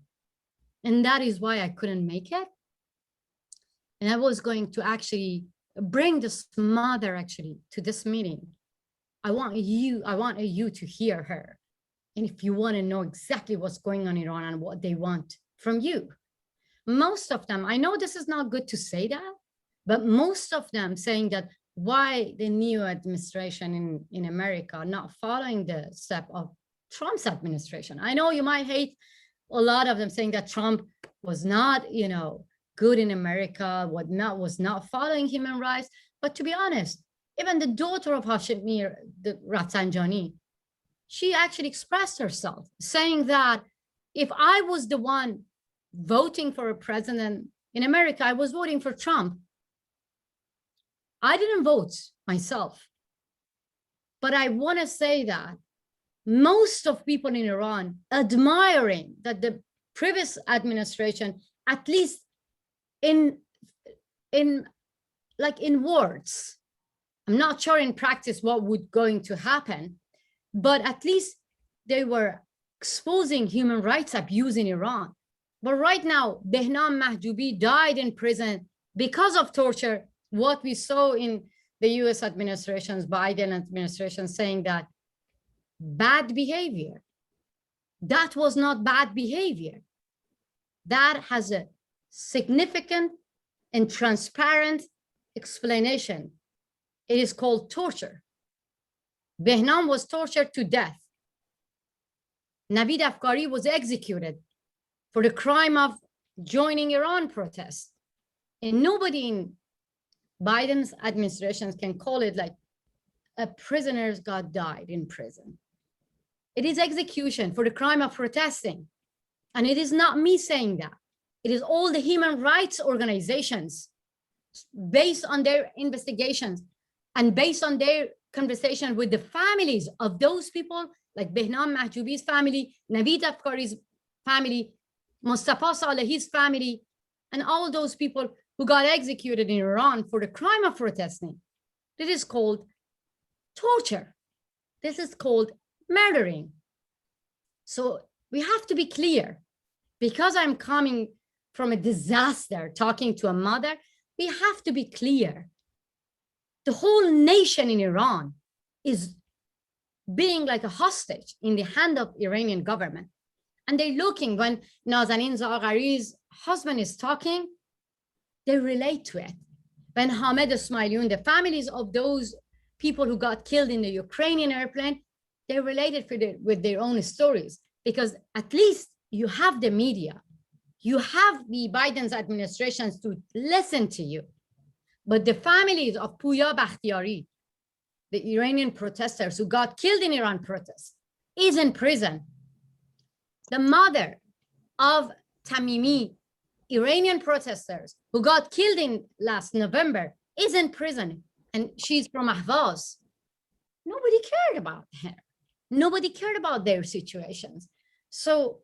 And that is why I couldn't make it. And I was going to actually bring this mother actually to this meeting. I want you to hear her. And if you want to know exactly what's going on in Iran and what they want from you. Most of them, I know this is not good to say that, but most of them saying that why the new administration in America not following the step of Trump's administration. I know you might hate a lot of them saying that Trump was not, good in America, was not following human rights. But to be honest, even the daughter of Hashemir, the Rafsanjani, she actually expressed herself saying that if I was the one voting for a president in America, I was voting for Trump. I didn't vote myself. But I want to say that most of people in Iran admiring that the previous administration, at least in words, I'm not sure in practice what would going to happen, but at least they were exposing human rights abuse in Iran. But right now, Behnam Mahjoubi died in prison because of torture. What we saw in the US administration's, Biden administration, saying that bad behavior. That was not bad behavior. That has a significant and transparent explanation. It is called torture. Behnam was tortured to death. Navid Afkari was executed for the crime of joining Iran protests. And nobody in Biden's administration can call it like a prisoner died in prison. It is execution for the crime of protesting. And it is not me saying that. It is all the human rights organizations based on their investigations and based on their conversation with the families of those people, like Behnam Mahjoubi's family, Navid Afkari's family, Mustafa Salehi's family, and all those people who got executed in Iran for the crime of protesting. This is called torture. This is called murdering. So we have to be clear. Because I'm coming from a disaster, talking to a mother, We have to be clear. The whole nation in Iran is being like a hostage in the hand of Iranian government. And they're looking, when Nazanin Zaghari's husband is talking, they relate to it. When Hamed Esmailion, the families of those people who got killed in the Ukrainian airplane, they related with their own stories, because at least you have the media, you have the Biden's administrations to listen to you. But the families of Pouya Bakhtiari, the Iranian protesters who got killed in Iran protests, is in prison. The mother of Tamimi, Iranian protesters who got killed in last November, is in prison, and she's from Ahvaz. Nobody cared about her. Nobody cared about their situations. So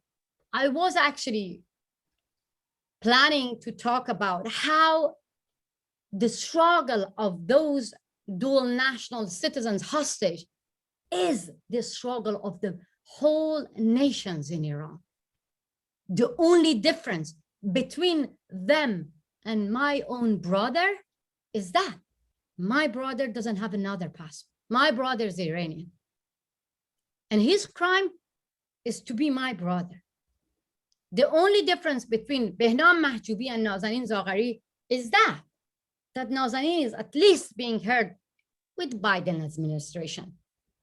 I was actually planning to talk about how the struggle of those dual national citizens hostage is the struggle of the whole nations in Iran. The only difference between them and my own brother is that my brother doesn't have another passport. My brother is Iranian. And his crime is to be my brother. The only difference between Behnam Mahjoubi and Nazanin Zaghari is that Nazanin is at least being heard with Biden administration,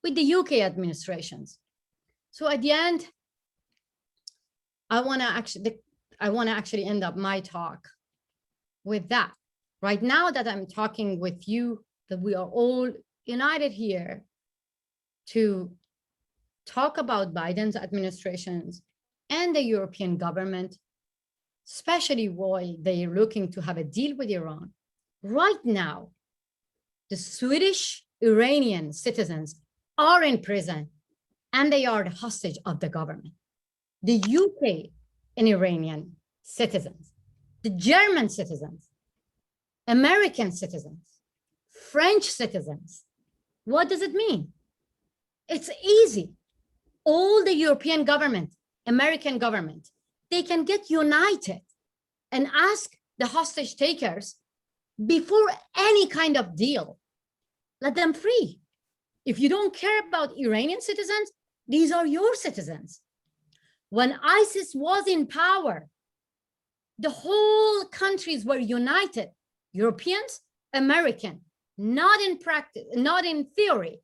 with the UK administrations. So at the end, I want to actually end up my talk with that. Right now that I'm talking with you, that we are all united here to talk about Biden's administrations and the European government, especially why they're looking to have a deal with Iran. Right now, the Swedish Iranian citizens are in prison and they are the hostage of the government. The UK and Iranian citizens, the German citizens, American citizens, French citizens. What does it mean? It's easy. All the European government, American government, they can get united and ask the hostage takers before any kind of deal, let them free. If you don't care about Iranian citizens, these are your citizens. When ISIS was in power, the whole countries were united, Europeans, American, not in practice, not in theory,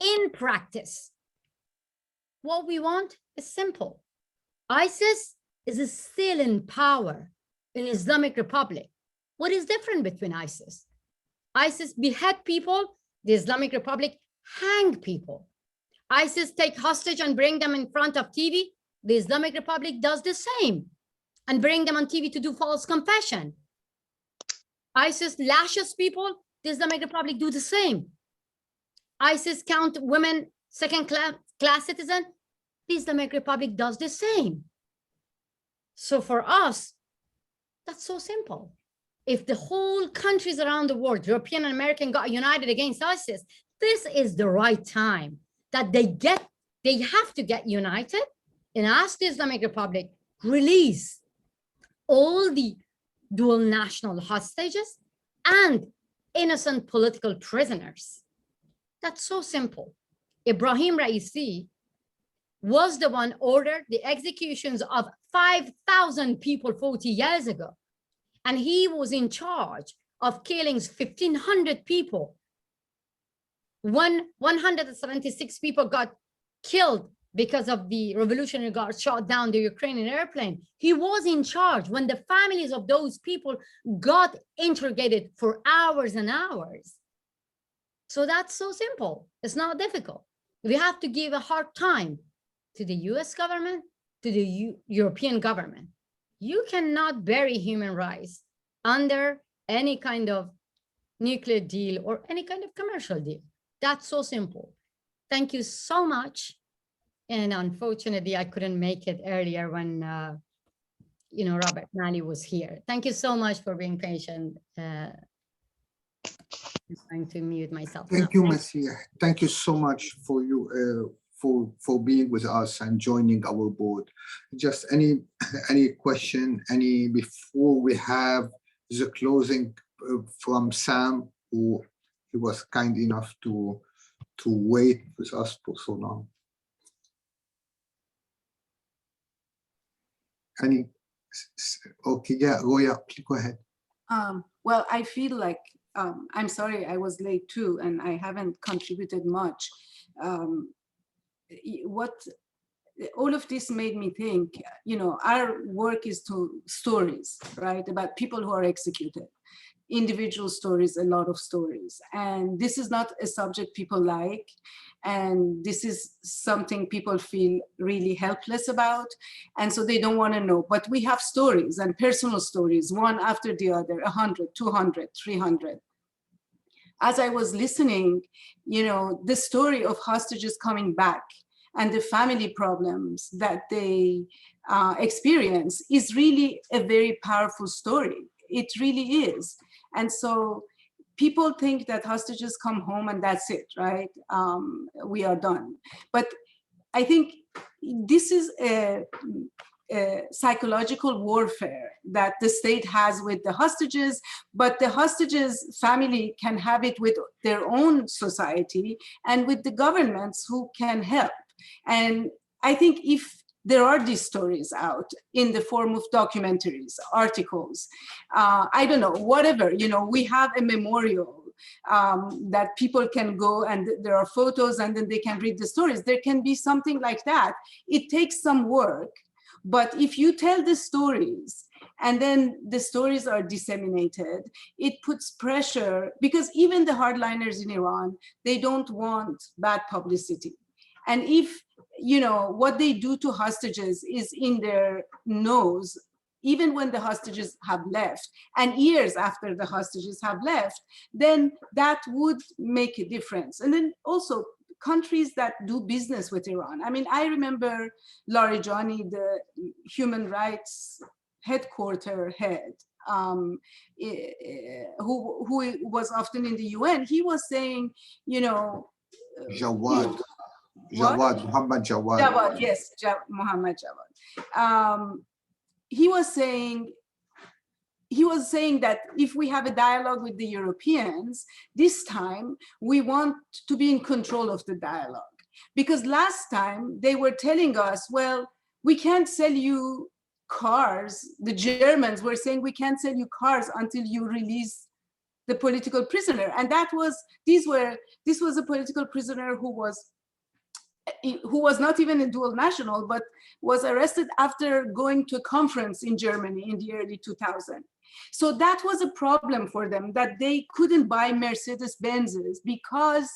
in practice. What we want is simple. ISIS is still in power in Islamic Republic. What is different between ISIS? ISIS behead people, the Islamic Republic hang people. ISIS take hostage and bring them in front of TV, the Islamic Republic does the same and bring them on TV to do false confession. ISIS lashes people, the Islamic Republic do the same. ISIS count women second-class citizen, the Islamic Republic does the same. So for us, that's so simple. If the whole countries around the world, European and American, got united against ISIS, this is the right time that they have to get united and ask the Islamic Republic, release all the dual national hostages and innocent political prisoners. That's so simple. Ibrahim Raisi was the one ordered the executions of 5,000 people 40 years ago. And he was in charge of killing 1,500 people. 176 people got killed because of the Revolutionary Guard shot down the Ukrainian airplane. He was in charge when the families of those people got interrogated for hours and hours. So that's so simple. It's not difficult. We have to give a hard time to the US government, to the European government. You cannot bury human rights under any kind of nuclear deal or any kind of commercial deal. That's so simple. Thank you so much. And unfortunately, I couldn't make it earlier when, Robert Malley was here. Thank you so much for being patient. I'm trying to mute myself. Thank you, Marcia. Thank you so much for you for being with us and joining our board. Just any question, before we have the closing from Sam, who he was kind enough to wait with us for so long. Okay, yeah, Roya, please go ahead. Well, I feel like I'm sorry I was late too, and I haven't contributed much. All of this made me think, our work is to stories, right? About people who are executed, individual stories, a lot of stories. And this is not a subject people like. And this is something people feel really helpless about. And so they don't want to know. But we have stories and personal stories, one after the other, 100, 200, 300. As I was listening, the story of hostages coming back and the family problems that they experience is really a very powerful story. It really is. And so people think that hostages come home and that's it, right? We are done. But I think this is a psychological warfare that the state has with the hostages, but the hostages family can have it with their own society and with the governments who can help. And I think if there are these stories out in the form of documentaries, articles, I don't know, whatever, we have a memorial that people can go and there are photos and then they can read the stories. There can be something like that. It takes some work, but if you tell the stories and then the stories are disseminated, it puts pressure, because even the hardliners in Iran, they don't want bad publicity. And if, what they do to hostages is in their nose, even when the hostages have left and years after the hostages have left, then that would make a difference. And then also countries that do business with Iran. I mean, I remember Larijani, the human rights headquarter head, who was often in the UN, he was saying, Jawad, Muhammad Jawad. Jawad, yes, Muhammad Jawad. He was saying that if we have a dialogue with the Europeans, this time we want to be in control of the dialogue. Because last time they were telling us, well, we can't sell you cars. The Germans were saying we can't sell you cars until you release the political prisoner. And this was a political prisoner who was not even a dual national, but was arrested after going to a conference in Germany in the early 2000s. So that was a problem for them, that they couldn't buy Mercedes-Benzes because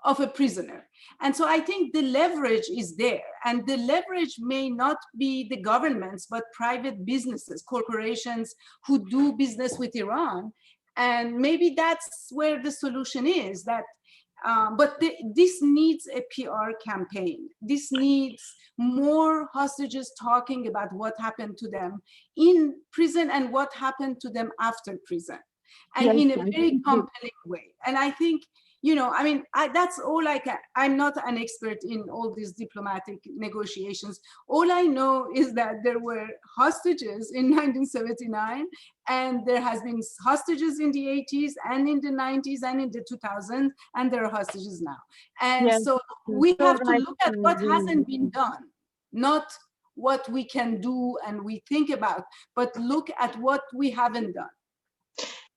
of a prisoner. And so I think the leverage is there, and the leverage may not be the governments, but private businesses, corporations who do business with Iran. And maybe that's where the solution is, that but this needs a PR campaign. This needs more hostages talking about what happened to them in prison and what happened to them after prison, and in a very compelling way. And I think, that's all I can. I'm not an expert in all these diplomatic negotiations. All I know is that there were hostages in 1979, and there has been hostages in the 80s and in the 90s and in the 2000s, and there are hostages now. And so we have to look at what hasn't been done, not what we can do and we think about, but look at what we haven't done.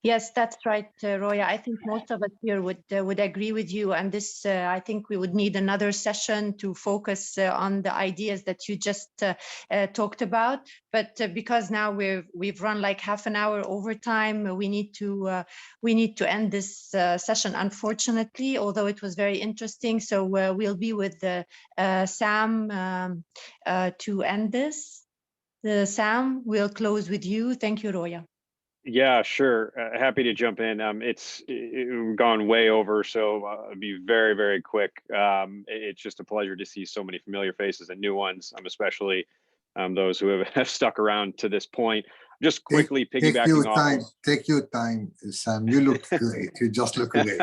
Yes, that's right, Roya. I think most of us here would agree with you. And this, I think we would need another session to focus on the ideas that you just talked about. But because now we've run like half an hour over time, we need to end this session, unfortunately, although it was very interesting. So we'll be with Sam to end this. Sam, we'll close with you. Thank you, Roya. Yeah, sure. Happy to jump in. It's gone way over, so I'll be very, very quick. It's just a pleasure to see so many familiar faces and new ones, especially those who have stuck around to this point. Just quickly piggybacking off. Take your time, Sam. You look great. You just look great.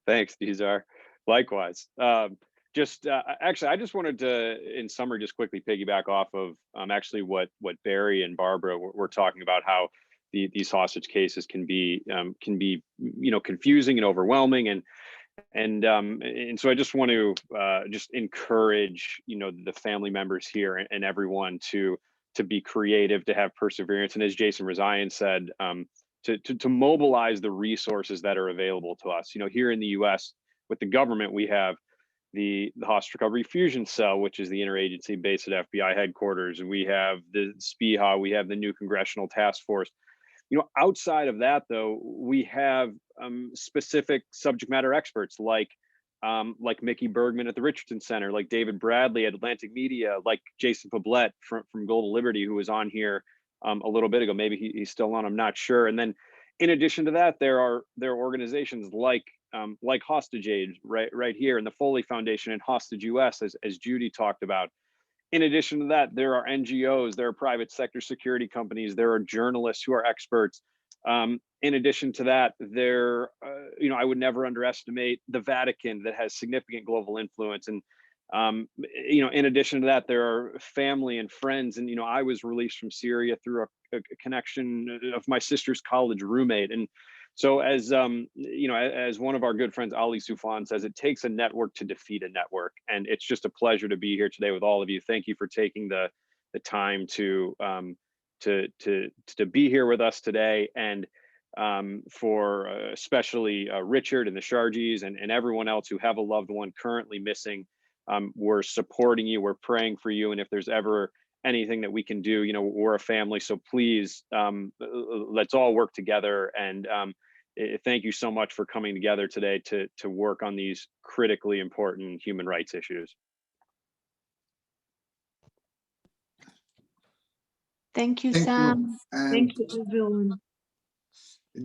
Thanks, Nizar. Likewise. Actually, I just wanted to, in summary, just quickly piggyback off of actually what Barry and Barbara were talking about, how these hostage cases can be confusing and overwhelming, and so I just want to just encourage the family members here and everyone to be creative, to have perseverance, and as Jason Rezaian said, to mobilize the resources that are available to us. Here in the U.S. with the government, we have the Hostage Recovery Fusion Cell, which is the interagency based at FBI headquarters, and we have the SPIHA, we have the new Congressional Task Force. Outside of that, though, we have specific subject matter experts like Mickey Bergman at the Richardson Center, like David Bradley at Atlantic Media, like Jason Poblete from Global Liberty, who was on here a little bit ago. Maybe he's still on, I'm not sure. And then in addition to that, there are organizations like Hostage Aid right here, and the Foley Foundation and Hostage US, as Judy talked about. In addition to that, there are NGOs, there are private sector security companies, there are journalists who are experts. In addition to that, I would never underestimate the Vatican, that has significant global influence. And in addition to that, there are family and friends. And I was released from Syria through a connection of my sister's college roommate. And so as one of our good friends, Ali Soufan, says, it takes a network to defeat a network. And it's just a pleasure to be here today with all of you. Thank you for taking the time to be here with us today, and for especially Richard and the Sharjis and everyone else who have a loved one currently missing. We're supporting you, we're praying for you, and if there's ever anything that we can do, we're a family, so please, let's all work together. And thank you so much for coming together today to work on these critically important human rights issues. Thank you, Thank Sam. you. And Thank you, everyone.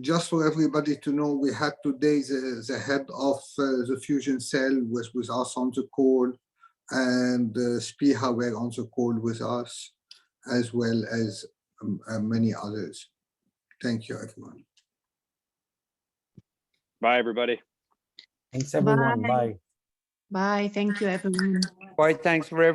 just for everybody to know, we had today the head of the Fusion Cell was with us on the call, and SPIHA were on the call with us, as well as many others. Thank you, everyone. Bye, everybody. Thanks, everyone. Bye. Bye. Thank you, everyone. Bye. Thanks for everyone.